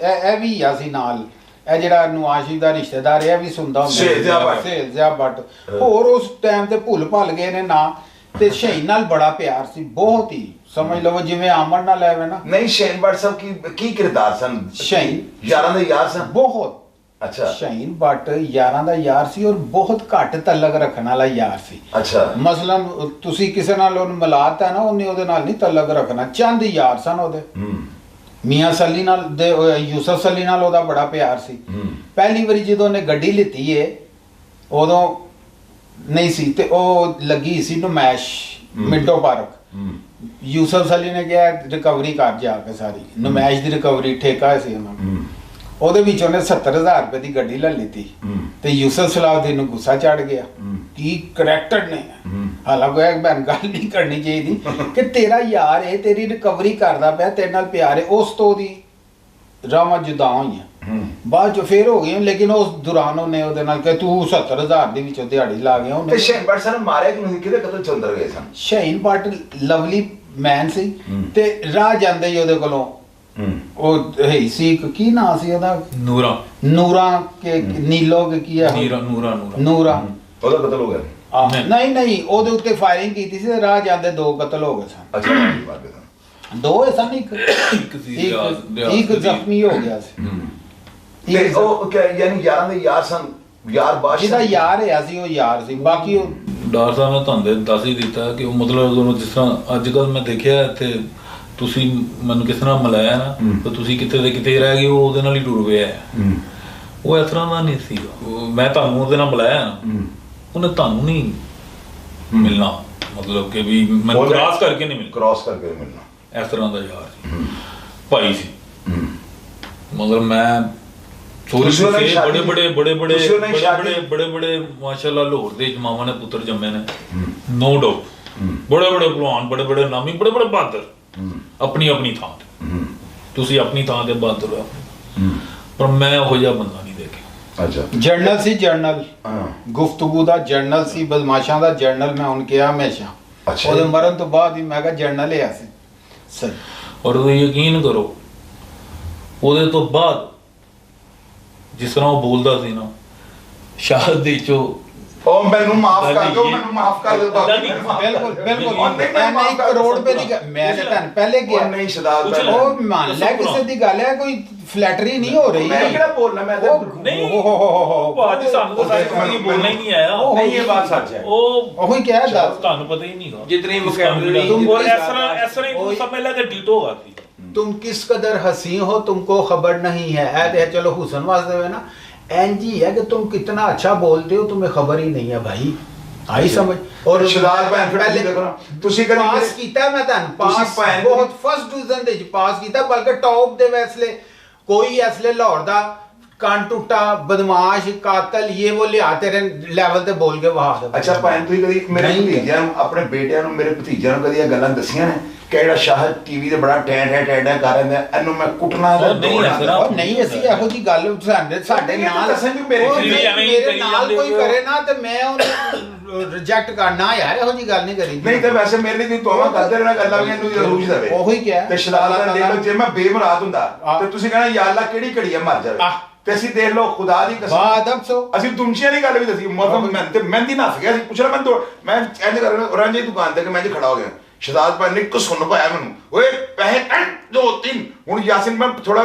ਵੀ ਆ ਸੀ ਨਾਲ, ਇਹ ਜਿਹੜਾ ਨਵਾਜ਼ੀ ਦਾ ਰਿਸ਼ਤੇਦਾਰ ਇਹ ਵੀ ਸੁਣਦਾ ਹੁੰਦਾ ਸੇਲਜ਼ਾ ਬੱਟ। ਹੋਰ ਉਸ ਟਾਈਮ ਤੇ ਭੁੱਲ ਭੱਲ ਗਏ ਨੇ ਨਾ, ਤੇ ਸ਼ਹੀਨ ਨਾਲ ਬੜਾ ਪਿਆਰ ਸੀ, ਬਹੁਤ ਹੀ ਸਮਝ ਲਓ ਜਿਵੇਂ ਆਮਰ ਨਾਲ ਐਵੇਂ ਨਾ। ਨਹੀਂ ਸ਼ਹੀਨ ਬੱਟ ਸਾਹਿਬ ਕੀ ਕਿਰਦਾਰ ਸਨ? ਸ਼ਹੀਨ ਯਾਰਾਂ ਦੇ ਯਾਰ ਸਨ ਬਹੁਤ। ਅੱਛਾ ਸ਼ਹੀਨ ਬੱਟ ਯਾਰਾਂ ਦਾ ਯਾਰ ਸੀ ਔਰ ਬਹੁਤ ਘੱਟ ਤਲਕ ਰੱਖਣ ਵਾਲਾ ਯਾਰ ਸੀ। ਅੱਛਾ ਮਸਲਨ ਤੁਸੀਂ ਕਿਸੇ ਨਾਲ ਉਹਨੂੰ ਮਿਲਾਤਾ ਨਾ, ਉਹਨੇ ਉਹਦੇ ਨਾਲ ਨਹੀਂ ਤਲਕ ਰੱਖਣਾ। ਚੰਦ ਯਾਰ ਸਨ ਉਹਦੇ, ਮੀਆਂ ਸੱਲੀ ਨਾਲ ਦੇ ਯੂਸਫ ਸੱਲੀ ਨਾਲ ਉਹਦਾ ਬੜਾ ਪਿਆਰ ਸੀ। ਪਹਿਲੀ ਵਾਰੀ ਜਦੋਂ ਉਹਨੇ ਗੱਡੀ ਲਿੱਤੀ ਏ ਉਦੋਂ ਨਹੀਂ ਸੀ, ਤੇ ਉਹ ਲੱਗੀ ਸੀ ਨੁਮਾਇਸ਼ ਮਿੰਟੋ ਪਾਰਕ। ਯੂਸਫ ਸੱਲੀ ਨੇ ਕਿਹਾ ਰਿਕਵਰੀ ਕਰ ਜਾ ਕੇ ਸਾਰੀ ਨੁਮਾਇਸ਼ ਦੀ ਰਿਕਵਰੀ ਠੇਕਾ ਸੀ ਉਹਨਾਂ ਨੂੰ। ਉਹਦੇ ਵਿੱਚ ਉਹਨੇ 70,000 ਰੁਪਏ ਦੀ ਗੱਡੀ ਲੈ ਲਈ ਤੇ ਯੂਸਫ ਸਲਾਉਦੀਨ ਨੂੰ ਗੁੱਸਾ ਚੜ ਗਿਆ, ਕੀ ਕਰੈਕਟਰ ਨੇ। ਹਾਲਾਂਕਿ ਇੱਕ ਬੈਨ ਗੱਲ ਨਹੀਂ ਕਰਨੀ ਚਾਹੀਦੀ ਕਿ ਤੇਰਾ ਯਾਰ ਹੈ, ਤੇਰੀ ਰਿਕਵਰੀ ਕਰਦਾ ਪਿਆ, ਤੇਰੇ ਨਾਲ ਪਿਆਰ ਹੈ। ਉਸ ਤੋਂ ਦੀ ਰਾਵਾਂ ਜੁਦਾ ਹੋਈਆਂ, ਬਾਅਦ ਚ ਫੇਰ ਹੋ ਗਈਆਂ, ਲੇਕਿਨ ਉਸ ਦੌਰਾਨ ਉਹਨੇ ਉਹਦੇ ਨਾਲ ਕਿ ਤੂੰ 70,000 ਦੇ ਵਿੱਚੋਂ ਦਿਹਾੜੀ ਲਾ ਗਿਆ। ਉਹਨੇ ਸ਼ਹੀਨ ਬੱਟ ਸਾਹਿਬ ਮਾਰਿਆ ਕਿ ਨਹੀਂ, ਕਿਹਦੇ ਕਤਲ ਚੰਦਰ ਗਏ ਸਨ? ਸ਼ਹੀਨ ਬੱਟ ਲਵਲੀ ਮੈਨ ਸੀ ਤੇ ਰਾਹ ਜਾਂਦੇ ਹੀ ਉਹਦੇ ਕੋਲੋਂ ਉਹ ਹੈ ਸੀ, ਕੀ ਨਾਂ ਸੀ ਉਹਦਾ? ਨੂਰਾ ਕੇ ਨੀਲੋ ਕੇ ਕੀ ਹੈ ਨੂਰਾ ਉਹਦਾ ਕਤਲ ਹੋ ਗਿਆ? ਨਹੀਂ ਉਹਦੇ ਉੱਤੇ ਫਾਇਰਿੰਗ ਕੀਤੀ ਸੀ, ਰਾਹ ਜਾਂਦੇ 2 ਕਤਲ ਹੋ ਗਏ ਸਨ। ਅੱਛਾ 2 ਸਨ, ਇੱਕ ਜ਼ਖਮੀ ਹੋ ਗਿਆ ਸੀ। ਤੇ ਉਹ ਯਾਨੀ ਯਾਰਾਂ ਦੇ ਯਾਰ ਸਨ, ਯਾਰ ਬਾਦਸ਼ਾਹ ਜਿਹਦਾ ਯਾਰ ਹੈ ਸੀ ਉਹ ਯਾਰ ਸੀ। ਬਾਕੀ ਉਹ ਡਾਕਟਰ ਸਾਹਿਬ ਨੇ ਤੁਹਾਨੂੰ ਦੱਸ ਹੀ ਦਿੱਤਾ ਕਿ ਉਹ ਮਤਲਬ ਜਿਸ ਤਰ੍ਹਾਂ ਅੱਜ ਕੱਲ੍ਹ ਮੈਂ ਦੇਖਿਆ ਇੱਥੇ ਤੁਸੀਂ ਮੈਨੂੰ ਕਿਸ ਤਰ੍ਹਾਂ ਮਿਲਾਇਆ ਨਾ, ਤਾਂ ਤੁਸੀਂ ਕਿਤੇ ਦੇ ਕਿਤੇ ਰਹਿ ਗਏ, ਉਹ ਉਹਦੇ ਨਾਲ ਹੀ ਟੁਰ ਗਿਆ। ਉਹ ਇਸ ਤਰ੍ਹਾਂ ਦਾ ਨਹੀਂ ਸੀ। ਮੈਂ ਤੁਹਾਨੂੰ ਉਹਦੇ ਨਾਲ ਮਿਲਾਇਆ ਨਾ, ਉਹਨੇ ਤੁਹਾਨੂੰ ਨਹੀਂ ਮਿਲਣਾ, ਮਤਲਬ ਕਿ ਵੀ ਮੈਨੂੰ ਕ੍ਰਾਸ ਕਰਕੇ ਨਹੀਂ ਮਿਲਣਾ, ਇਸ ਤਰ੍ਹਾਂ ਦਾ ਯਾਰ ਸੀ, ਭਾਈ ਸੀ। ਮਤਲਬ ਮੈਂ ਬੜੇ ਮਾਸ਼ਾਅੱਲਾ ਲਾਹੌਰ ਦੇ ਜਮਾਵਾਂ ਨੇ ਪੁੱਤਰ ਜੰਮੇ ਨੇ, ਨੋ ਡਾਊਟ, ਬੜੇ ਪਹਿਲਵਾਨ, ਬੜੇ ਨਾਮੀ, ਬੜੇ ਬਹਾਦਰ ਆਪਣੀ ਥਾਂ ਤੇ। ਤੁਸੀਂ ਆਪਣੀ ਥਾਂ ਤੇ ਬਹਾਦਰ ਹੋ, ਪਰ ਮੈਂ ਉਹੋ ਜਿਹਾ ਬੰਦਾ ਨਹੀਂ ਦੇਖਿਆ। ਅੱਛਾ ਜਰਨਲ ਸੀ, ਜਰਨਲ ਗੁਫ਼ਤਗੂ ਦਾ ਜਰਨਲ ਸੀ, ਬਦਮਾਸ਼ਾਂ ਦਾ ਜਰਨਲ ਮੈਂ ਹੁਣ ਕਿਹਾ ਹਮੇਸ਼ਾ। ਉਹਦੇ ਮਰਨ ਤੋਂ ਬਾਅਦ ਹੀ ਮੈਂ ਕਿਹਾ ਜਰਨਲ ਹੈ ਸੀ ਸਹੀ। ਔਰ ਤੁਸੀਂ ਯਕੀਨ ਕਰੋ ਉਹਦੇ ਤੋਂ ਬਾਅਦ ਜਿਸ ਤਰ੍ਹਾਂ ਉਹ ਬੋਲਦਾ ਸੀ ਨਾ, ਸ਼ਾਹਦ ਦੇ ਚੋਂ ਉਹ ਮੈਨੂੰ ਮਾਫ ਕਰ ਦਿਓ, ਮੈਨੂੰ ਮਾਫ ਕਰ ਦਿਓ ਬਾਬਾ। ਬਿਲਕੁਲ 1 ਕਰੋੜ ਰੁਪਏ ਦੀ ਮੈਂ ਤੇ ਤੁਹਾਨੂੰ ਪਹਿਲੇ ਗਿਆ ਨਹੀਂ ਸ਼ਦਾਦ ਉਹ ਮੰਨ ਲੈ ਕਿਸੇ ਦੀ ਗੱਲ ਹੈ, ਕੋਈ ਫਲੈਟਰੀ ਨਹੀਂ ਹੋ ਰਹੀ। ਮੈਂ ਕਿਹੜਾ ਬੋਲਣਾ, ਮੈਂ ਤਾਂ ਨਹੀਂ ਬਾਜੀ ਸਾਨੂੰ ਤਾਂ ਸਾਰੀ ਜ਼ਿੰਦਗੀ ਬੋਲਣਾ ਹੀ ਨਹੀਂ ਆਇਆ। ਨਹੀਂ ਇਹ ਬਾਤ ਸੱਚ ਹੈ, ਉਹ ਹੀ ਕਿਹਾ ਦੱਸ ਤੁਹਾਨੂੰ ਪਤਾ ਹੀ ਨਹੀਂਗਾ ਜਿਤਨੀ ਵੋਕੈਬਲਰੀ तुम इस तरह ही तुम समझ लगे डीटो आती। तुम किस कदर हसी हो तुमको खबर नहीं है। ऐ चलो हुसन वास्ते है ना, एनजी है कि तुम कितना अच्छा बोलते हो, तुम्हें खबर ही नहीं है भाई। आई समझ। और ਸ਼ਦਾਦ ਭੈਣ ਪहले देखो ਤੁਸੀਂ ਕਦੀ ਪਾਸ ਕੀਤਾ ਮੈਂ ਤੁਹਾਨੂੰ ਪਾਸ ਬਹੁਤ ਫਸਟ ਡਿਵੀਜ਼ਨ ਦੇ ਵਿੱਚ ਪਾਸ ਕੀਤਾ, ਬਲਕਿ ਟੌਪ ਦੇ ਵੈਸਲੇ ਕੋਈ ਐਸਲੇ ਲਾਹੌਰ ਦਾ ਕੰਨ ਟੁੱਟਾ ਬਦਮਾਸ਼ ਕਾਤਲ ਇਹ ਉਹ ਲਿਆ ਤੇਰੇ ਲੈਵਲ ਤੇ ਬੋਲ ਕੇ ਵਹਾ ਦੇ। ਅੱਛਾ ਭੈਣ ਤੁਸੀਂ ਕਦੀ ਮੇਰੇ ਭਤੀਜਿਆਂ ਨੂੰ, ਆਪਣੇ ਬੇਟਿਆਂ ਨੂੰ, ਮੇਰੇ ਭਤੀਜਿਆਂ ਨੂੰ ਕਦੀ ਇਹ ਗੱਲਾਂ ਦੱਸੀਆਂ ਨੇ ਕਿ ਜਿਹੜਾ ਸ਼ਾਹਦ ਟੀਵੀ ਤੇ ਬੜਾ ਟੈਂਟ ਕਰ ਰਿਹਾ ਇਹਨੂੰ ਮੈਂ ਕੁੱਟਣਾ ਤੇ ਨਹੀਂ ਅਸੀਂ ਇਹੋ ਜੀ ਗੱਲ ਸਾਡੇ ਨਾਲ ਮੇਰੇ ਨਾਲ ਕੋਈ ਕਰੇ ਨਾ ਤੇ ਮੈਂ ਉਹਨੂੰ ਰਿਜੈਕਟ ਕਰਨਾ ਯਾਰ, ਇਹੋ ਜੀ ਗੱਲ ਨਹੀਂ ਕਰੀ ਨਹੀਂ ਤੇ ਵੈਸੇ ਮੇਰੇ ਲਈ ਤੁਸੀਂ ਤੋਵਾ ਕਰਦੇ ਰਹਿਣਾ ਗੱਲਾਂ ਵੀ ਇਹਨੂੰ ਜ਼ਰੂਰ ਦੇਵੇ ਉਹੀ ਕਿਹਾ ਤੇ ਸ਼ਦਾਦ ਦਾ ਦੇਖ ਲਓ, ਜੇ ਮੈਂ ਬੇਮੁਰਾਦ ਹੁੰਦਾ ਤੇ ਤੁਸੀਂ ਕਹਿਣਾ ਯਾ ਅੱਲਾ ਕਿਹੜੀ ਘੜੀ ਹੈ ਮਰ ਜਾਵੇ। ਤੇ ਅਸੀਂ ਦੇਖ ਲਓ ਖੁਦਾ ਦੀ ਕਸਮ ਬਾਦਮ ਸੋ ਅਸੀਂ ਤੁਮਸ਼ੀਆਂ ਦੀ ਗੱਲ ਵੀ ਦੱਸੀ, ਮਤਲਬ ਮੈਂ ਤੇ ਮਹਿੰਦੀ ਨੱਸ ਗਿਆ ਸੀ, ਪੁੱਛਣਾ ਮੈਂ ਇੰਜ ਕਰ ਰਾਂਝੇ ਦੀ ਦੁਕਾਨ ਤੇ ਕਿ ਮੈਂ ਖੜਾ ਹੋ ਗਿਆ, ਸ਼ਦਾਦ ਭਾਈ ਨੇ ਇੱਕ ਸੁਣ ਪਾਇਆ ਮੈਨੂੰ, ਓਏ ਪੈਸੇ 2 3 ਹੁਣ ਯਾਸਿਨ ਮੈਂ ਥੋੜਾ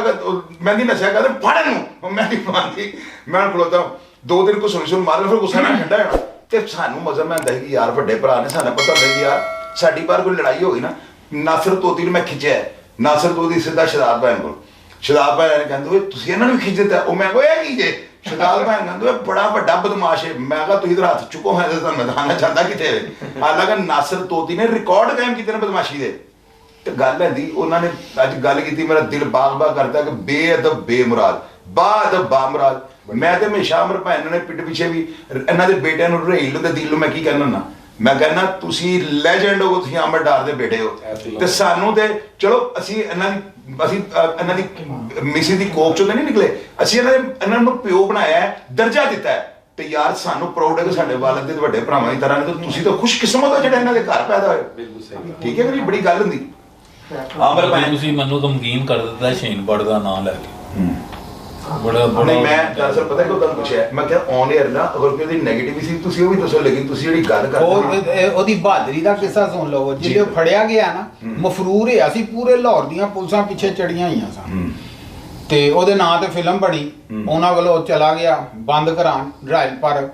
ਮਹਿੰਦੀ ਨਸਿਆ ਕਹਿੰਦੇ ਫੜਨ ਨੂੰ ਮਹਿੰਦੀ ਪਾਉਂਦੀ ਮੈਂ ਖਲੋਤਾ 2 ਦਿਨ ਕੋ ਸੁਣ ਮਾਰ ਫਿਰ ਗੁੱਸਾ ਨਾ ਠੰਡਾ ਹੋਣਾ। ਤੇ ਸਾਨੂੰ ਮਜ਼ਾ ਮੈਂ ਆਂਦਾ ਕਿ ਯਾਰ ਵੱਡੇ ਭਰਾ ਨੇ ਸਾਨੂੰ ਪਤਾ ਹੁੰਦਾ ਕਿ ਯਾਰ ਸਾਡੀ ਬਾਰ ਕੋਈ ਲੜਾਈ ਹੋ ਗਈ ਨਾ, ਨਾਸਰ ਤੋਤੀ ਨੂੰ ਮੈਂ ਖਿੱਚਿਆ, ਨਾਸਰ ਤੋਤੀ ਸਿੱਧਾ ਸ਼ਦਾਦ ਭਾਈ ਕੋਲ, ਸ਼ਦਾਦ ਭਾਈ ਨੇ ਕਹਿੰਦੇ ਓਏ ਤੁਸੀਂ ਇਹਨਾਂ ਨੂੰ ਵੀ ਖਿੱਚ ਦਿੱਤਾ, ਉਹ ਮੈਂ ਕਿਹਾ ਕੀ ਜੇ ਸ਼ਦਾਦ ਭਾਈ ਕਹਿੰਦੇ ਬੜਾ ਵੱਡਾ ਬਦਮਾਸ਼ ਹੈ, ਮੈਂ ਕਿਹਾ ਤੁਸੀਂ ਤਾਂ ਹੱਥ ਚੁੱਕੋ ਹੈ ਤਾਂ ਮੈਦਾਨ ਜਾਂਦਾ ਕਿਤੇ ਹਾਲਾਂਕਿ ਨਾਸਰ ਤੋਤੀ ਨੇ ਰਿਕਾਰਡ ਕਾਇਮ ਕੀਤੇ ਨੇ ਬਦਮਾਸ਼ੀ ਦੇ। ਤੇ ਗੱਲ ਹੈਦੀ ਉਹਨਾਂ ਨੇ ਅੱਜ ਗੱਲ ਕੀਤੀ, ਮੇਰਾ ਦਿਲ ਬਾਗ-ਬਾਗ ਕਰਦਾ ਕਿ ਬੇਅਦਬ ਬੇਮੁਰਾਦ ਬਾਅਦਬ ਬਾਮੁਰਾਦ। ਮੈਂ ਤੇ ਹਮੇਸ਼ਾ ਆਮਰ ਭਾਈ ਨੇ ਪਿੱਠ ਪਿੱਛੇ ਵੀ ਇਹਨਾਂ ਦੇ ਬੇਟਿਆਂ ਨੂੰ ਰਹੀਲ ਦੇ ਦਿਲ ਨੂੰ ਮੈਂ ਕੀ ਕਹਿਣਾ ਨਾ, ਮੈਂ ਕਹਿੰਦਾ ਤੁਸੀਂ ਲੈਜੈਂਡ ਹੋ, ਤੁਸੀਂ ਆਮਰ ਡਾਰ ਦੇ ਬੇਟੇ ਹੋ। ਤੇ ਸਾਨੂੰ ਤੇ ਚਲੋ ਅਸੀਂ ਇਹਨਾਂ ਦੀ ਮਿਸੀ ਦੀ ਕੋਖ ਚੋਂ ਨਹੀਂ ਨਿਕਲੇ, ਅਸੀਂ ਇਹਨਾਂ ਨੂੰ ਪਿਓ ਬਣਾਇਆ ਹੈ, ਦਰਜਾ ਦਿੱਤਾ ਹੈ। ਤੇ ਯਾਰ ਸਾਨੂੰ ਪ੍ਰਾਊਡ ਹੈ ਕਿ ਸਾਡੇ ਵਾਲਦ ਦੇ ਵੱਡੇ ਭਰਾਵਾਂ ਦੀ ਤਰ੍ਹਾਂ ਨੇ, ਤੇ ਤੁਸੀਂ ਤਾਂ ਖੁਸ਼ਕਿਸਮਤ ਹੋ ਜਿਹੜੇ ਇਹਨਾਂ ਦੇ ਘਰ ਪੈਦਾ ਹੋਏ। ਬਿਲਕੁਲ ਸਹੀ, ਠੀਕ ਹੈ ਕਿ ਨਹੀਂ, ਬੜੀ ਗੱਲ ਹੁੰਦੀ। ਆਮਰ ਭਾਈ ਤੁਸੀਂ ਮੈਨੂੰ ਗਮਗੀਨ ਕਰ ਦਿੱਤਾ ਸ਼ਹੀਨ ਬੜ ਦਾ ਨਾਮ ਲੈ ਕੇ, ਬੜਾ ਨਹੀਂ ਮੈਂ ਦਰਅਸਲ ਪਤਾ ਕਿ ਤੁਹਾਨੂੰ ਪੁੱਛਿਆ, ਮੈਂ ਕਿਹਾ ਔਨ 에ਅਰ ਨਾ ਅਗਰ ਕੋਈ ਉਹਦੀ ਨੈਗੇਟਿਵ ਸੀ ਤੁਸੀਂ ਉਹ ਵੀ ਦੱਸੋ, ਲੇਕਿਨ ਤੁਸੀਂ ਜਿਹੜੀ ਗੱਲ ਕਰਦੇ ਉਹਦੀ ਬਹਾਦਰੀ ਦਾ ਕਿੱਸਾ ਸੁਣ ਲਓ। ਜਦੋਂ ਫੜਿਆ ਗਿਆ ਨਾ, ਮਫਰੂਰ ਹੈ, ਅਸੀਂ ਪੂਰੇ ਲਾਹੌਰ ਦੀਆਂ ਪੁਲਿਸਾਂ ਪਿੱਛੇ ਚੜੀਆਂ ਹੋਈਆਂ ਸਨ, ਤੇ ਉਹਦੇ ਨਾਂ ਤੇ ਫਿਲਮ ਬਣੀ, ਉਹਨਾਂ ਵੱਲੋਂ ਚਲਾ ਗਿਆ ਬੰਦ ਕਰਾਉਣ ਰਾਇਲ ਪਰ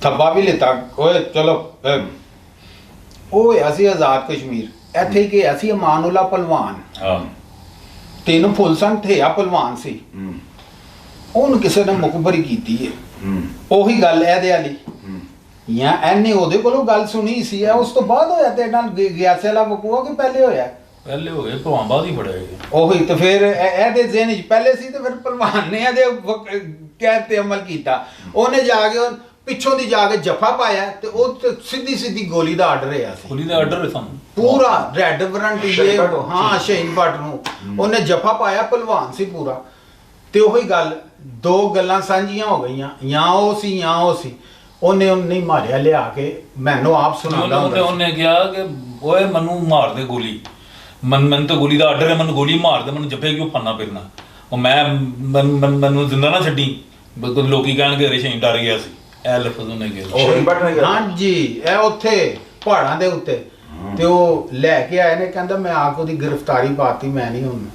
ਥੱਬਾ ਵੀ ਲਿੱਤਾ, ਓਏ ਚਲੋ ਉਹ ਹੋਇਆ ਸੀ ਆਜ਼ਾਦ ਕਸ਼ਮੀਰ, ਇੱਥੇ ਕਿ ਅਸੀਂ ਅਮਾਨੁੱਲਾ ਪਹਿਲਵਾਨ, ਹਾਂ 3 ਫੁੱਲ ਸਨ, ਥਿਆ ਪਹਿਲਵਾਨ ਸੀ, ਉਹਨੂੰ ਕਿਸੇ ਨੇ ਮੁਖਬਰੀ ਕੀਤੀ ਹੈ, ਉਹੀ ਗੱਲ ਇਹਦੇ ਵਾਲੀ ਜਾਂ ਇਹਨੇ ਉਹਦੇ ਕੋਲੋਂ ਗੱਲ ਸੁਣੀ ਸੀ, ਉਸ ਤੋਂ ਬਾਅਦ ਹੋਇਆ ਤੇ ਨਾਲ ਗਿਆਸੇ ਵਾਲਾ ਵਕੂਆ ਕਿ ਪਹਿਲੇ ਹੋਇਆ? ਪਹਿਲੇ ਹੋ ਗਏ ਭਲਵਾਨ ਬਾਅਦ ਹੀ ਫੜਿਆ ਗਿਆ। ਉਹੀ ਤੇ ਫਿਰ ਇਹਦੇ ਜ਼ਿਹਨ 'ਚ ਪਹਿਲੇ ਸੀ, ਤੇ ਫਿਰ ਪਹਿਲਵਾਨ ਨੇ ਇਹਦੇ ਕਹਿ ਤੇ ਅਮਲ ਕੀਤਾ, ਉਹਨੇ ਜਾ ਕੇ ਪਿੱਛੋਂ ਦੀ ਜਾ ਕੇ ਜਫਾ ਪਾਇਆ, ਤੇ ਉਹ ਸਿੱਧੀ ਸਿੱਧੀ ਗੋਲੀ ਦਾ ਆਰਡਰ ਰਿਹਾ ਸੀ, ਗੋਲੀ ਦਾ ਆਰਡਰ ਹੈ ਸਾਨੂੰ ਪੂਰਾ ਰੈੱਡ ਵਾਰੰਟ ਇਹ ਹਾਂ ਸ਼ਹੀਨ ਭੱਟ ਨੂੰ ਉਹਨੇ ਜਫਾ ਪਾਇਆ, ਪਹਿਲਵਾਨ ਸੀ ਪੂਰਾ। ਤੇ ਉਹੀ ਗੱਲ, 2 ਗੱਲਾਂ ਸਾਂਝੀਆਂ ਹੋ ਗਈਆਂ, ਜਾਂ ਉਹ ਸੀ ਉਹਨੇ ਨਹੀਂ ਮਾਰਿਆ ਲਿਆ ਕੇ, ਮੈਨੂੰ ਆਪ ਸੁਣਾਉਂਦਾ ਹੁੰਦਾ ਉਹਨੇ ਕਿਹਾ ਕਿ ਓਏ ਮੈਨੂੰ ਮਾਰ ਦੇ ਗੋਲੀ, ਮੈਨੂੰ ਤਾਂ ਗੋਲੀ ਦਾ ਆਰਡਰ ਹੈ, ਮੈਨੂੰ ਗੋਲੀ ਮਾਰ ਦੇ, ਮੈਨੂੰ ਜੱਫੇ ਕਿਉਂ ਪੰਨਾ ਫਿਰਨਾ, ਉਹ ਮੈਨੂੰ ਜ਼ਿੰਦਾ ਨਾ ਛੱਡੀ, ਲੋਕੀ ਕਹਿਣਗੇ ਅਰੇ ਸ਼ਹੀਨ ਡਰ ਗਿਆ ਸੀ, ਇਹ ਲਫ਼ਜ਼ ਉਹਨੇ ਕਿਹਾ। ਹਾਂਜੀ ਇਹ ਉੱਥੇ ਪਹਾੜਾਂ ਦੇ ਉੱਤੇ, ਤੇ ਉਹ ਲੈ ਕੇ ਆਏ ਨੇ, ਕਹਿੰਦਾ ਮੈਂ ਆ ਕੇ ਉਹਦੀ ਗ੍ਰਿਫਤਾਰੀ ਪਾਤੀ, ਮੈਂ ਨਹੀਂ ਹੁਣ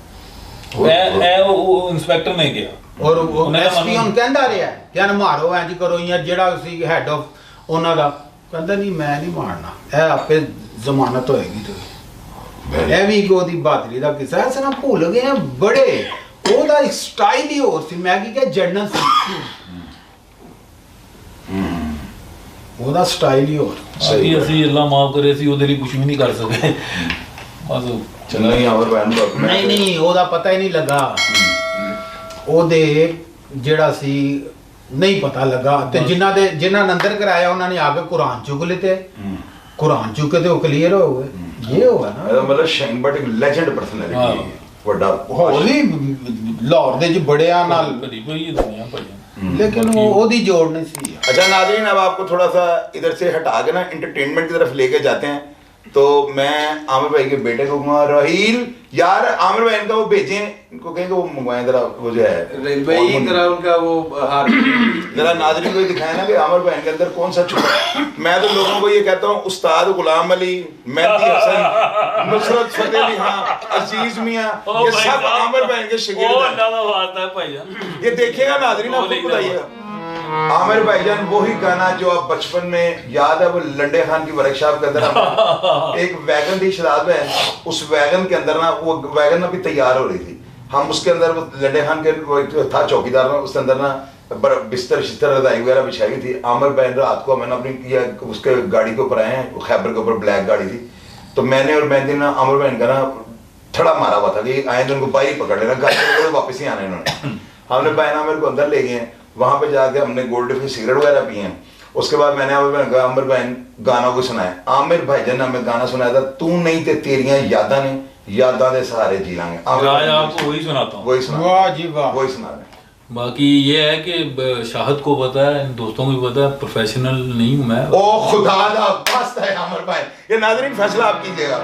ਉਹ ਇੰਸਪੈਕਟਰ ਨੇ ਕਿਹਾ, ਔਰ ਉਹ ਐਸਪੀ ਹੁਣ ਕਹਿੰਦਾ ਰਿਹਾ ਕਿ ਇਹਨੂੰ ਮਾਰੋ ਇੰਜ ਕਰੋ, ਜਾਂ ਜਿਹੜਾ ਸੀ ਹੈਡ ਆਫ ਉਹਨਾਂ ਦਾ ਕਹਿੰਦਾ ਨਹੀਂ ਮੈਂ ਨਹੀਂ ਮਾਰਨਾ, ਇਹ ਆਪੇ ਜ਼ਮਾਨਤ ਹੋਏਗੀ। ਤੇ ਇਹ ਵੀ ਉਹਦੀ ਬਹਾਦਰੀ ਦਾ ਕਿੱਸਾ ਹੈ, ਸਨਾ ਭੁੱਲ ਗਏ ਬੜੇ, ਉਹਦਾ ਸਟਾਈਲ ਹੀ ਹੋਰ ਸੀ, ਮੈਂ ਕੀ ਕਿਹਾ ਜਰਨਲ ਸੀ, ਉਹਦਾ ਸਟਾਈਲ ਹੀ ਹੋਰ। ਅਸੀਂ ਅੱਲਾ ਮਾਫ ਕਰੇ, ਅਸੀਂ ਉਹਦੇ ਲਈ ਕੁਝ ਵੀ ਨਹੀਂ ਕਰ ਸਕੇ, ਬਸ ਚੰਗਾ ਹੀ ਆਮਰ ਭਾਈ ਨੂੰ ਨਹੀਂ ਉਹਦਾ ਪਤਾ ਹੀ ਨਹੀਂ ਲੱਗਾ, ਉਹਦੇ ਜਿਹੜਾ ਸੀ ਨਹੀਂ ਪਤਾ ਲੱਗਾ, ਤੇ ਜਿਨ੍ਹਾਂ ਨੇ ਅੰਦਰ ਕਰਾਇਆ ਉਹਨਾਂ ਨੇ ਆ ਕੇ ਕੁਰਾਨ ਚੁੱਕ ਲਿੱਤੇ, ਕੁਰਾਨ ਚੁੱਕ ਕੇ ਤੇ ਉਹ ਕਲੀਅਰ ਹੋ ਗਏ। ਇਹ ਹੋਗਾ ਨਾ, ਮਤਲਬ ਸ਼ਹੀਨ ਭੱਟ ਇੱਕ ਲੈਜੈਂਡ ਪਰਸਨੈਲਿਟੀ ਵੱਡਾ, ਹੋਰ ਵੀ ਲਾਹੌਰ ਦੇ ਚ ਬੜਿਆਂ ਨਾਲ ਭਰੀ ਪਈ ਦੁਨੀਆ ਭਾਈ, लेकिन वो जोड़ नहीं सी। अच्छा नाज़रीन, अब आपको थोड़ा सा इधर से हटा के ना एंटरटेनमेंट की तरफ लेके जाते हैं, तो मैं आमिर भाई के बेटे को कहूँगा राहील, यार आमिर भाई इनका वो भेजें, इनको कहें कि वो मंगवाएं जरा, वो जो है भाई जरा उनका वो हार जरा नाज़रीन को दिखाए ना कि आमिर भाई के अंदर कौन सा छुपा है। मैं तो लोगों को ये कहता हूँ, उस्ताद गुलाम अली, मेहदी हसन, नुसरत फतेह अली खां, अजीज मियाँ, ये सब आमिर भाई के शागिर्द, ये देखिएगा नाज़रीन, आपको बताइएगा। आमिर भाईजान वही गाना जो आप बचपन में याद है, वो लंडे खान की वर्कशॉप के अंदर एक वैगन थी शराब है, उस वैगन के अंदर ना वो वैगन अभी तैयार हो रही थी, हम उसके अंदर वो लंडे खान के था चौकीदार ना, उसके अंदर ना बिस्तर शिस्तर रजाई वगैरह बिछाई थी। आमिर भाई रात को मैंने अपनी किया उसके गाड़ी के ऊपर आए हैं, खैबर के ऊपर ब्लैक गाड़ी थी, तो मैंने और मैं ना आमिर भाई का ना थड़ा मारा हुआ था कि आए तो उनको बाहर पकड़ लेना, घर वापस ही आने इन्होंने। हमने भाई आमिर को अंदर ले गए, वहाँ पे जाके हमने गोल्ड की सिगरेट वगैरह पिए हैं। उसके बाद मैंने आमिर भाई गाना को सुनाया, आमिर भाईजान ने हमें गाना सुनाया था, तू नहीं ते तेरियां यादां ने, यादां दे सहारे जी लांगे। आज आपको वही सुनाता हूँ, वही सुना, वाह जी वाह, वही सुना रहे। बाकी ये है कि शाहद को पता है, दोस्तों को भी पता है, प्रोफेशनल नहीं हूँ मैं। ओ खुदा दा वास्ता है आमिर भाई, ये नाज़रीन फैसला आप कीजिएगा।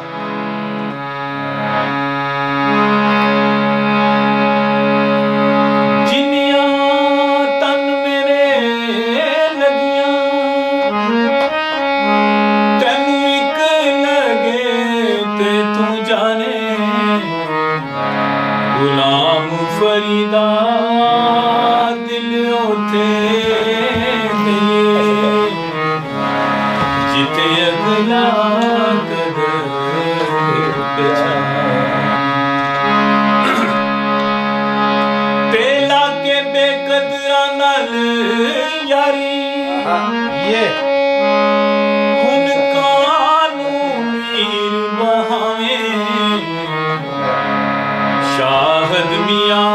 फरीदा दिल उथे जिते अगला कदर तेला के बेकदरा नाल यारी ये हुन कानू मीर बहावे शाहद मियां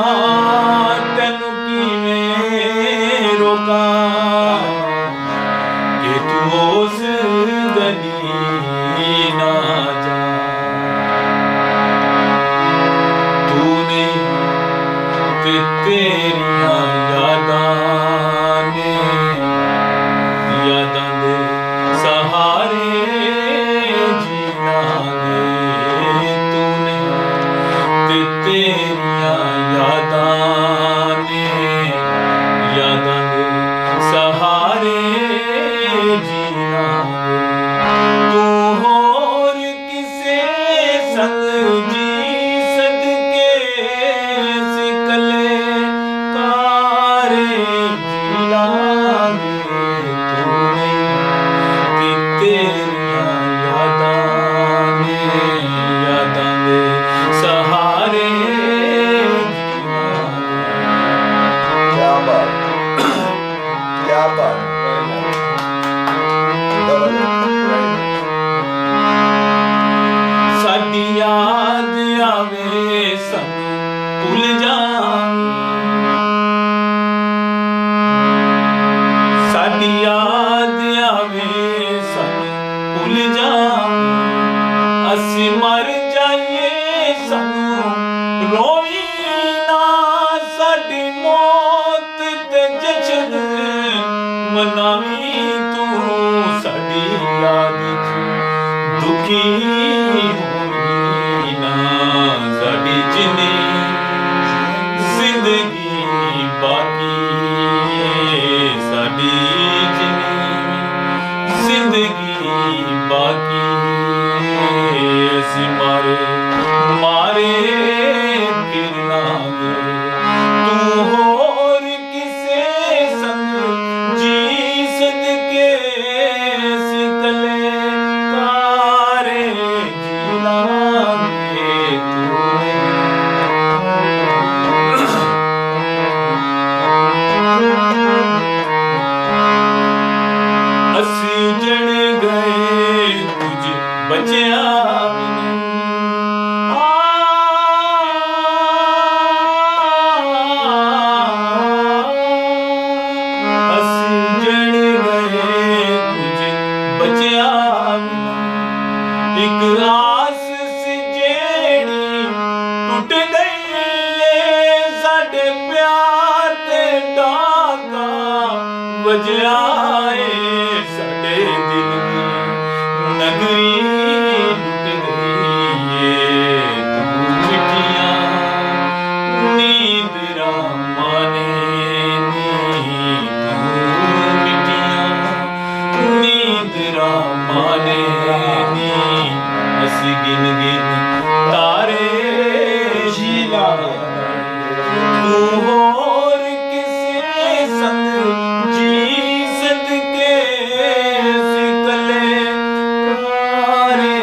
तेनू किवें रोकां कि तू उस गली ना जा। तूने ते तेरियां यादां ने यादां दे सहारे जीना गे। तूने ते तेरियां यादां ने यादां दे सहारे जीना गे। तू होर किसे संग जी सदके सिकले कारे जीना गे। तू नहीं ते तेरियां यादां ने यादां दे सहारे क्या बात, क्या बात। साडी याद आवे सानू भुल जावी, साडी याद आवे सानू भुल जावी। असी मर जाइए सानू रोई ना, साडी मौत ते जश्न मनावी। तू साडी याद च दुखी होई ना, साडी जिन्नी जिंदगी बाकी साडी जिन्नी जिंदगी बाकी असी मारे मारे फिरना गे। तू होर किसे संग जी सदके सिकले कारे जीना गे। तूने असी उजड़ गए कुछ बचिया भी नहीं। असी उजड़ गए कुछ बचिया भी नहीं। एक आस सी जेड़ी टूट गई है, साडे प्यार ते डाका वजया है। साडे दिल दी नगरी लुट गई है। तू चिट्ठियां नींद रामाने नी, तू चिट्ठियां नींद रामाने नी। असी गिन गिन तारे शीला, तू होर किसे संग जी सदके सिकले कारे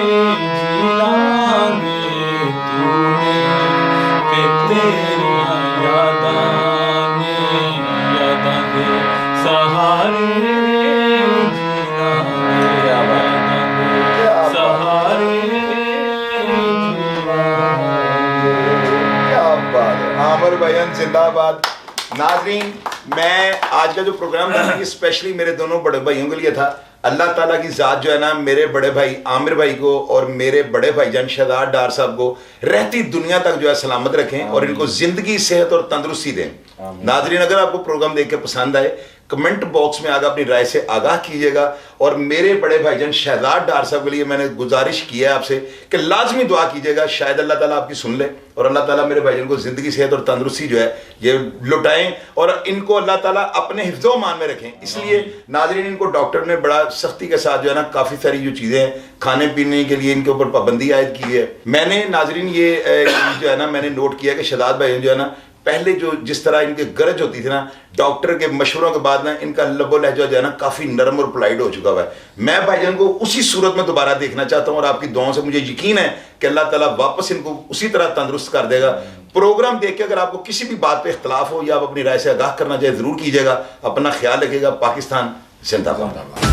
जीना गे। तूने ते तेरियां यादां ने यादां दे सहारे जीना गे। यादां दे सहारे जीना गे। क्या बात है, आमिर भाईजान जिंदाबाद। नाजरीन, मैं आज का जो प्रोग्राम था ये स्पेशली मेरे दोनों बड़े भाइयों के लिए था। अल्लाह ताला की ज़ात जो है ना मेरे बड़े भाई आमिर भाई को और मेरे बड़े भाईजान शहजाद डार साहब को रहती दुनिया तक जो है सलामत रखें और इनको ज़िंदगी सेहत और तंदुरुस्ती दें। नाजरीन, अगर आपको प्रोग्राम देख के पसंद आए कमेंट बॉक्स में आगे अपनी राय से आगाह कीजिएगा। और मेरे बड़े भाईजान शहजाद डार साहब के लिए मैंने गुजारिश की है आपसे कि लाजमी दुआ कीजिएगा, शायद अल्लाह ताला आपकी सुन ले और अल्लाह ताला मेरे भाईजान को ज़िंदगी सेहत और तंदुरुस्ती जो है ये लुटाएं और इनको अल्लाह ताला अपने हिफ्ज़ो मान में रखें। इसलिए नाजरीन, इनको डॉक्टर ने बड़ा सख्ती के साथ जो है ना काफ़ी सारी जो चीज़ें हैं खाने पीने के लिए इनके ऊपर पाबंदी आयद की है। मैंने नाजरीन ये जो है ना मैंने नोट किया कि शहजाद भाई जो है ना पहले जो जिस तरह इनकी गरज होती थी ना, डॉक्टर के मशवरों के बाद ना इनका लबो लहजा जो है ना काफ़ी नरम और पोलाइट हो चुका हुआ है। मैं भाईजान को उसी सूरत में दोबारा देखना चाहता हूँ और आपकी दुआओं से मुझे यकीन है कि अल्लाह ताला वापस इनको उसी तरह तंदुरुस्त कर देगा। प्रोग्राम देख के अगर आपको किसी भी बात पे इख्तलाफ हो या आप अपनी राय से आगाह करना चाहे ज़रूर कीजिएगा। अपना ख्याल रखिएगा। पाकिस्तान जिंदाबाद।